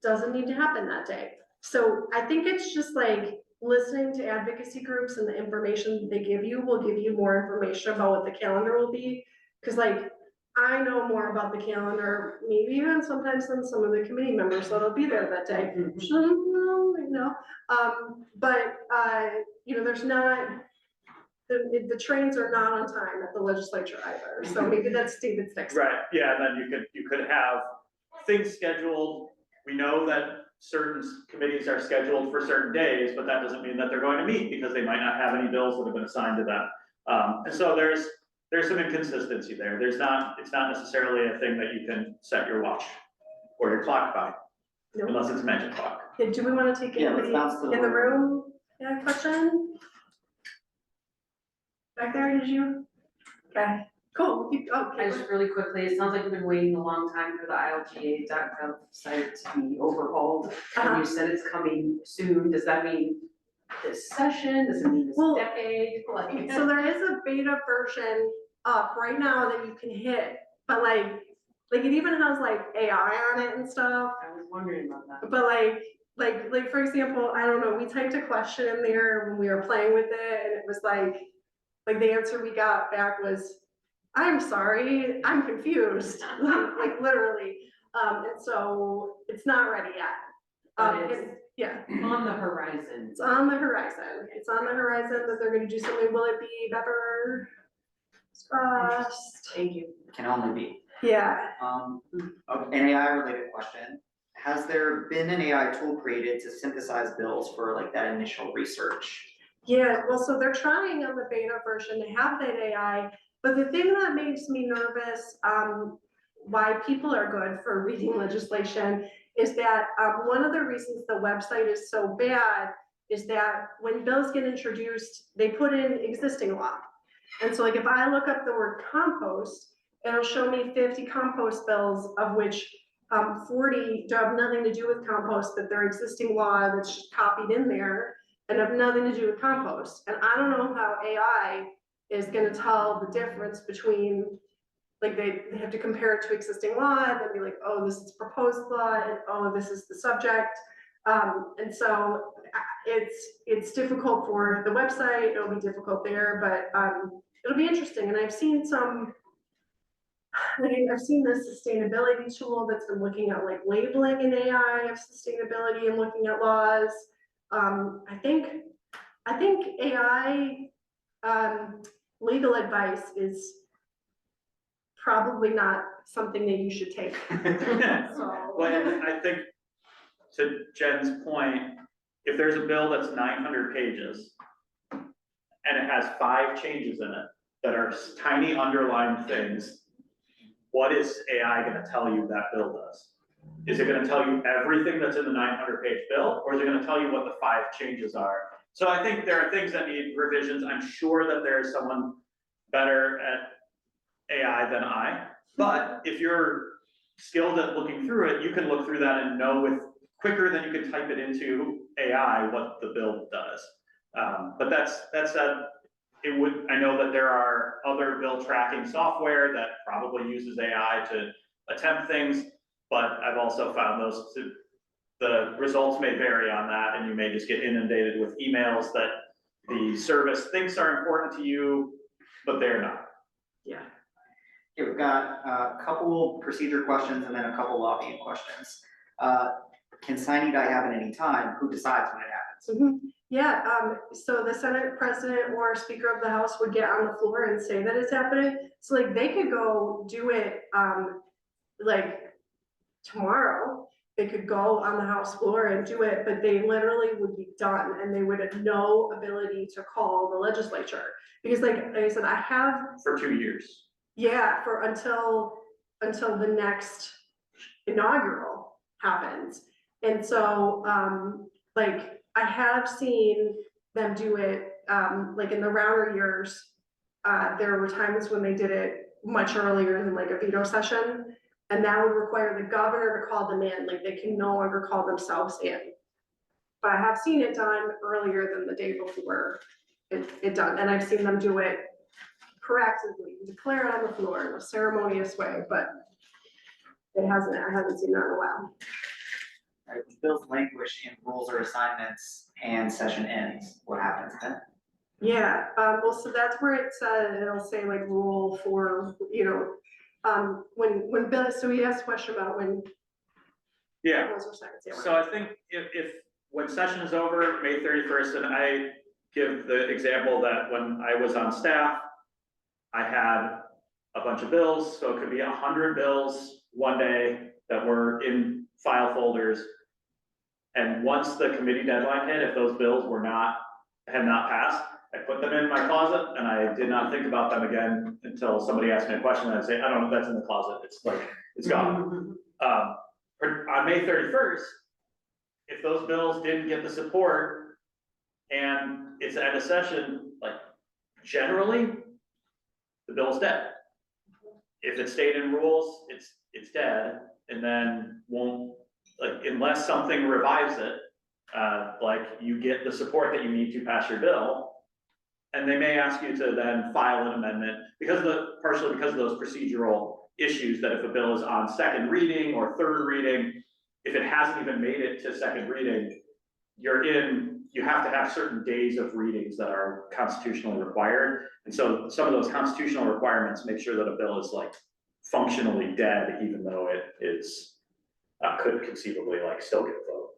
S1: doesn't need to happen that day. So I think it's just like listening to advocacy groups and the information they give you will give you more information about what the calendar will be. Cause like, I know more about the calendar, maybe even sometimes than some of the committee members that'll be there that day. Which I don't know, you know, you know, there's not, the trains are not on time at the legislature either, so maybe that's David's next.
S2: Right, yeah, and then you could have things scheduled. We know that certain committees are scheduled for certain days, but that doesn't mean that they're going to meet because they might not have any bills that have been assigned to them. And so there's some inconsistency there. It's not necessarily a thing that you can set your watch or your clock by,
S1: Nope.
S2: unless it's a magic clock.
S1: Yeah, do we wanna take
S5: Yeah, let's
S1: anybody
S5: bounce to the
S1: in the room? Yeah, question? Back there, did you? Okay, cool,
S3: I just really quickly, it sounds like we've been waiting a long time for the ILGA.gov site to be overhauled. And you said it's coming soon, does that mean this session, does it mean this
S1: Well,
S3: decade, like?
S1: So there is a beta version up right now that you can hit, but like it even has like AI on it and stuff.
S3: I was wondering about that.
S1: But like for example, I don't know, we typed a question in there when we were playing with it, and it was like the answer we got back was, "I'm sorry, I'm confused," like literally. And so it's not ready yet.
S3: But it's
S1: Yeah.
S3: on the horizon.
S1: It's on the horizon. It's on the horizon that they're gonna do something. Will it be better? Crossed.
S3: Thank you.
S5: Can only be.
S1: Yeah.
S5: An AI related question. Has there been an AI tool created to synthesize bills for like that initial research?
S1: Yeah, well, so they're trying on the beta version to have that AI, but the thing that makes me nervous, why people are good for reading legislation is that, one of the reasons the website is so bad is that when bills get introduced, they put in existing law. And so like if I look up the word compost, it'll show me 50 compost bills, of which 40 have nothing to do with compost, but they're existing law that's just copied in there and have nothing to do with compost. And I don't know how AI is gonna tell the difference between, like they have to compare it to existing law, and then be like, oh, this is proposed law, and oh, this is the subject. And so it's difficult for the website, it'll be difficult there, but it'll be interesting. And I've seen I've seen this sustainability tool that's been looking at like labeling in AI of sustainability and looking at laws. I think AI legal advice is probably not something that you should take. So.
S2: Well, and I think to Jen's point, if there's a bill that's 900 pages and it has 5 changes in it that are tiny underlined things, what is AI gonna tell you that bill does? Is it gonna tell you everything that's in the 900-page bill, or is it gonna tell you what the 5 changes are? So I think there are things that need revisions. I'm sure that there is someone better at AI than I, but if you're skilled at looking through it, you can look through that and know quicker than you could type it into AI what the bill does. But that said, I know that there are other bill tracking software that probably uses AI to attempt things, but I've also found the results may vary on that, and you may just get inundated with emails that the service thinks are important to you, but they're not.
S1: Yeah.
S5: Okay, we've got a couple procedure questions and then a couple lobbying questions. Can sine die happen any time? Who decides when it happens?
S1: Yeah, so the Senate President or Speaker of the House would get on the floor and say that it's happening. So like they could go do it like tomorrow. They could go on the House floor and do it, but they literally would be done and they would have no ability to call the legislature. Because like I said, I have
S2: For 2 years.
S1: Yeah, for until the next inaugural happens. And so like I have seen them do it like in the Rauner years. There were times when they did it much earlier than like a veto session, and that would require the governor to call them in. Like they can no longer call themselves in. But I have seen it done earlier than the day before it done, and I've seen them do it proactively, declare it on the floor in a ceremonious way, but I haven't seen that in a while.
S5: Right, bills languish in rules or assignments and session ends, what happens then?
S1: Yeah, well, so that's where it said, it'll say like rule for, when Bill, so he asked a question about when.
S2: Yeah,
S1: Rules or seconds, yeah.
S2: so I think if when session is over, May 31st, and I give the example that when I was on staff, I had a bunch of bills, so it could be 100 bills one day that were in file folders. And once the committee deadline hit, if those bills had not passed, I put them in my closet and I did not think about them again until somebody asked me a question and I'd say, I don't know if that's in the closet, it's like, it's gone. On May 31st, if those bills didn't get the support and it's at a session, like generally, the bill's dead. If it stayed in rules, it's dead, and then won't, like, unless something revives it, like you get the support that you need to pass your bill. And they may ask you to then file an amendment partially because of those procedural issues, that if a bill is on second reading or third reading, if it hasn't even made it to second reading, you have to have certain days of readings that are constitutionally required. And so some of those constitutional requirements make sure that a bill is like functionally dead, even though it is, could conceivably like still get a vote.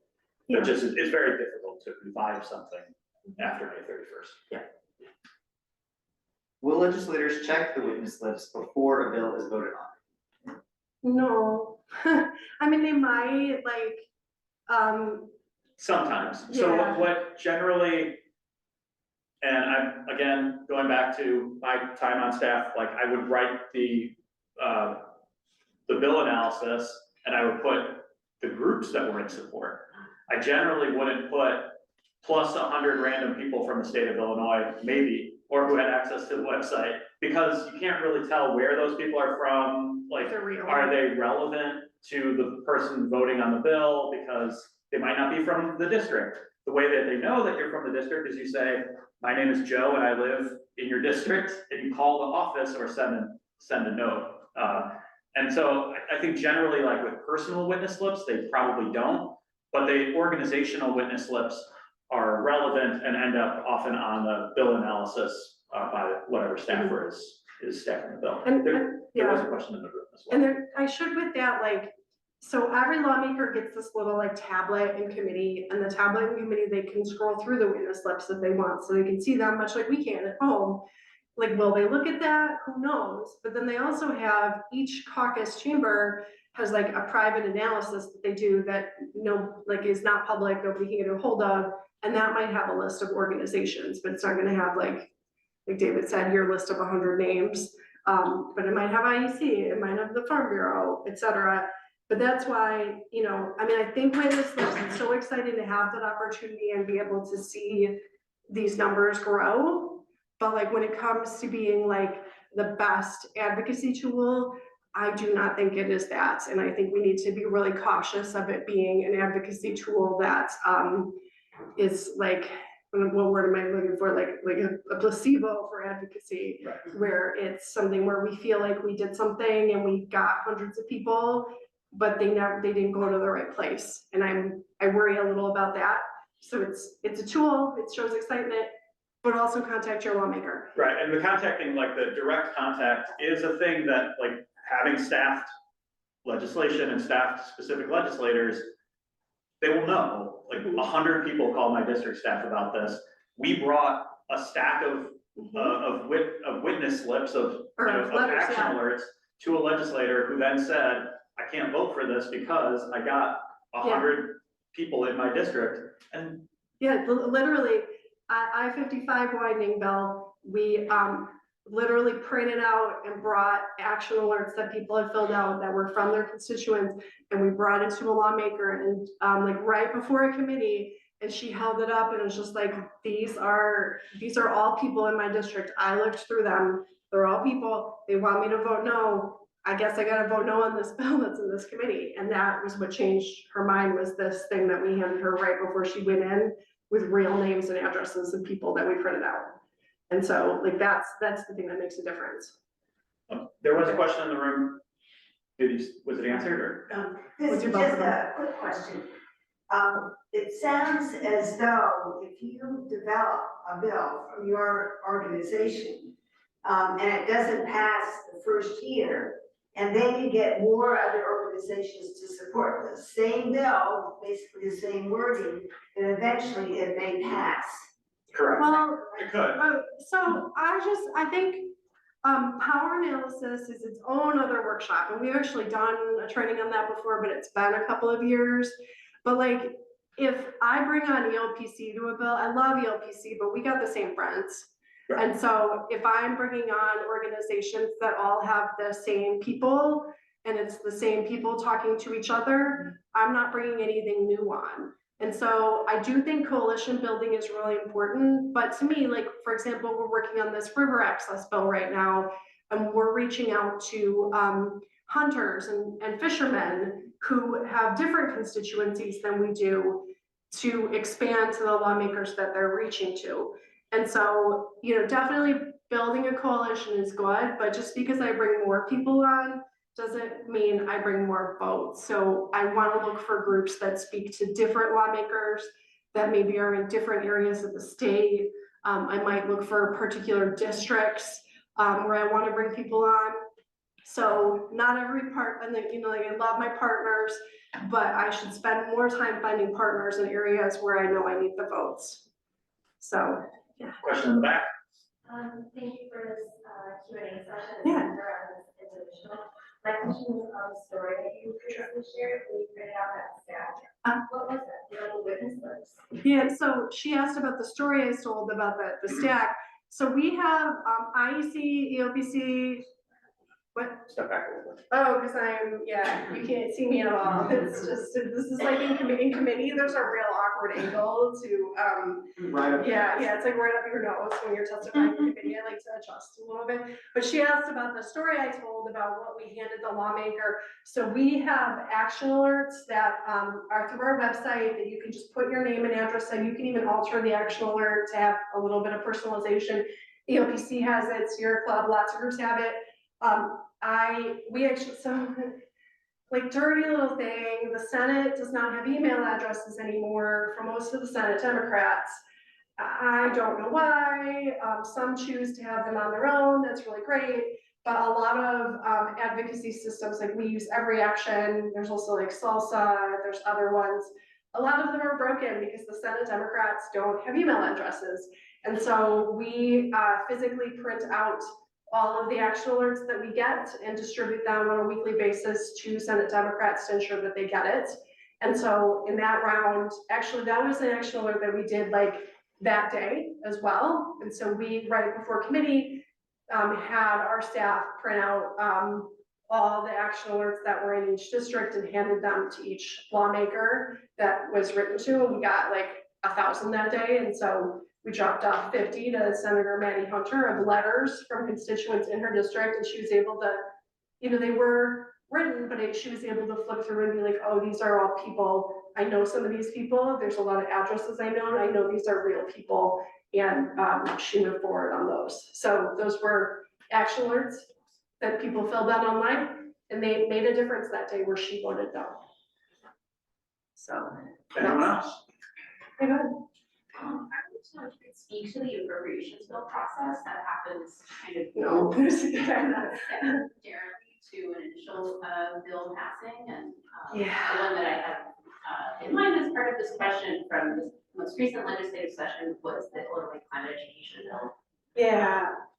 S2: But just, it's very difficult to revive something after May 31st.
S1: Yeah.
S5: Will legislators check the witness list before a bill is voted on?
S1: No, I mean, they might
S2: Sometimes, so
S1: Yeah.
S2: what generally, and I'm, again, going back to my time on staff, like I would write the bill analysis and I would put the groups that were in support. I generally wouldn't put plus 100 random people from the state of Illinois, maybe, or who had access to the website, because you can't really tell where those people are from, like,
S1: They're real.
S2: are they relevant to the person voting on the bill, because they might not be from the district. The way that they know that you're from the district is you say, my name is Joe and I live in your district, and you call the office or send a note. And so I think generally, like with personal witness slips, they probably don't, but the organizational witness slips are relevant and end up often on the bill analysis by whatever staffer is staffing the bill.
S1: And-
S2: There was a question in the room as well.
S1: And then I should with that, like, so every lawmaker gets this little like tablet in committee, and the tablet in committee, they can scroll through the witness slips if they want, so they can see them much like we can at home. Like, will they look at that? Who knows? But then they also have, each caucus chamber has like a private analysis that they do that is not public, nobody can get a hold of, and that might have a list of organizations, but it's not gonna have like David said, your list of 100 names. But it might have IEC, it might have the Farm Bureau, et cetera. But that's why, I think witness lists, it's so exciting to have that opportunity and be able to see these numbers grow. But like when it comes to being like the best advocacy tool, I do not think it is that. And I think we need to be really cautious of it being an advocacy tool that is like, what word am I looking for? Like a placebo for advocacy,
S2: Right.
S1: where it's something where we feel like we did something and we got hundreds of people, but they didn't go to the right place. And I worry a little about that. So it's a tool, it shows excitement, but also contact your lawmaker.
S2: Right, and the contacting, like the direct contact is a thing that, like, having staffed legislation and staffed specific legislators, they will know, like 100 people call my district staff about this. We brought a stack of witness slips of
S1: letters,
S2: action
S1: yeah.
S2: alerts to a legislator who then said, I can't vote for this because I got 100 people in my district. And
S1: yeah, literally, I-55 widening bill, we literally printed out and brought action alerts that people had filled out that were from their constituents, and we brought it to a lawmaker, and like right before a committee, and she held it up and it was just like, these are all people in my district. I looked through them, they're all people, they want me to vote no. I guess I gotta vote no on this bill that's in this committee. And that was what changed her mind, was this thing that we handed her right before she went in with real names and addresses of people that we printed out. And so like, that's the thing that makes a difference.
S2: there was a question in the room. Was it answered or?
S1: What's
S12: This
S1: your
S12: is just
S1: buffer?
S12: a quick question. It sounds as though if you develop a bill from your organization, and it doesn't pass the first year, and then you get more other organizations to support the same bill, basically the same wording, then eventually it may pass.
S2: Correct.
S1: Well,
S2: It could.
S1: so I think, power analysis is its own other workshop, and we've actually done a training on that before, but it's been a couple of years. But like, if I bring on ELPC to a bill, I love ELPC, but we got the same friends.
S2: Right.
S1: And so if I'm bringing on organizations that all have the same people, and it's the same people talking to each other, I'm not bringing anything new on. And so I do think coalition building is really important, but to me, like, for example, we're working on this river access bill right now, and we're reaching out to hunters and fishermen who have different constituencies than we do to expand to the lawmakers that they're reaching to. And so, you know, definitely building a coalition is good, but just because I bring more people on doesn't mean I bring more votes. So I want to look for groups that speak to different lawmakers that maybe are in different areas of the state. I might look for particular districts where I want to bring people on. So not every part, and you know, like, I love my partners, but I should spend more time finding partners in areas where I know I need the votes. So, yeah.
S2: Question in the back?
S13: Thank you for this Q&A session.
S1: Yeah.
S13: Around this individual. My question is on the story that you previously shared, when you printed out that stat. What was that? The only witness list?
S1: Yeah, so she asked about the story I told about the stack. So we have IEC, EOPC, what?
S2: Step back a little bit.
S1: Oh, because you can't see me at all. It's just, this is like in committee, there's a real awkward angle to,
S5: Right.
S1: yeah, it's like right up your nose when you're testifying in committee. I like to adjust a little bit. But she asked about the story I told about what we handed the lawmaker. So we have action alerts that are through our website that you can just put your name and address in. You can even alter the action alert to have a little bit of personalization. EOPC has it, Sierra Club, lots of groups have it. We actually, so like dirty little thing, the Senate does not have email addresses anymore for most of the Senate Democrats. I don't know why, some choose to have them on their own, that's really great, but a lot of advocacy systems, like we use Every Action, there's also like Salsa, there's other ones. A lot of them are broken because the Senate Democrats don't have email addresses. And so we physically print out all of the action alerts that we get and distribute them on a weekly basis to Senate Democrats to ensure that they get it. And so in that round, actually that was an action alert that we did like that day as well. And so we, right before committee, had our staff print out all the action alerts that were in each district and handed them to each lawmaker that was written to, and we got like 1,000 that day. And so we dropped off 50 to Senator Maddie Hunter of letters from constituents in her district, and she was able to, you know, they were written, but she was able to flip through and be like, oh, these are all people. I know some of these people. There's a lot of addresses I know these are real people, and she moved forward on those. So those were action alerts that people filled out online, and they made a difference that day where she voted no. So.
S2: Anyone else?
S1: Hey, go ahead.
S13: I would just want to speak to the appropriations bill process that happens kind of.
S1: No.
S13: Secondarily to an initial bill passing, and the one that I have in mind as part of this question from this most recent legislative session was the Illinois climate education bill.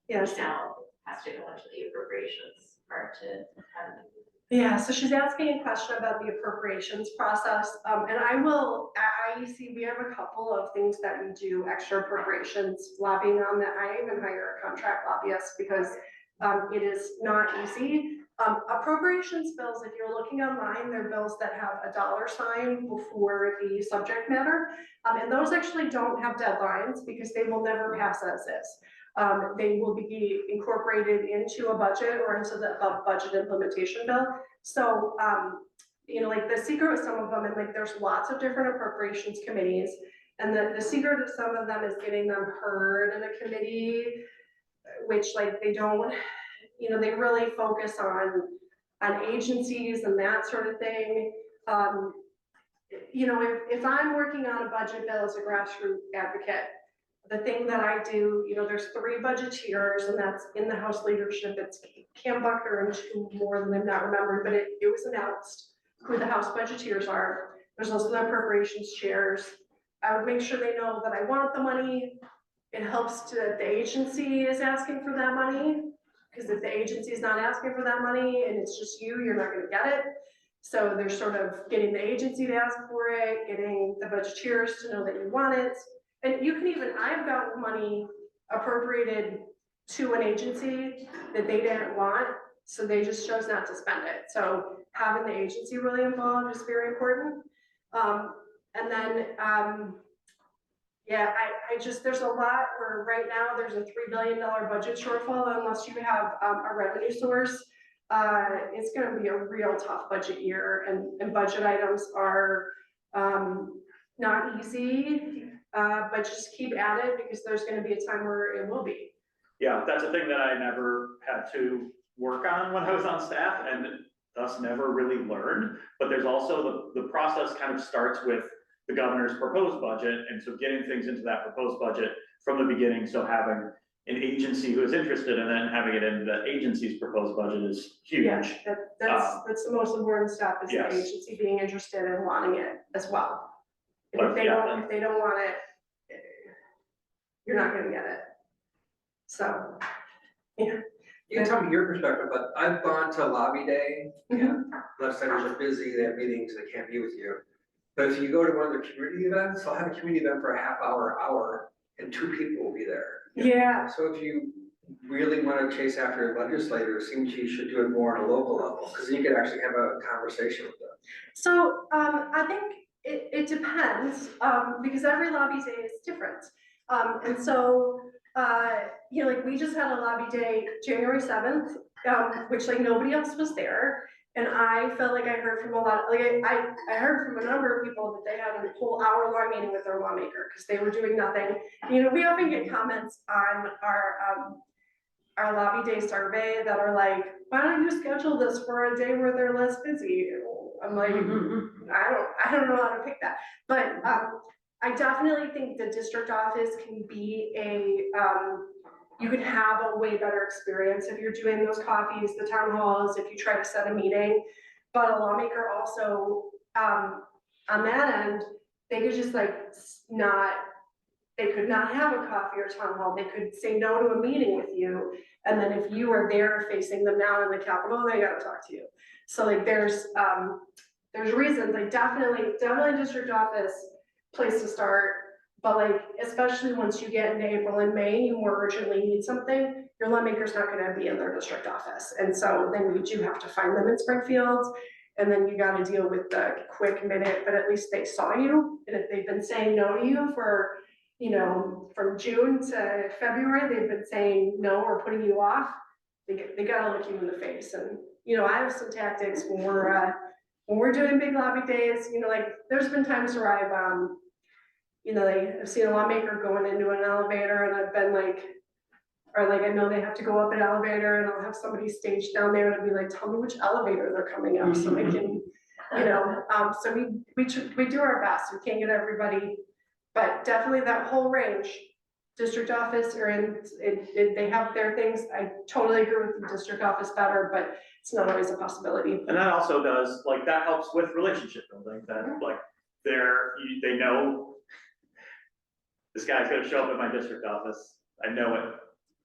S13: Which now has to go into the appropriations part to have.
S1: Yeah, so she's asking a question about the appropriations process, and at IEC, we have a couple of things that we do extra appropriations lobbying on that. I even hire a contract lobbyist because it is not easy. Appropriations bills, if you're looking online, they're bills that have a $ before the subject matter, and those actually don't have deadlines because they will never pass as is. They will be incorporated into a budget or into the budget implementation bill. So, you know, like the secret with some of them, and like there's lots of different appropriations committees, and the secret of some of them is getting them heard in a committee, which like they don't, you know, they really focus on on agencies and that sort of thing. You know, if I'm working on a budget bill as a grassroots advocate, the thing that I do, you know, there's 3 budgeteers, and that's in the House leadership. It's Cam Bucker and 2 more than I'm not remembering, but it was announced who the House budgeteers are. There's also the appropriations chairs. I would make sure they know that I want the money. It helps that the agency is asking for that money, because if the agency is not asking for that money and it's just you're not gonna get it. So they're sort of getting the agency to ask for it, getting the budgeteers to know that you want it. And you can even, I've got money appropriated to an agency that they didn't want, so they just chose not to spend it. So having the agency really involved is very important. And then, yeah, I just, there's a lot where right now there's a $3 billion budget shortfall unless you have a revenue source. It's gonna be a real tough budget year, and budget items are not easy, but just keep at it, because there's gonna be a time where it will be.
S2: Yeah, that's a thing that I never had to work on when I was on staff, and thus never really learned. But there's also the process kind of starts with the governor's proposed budget, and so getting things into that proposed budget from the beginning, so having an agency who is interested and then having it in the agency's proposed budget is huge.
S1: Yeah, that's the most important step, is the
S2: Yes.
S1: agency being interested in wanting it as well. And
S2: But
S1: if they
S2: yeah,
S1: don't, if they don't want it, you're not gonna get it. So, yeah.
S10: You can tell me your perspective, but I've gone to lobby day, and legislators are busy, they have meetings, they can't be with you. But if you go to one of the community events, they'll have a community event for a half hour, and 2 people will be there.
S1: Yeah,
S10: So if you really want to chase after legislators, it seems you should do it more on a local level, because you could actually have a conversation with them.
S1: so, I think it depends, because every lobby day is different. And so, you know, like, we just had a lobby day January 7th, which, like, nobody else was there. And I felt like I heard from a lot, like, I heard from a number of people that they had a whole hour-long meeting with their lawmaker, because they were doing nothing. You know, we often get comments on our lobby day survey that are like, why don't you schedule this for a day where they're less busy? I'm like, I don't know how to pick that. But, I definitely think the district office can be you can have a way better experience if you're doing those coffees, the town halls, if you try to set a meeting. But a lawmaker also, on that end, they could just like they could not have a coffee or town hall. They could say no to a meeting with you. And then if you are there facing them down in the Capitol, they gotta talk to you. So like there's reasons, like definitely district office, place to start. But like, especially once you get into April and May, you more urgently need something, your lawmaker's not gonna be in their district office. And so then you do have to find them in Springfield. And then you gotta deal with the quick minute, but at least they saw you. And if they've been saying no to you for, you know, from June to February, they've been saying no or putting you off, they gotta look you in the face. And, you know, I have some tactics when we're doing big lobby days, you know, like there's been times where I've, you know, like I've seen a lawmaker going into an elevator and I've been like, or like I know they have to go up an elevator and I'll have somebody staged down there and I'll be like, tell me which elevator they're coming up so I can, you know, so we do our best. We can't get everybody, but definitely that whole range, district office or they have their things. I totally agree with the district office better, but it's not always a possibility.
S2: And that also does, like, that helps with relationship building, that like they know this guy's gonna show up at my district office. I know it.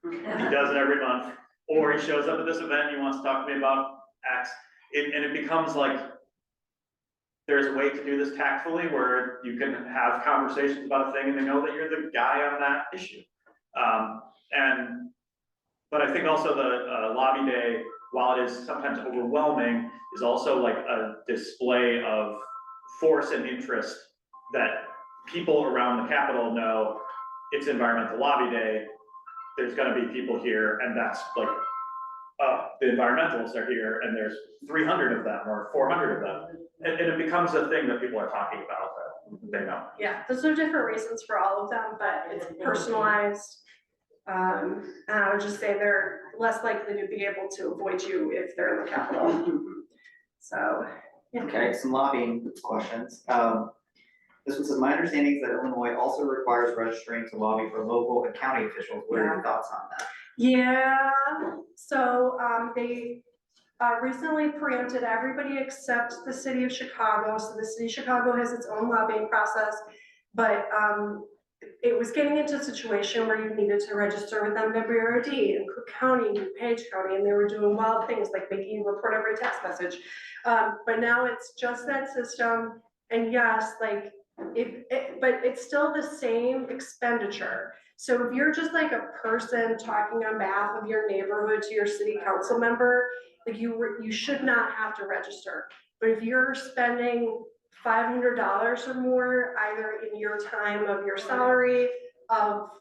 S2: He does it every month, or he shows up at this event, he wants to talk to me about X. And it becomes like, there's a way to do this tactfully where you can have conversations about a thing and they know that you're the guy on that issue. But I think also the lobby day, while it is sometimes overwhelming, is also like a display of force and interest that people around the Capitol know it's Environmental Lobby Day. There's gonna be people here, and that's like, the environmentalists are here, and there's 300 of them or 400 of them. And it becomes a thing that people are talking about that they know.
S1: Yeah, those are different reasons for all of them, but it's personalized. And I would just say they're less likely to be able to avoid you if they're in the Capitol. So, yeah.
S5: Okay, some lobbying questions. This one says, my understanding is that Illinois also requires registering to lobby for local and county officials. What are your thoughts on that?
S1: Yeah, so, they recently preempted everybody except the city of Chicago. So the city of Chicago has its own lobbying process, but, it was getting into a situation where you needed to register with MWRD in Cook County, DuPage County, and they were doing wild things like making you report every text message. But now it's just that system, and yes, like, but it's still the same expenditure. So if you're just like a person talking on behalf of your neighborhood to your city council member, like you should not have to register. But if you're spending $500 or more, either in your time of your salary, of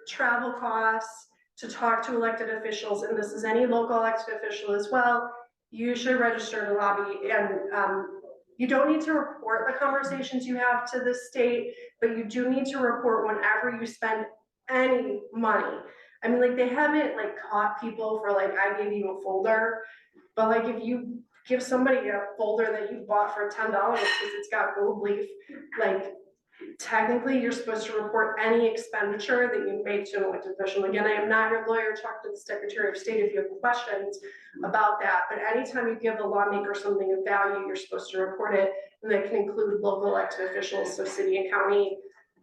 S1: travel costs, to talk to elected officials, and this is any local elected official as well, you should register to lobby. And you don't need to report the conversations you have to the state, but you do need to report whenever you spend any money. I mean, like, they haven't like caught people for like, I gave you a folder, but like if you give somebody a folder that you bought for $10 because it's got gold leaf, like technically you're supposed to report any expenditure that you make to an elected official. Again, I am not your lawyer. Talk to the Secretary of State if you have questions about that. But anytime you give a lawmaker something of value, you're supposed to report it, and that can include local elected officials, so city and county.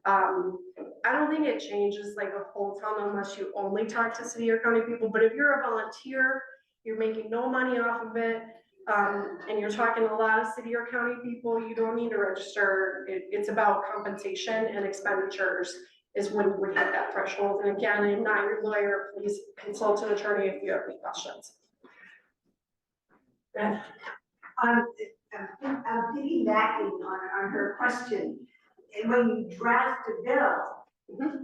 S1: I don't think it changes like a whole ton unless you only talk to city or county people. But if you're a volunteer, you're making no money off of it, and you're talking to a lot of city or county people, you don't need to register. It's about compensation and expenditures is when you would hit that threshold. And again, I'm not your lawyer. Please consult an attorney if you have any questions.
S12: I'm piggybacking on her question. And when you draft a bill,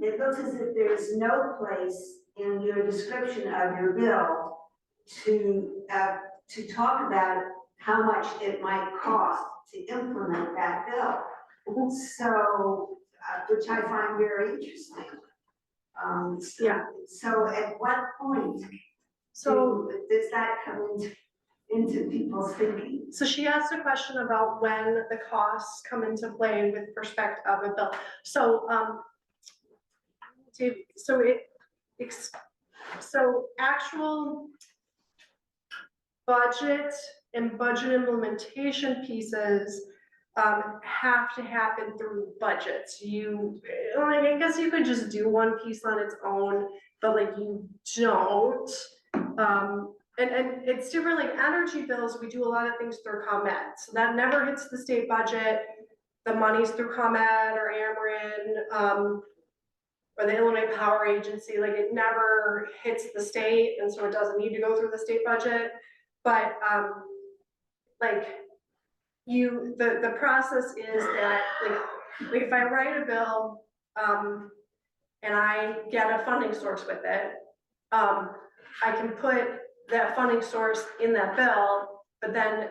S12: it looks as if there's no place in your description of your bill to talk about how much it might cost to implement that bill. So, which I find very interesting.
S1: Yeah.
S12: So at what point does that come into people's thinking?
S1: So she asked a question about when the costs come into play with respect of a bill. So, so actual budget and budget implementation pieces have to happen through budgets. Like, I guess you could just do one piece on its own, but like you don't. And it's different, like energy bills, we do a lot of things through ComEd. So that never hits the state budget. The money's through ComEd or Ameren, or the Illinois Power Agency, like it never hits the state, and so it doesn't need to go through the state budget. But like the process is that like if I write a bill and I get a funding source with it, I can put that funding source in that bill, but then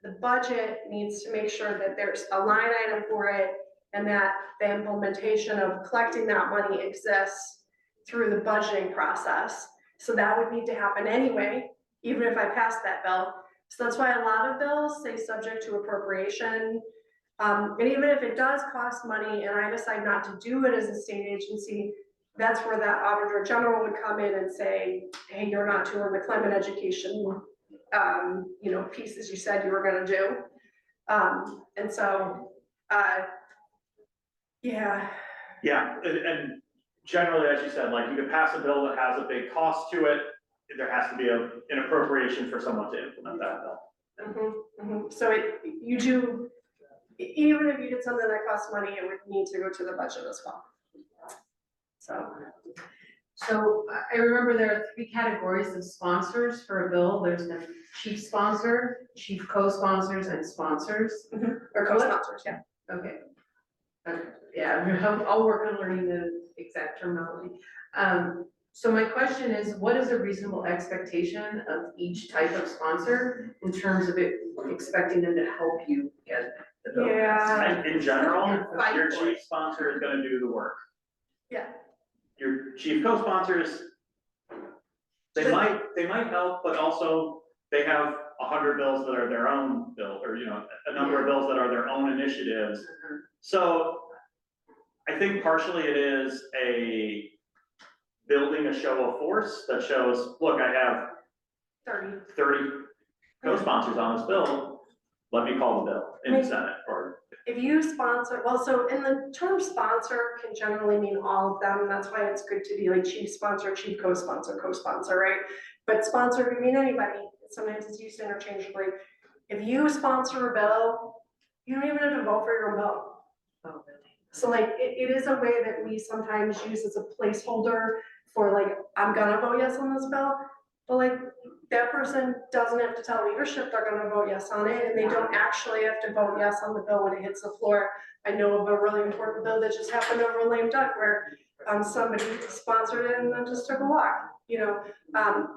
S1: the budget needs to make sure that there's a line item for it and that the implementation of collecting that money exists through the budgeting process. So that would need to happen anyway, even if I passed that bill. So that's why a lot of bills say subject to appropriation. And even if it does cost money and I decide not to do it as a state agency, that's where that auditor general would come in and say, hey, you're not doing the climate education pieces you said you were gonna do. And so, yeah.
S2: Yeah, and generally, as you said, like you can pass a bill that has a big cost to it, there has to be an appropriation for someone to implement that bill.
S1: So you do, even if you did something that costs money, it would need to go to the budget as well.
S3: So I remember there are 3 categories of sponsors for a bill. There's the chief sponsor, chief co-sponsors, and sponsors.
S1: Or co-sponsors, yeah.
S3: Okay. Yeah, I'll work on learning the exact terminology. So my question is, what is a reasonable expectation of each type of sponsor in terms of it expecting them to help you get the bill?
S1: Yeah.
S2: In general, your chief sponsor is gonna do the work.
S1: Yeah.
S2: your chief co-sponsors, they might help, but also they have 100 bills that are their own bill, or, you know, a number of bills that are their own initiatives. So I think partially it is a building a show of force that shows, look, I have 30 co-sponsors on this bill, let me call the bill in the Senate, or.
S1: If you sponsor, well, so in the term sponsor can generally mean all of them, and that's why it's good to be like chief sponsor, chief co-sponsor, right? But sponsor can mean anybody, sometimes it's used interchangeably. If you sponsor a bill, you don't even have to vote for your own bill.
S3: Oh, really?
S1: So like, it is a way that we sometimes use as a placeholder for like, I'm gonna vote yes on this bill, but like, that person doesn't have to tell leadership they're gonna vote yes on it, and they don't actually have to vote yes on the bill when it hits the floor. I know of a really important bill that just happened over lame duck where somebody sponsored it and then just took a walk, you know?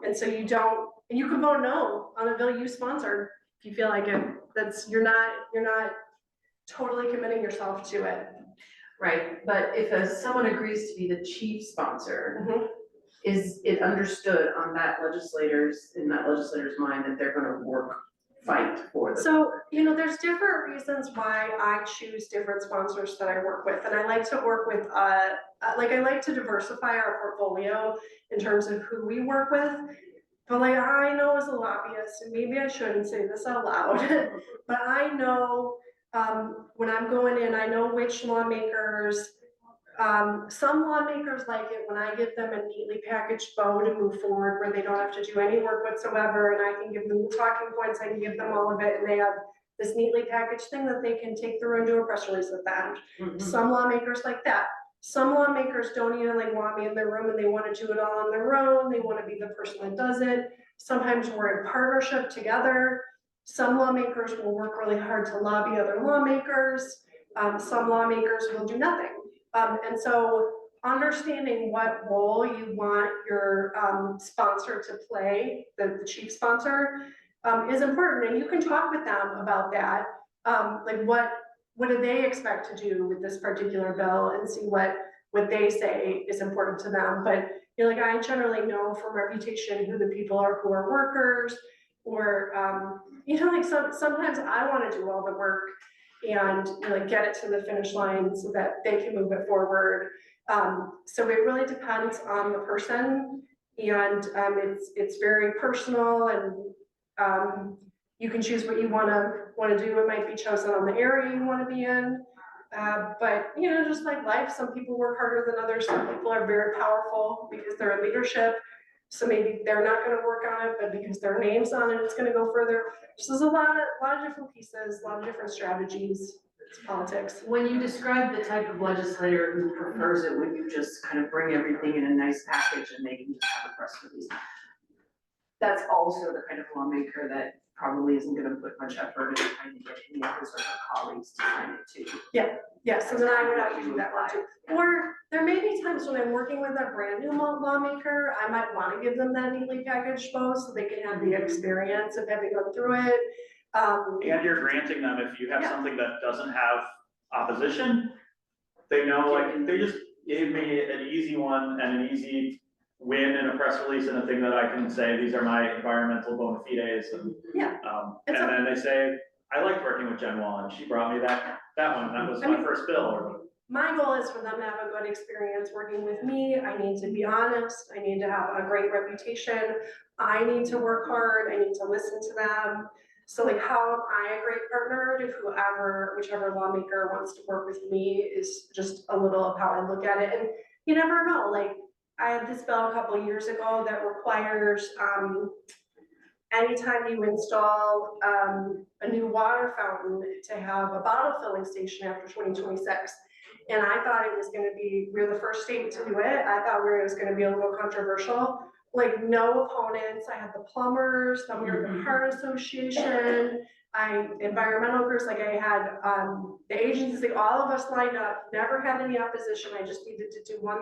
S1: And so you can vote no on a bill you sponsored if you feel like it. You're not totally committing yourself to it.
S3: Right, but if someone agrees to be the chief sponsor, is it understood on that legislator's mind that they're gonna fight for the.
S1: So, you know, there's different reasons why I choose different sponsors that I work with. And I like to work with, I like to diversify our portfolio in terms of who we work with. But like, I know as a lobbyist, and maybe I shouldn't say this out loud, but I know when I'm going in, I know which lawmakers. Some lawmakers like it when I give them a neatly packaged bow to move forward where they don't have to do any work whatsoever, and I can give them the talking points, I can give them all of it, and they have this neatly packaged thing that they can take through and do a press release with that. Some lawmakers like that. Some lawmakers don't even like want me in their room and they want to do it all on their own. They want to be the person that does it. Sometimes we're in partnership together. Some lawmakers will work really hard to lobby other lawmakers. Some lawmakers will do nothing. And so understanding what role you want your sponsor to play, the chief sponsor, is important. And you can talk with them about that. Like what do they expect to do with this particular bill, and see what they say is important to them. But you know, like I generally know from reputation who the people are who are workers, or you know, like sometimes I want to do all the work and you know, like get it to the finish line so that they can move it forward. So it really depends on the person, and it's very personal, and you can choose what you want to do. It might be chosen on the area you want to be in, but you know, just like life, some people work harder than others. Some people are very powerful because they're in leadership, so maybe they're not going to work on it, but because their name's on it, it's going to go further. So there's a lot of different pieces, a lot of different strategies. It's politics.
S3: When you describe the type of legislator who prefers it, would you just kind of bring everything in a nice package and they can just have a press release? That's also the kind of lawmaker that probably isn't gonna put much effort into trying to get any of his or her colleagues to sign it too.
S1: Yeah, so then I would have to do that one too. Or there may be times when I'm working with a brand new lawmaker, I might want to give them that neatly packaged bow so they can have the experience of having gone through it.
S2: And you're granting them, if you have something that doesn't have opposition, they know, like, they just gave me an easy one and an easy win in a press release and a thing that I can say, these are my environmental bona fides, and and then they say, I liked working with Jen Wall, and she brought me that one, that was my first bill, or
S1: my goal is for them to have a good experience working with me. I need to be honest, I need to have a great reputation, I need to work hard, I need to listen to them. So like, how am I a great partner to whichever lawmaker wants to work with me is just a little of how I look at it. And you never know, like I had this bill a couple of years ago that requires anytime you install a new water fountain to have a bottle filling station after 2026. And I thought it was gonna be, we're the first state to do it. I thought it was gonna be a little controversial. Like no opponents. I had the plumbers, the American Heart Association, environmental groups, like I had the agencies, like all of us lined up, never had any opposition. I just needed to do one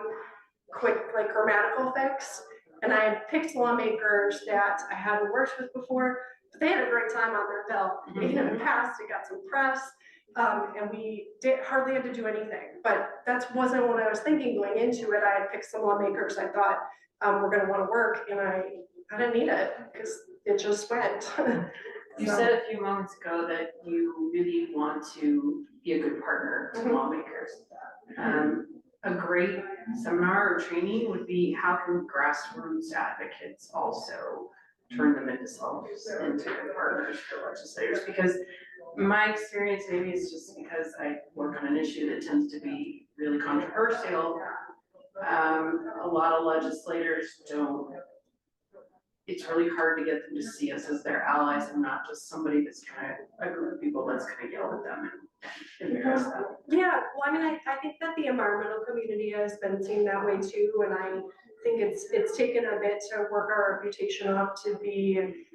S1: quick like grammatical fix. And I had picked lawmakers that I hadn't worked with before, but they had a great time on their bill. It even passed, it got some press. And we hardly had to do anything, but that wasn't what I was thinking going into it. I had picked some lawmakers I thought were gonna wanna work, and I didn't need it, because it just went.
S3: You
S1: So-
S3: said a few moments ago that you really want to be a good partner to
S1: Mhm.
S3: lawmakers. A great seminar or training would be how can grassroots advocates also turn them into good partners for legislators? Because my experience, maybe it's just because I work on an issue that tends to be really controversial. A lot of legislators don't, it's really hard to get them to see us as their allies and not just somebody that's a group of people that's gonna yell at them and embarrass them.
S1: Yeah, well, I mean, I think that the environmental community has been seen that way too, and I think it's taken a bit to work our reputation up to be,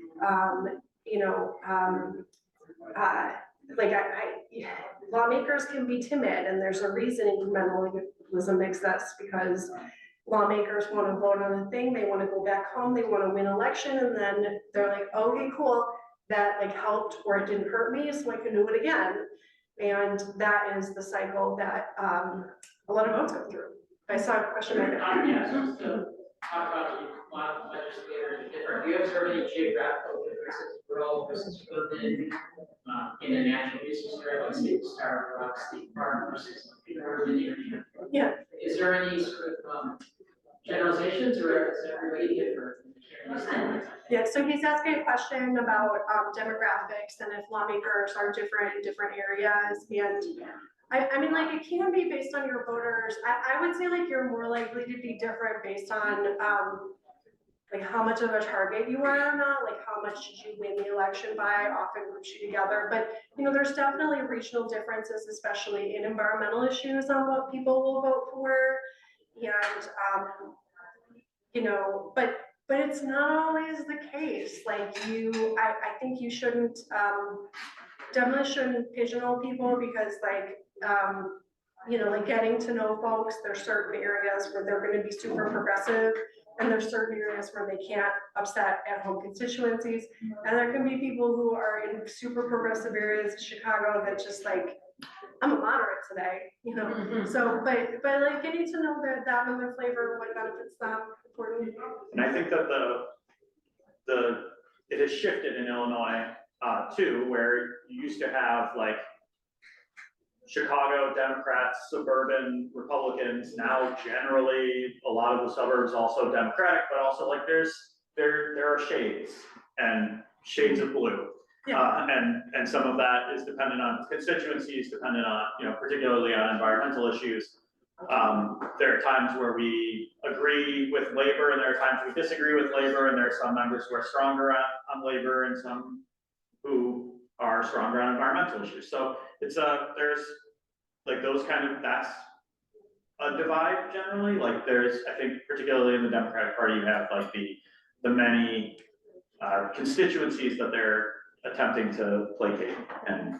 S1: you know, like lawmakers can be timid, and there's a reason environmentalism exists, because lawmakers want to vote on a thing, they want to go back home, they want to win election, and then they're like, okay, cool, that like helped or it didn't hurt me, so I can do it again. And that is the cycle that a lot of votes go through. I saw a question right there.
S6: Yeah, so to talk about a lot of legislators are different. Do you have sort of any geographical differences, rural versus urban, in a natural resource area, like say Starbucks, State Farm versus urban area?
S1: Yeah.
S6: Is there any sort of generalizations, or is everybody different?
S1: Yeah, so he's asking a question about demographics and if lawmakers are different in different areas. And I mean, like, it can be based on your voters. I would say like you're more likely to be different based on like how much of a target you are or not, like how much did you win the election by, often groups you together. But you know, there's definitely regional differences, especially in environmental issues, on what people will vote for. And you know, but it's not always the case. Like I think you shouldn't, definitely shouldn't pigeonhole people, because like, you know, like getting to know folks, there's certain areas where they're gonna be super progressive, and there's certain areas where they can't upset at-home constituencies. And there can be people who are in super progressive areas of Chicago that just like, I'm a moderate today, you know. So, but like getting to know that and their flavor, what benefits them, important.
S2: And I think that it has shifted in Illinois too, where you used to have like Chicago Democrats, suburban Republicans. Now generally a lot of the suburbs also Democratic, but also like there are shades and shades of blue.
S1: Yeah.
S2: And some of that is dependent on constituencies, dependent on, you know, particularly on environmental issues. There are times where we agree with labor, and there are times we disagree with labor, and there are some members who are stronger on labor and some who are stronger on environmental issues. So it's there's like those kind of, that's a divide generally. Like there's, I think particularly in the Democratic Party, you have like the many constituencies that they're attempting to placate, and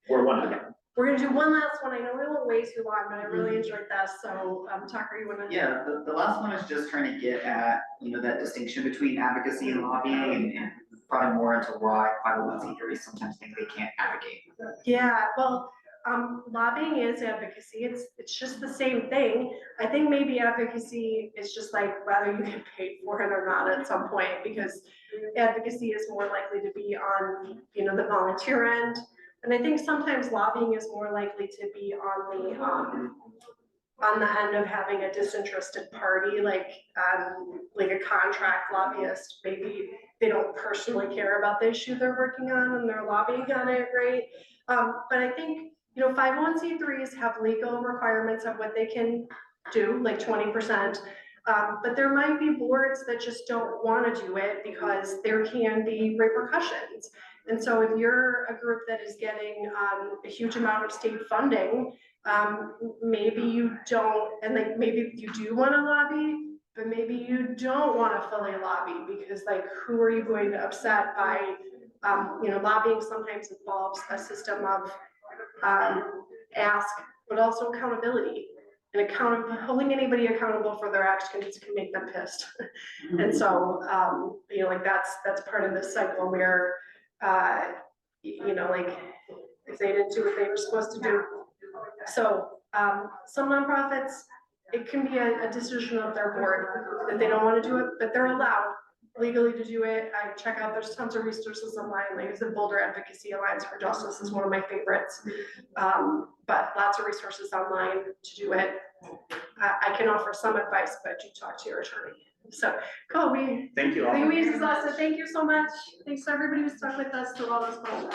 S2: we're one of them.
S1: We're gonna do one last one. I know we went way too long, but I really enjoyed this. So, Tucker, you wanna?
S5: Yeah, the last one is just trying to get at, you know, that distinction between advocacy and lobbying, and probably more into why 501c3s sometimes think they can't advocate.
S1: Yeah, well, lobbying is advocacy. It's just the same thing. I think maybe advocacy is just like whether you get paid for it or not at some point, because advocacy is more likely to be on, you know, the volunteer end. And I think sometimes lobbying is more likely to be on the end of having a disinterested party, like a contract lobbyist. Maybe they don't personally care about the issue they're working on and they're lobbying on it, right? But I think, you know, 501c3s have legal requirements of what they can do, like 20%. But there might be boards that just don't want to do it because there can be repercussions. And so if you're a group that is getting a huge amount of state funding, maybe you don't, and like maybe you do want to lobby, but maybe you don't want to fully lobby, because like who are you going to upset by, you know, lobbying sometimes involves a system of ask, but also accountability. And holding anybody accountable for their actions can make them pissed. And so, you know, like that's part of this cycle where, you know, like if they didn't do what they were supposed to do. So, some nonprofits, it can be a decision of their board that they don't wanna do it, but they're allowed legally to do it. I check out, there's tons of resources online, like the Boulder Advocacy Alliance for Justice is one of my favorites. But lots of resources online to do it. I can offer some advice, but do talk to your attorney. So, cool,
S2: Thank you all.
S1: I think we exhausted. Thank you so much. Thanks to everybody who stuck with us through all those questions.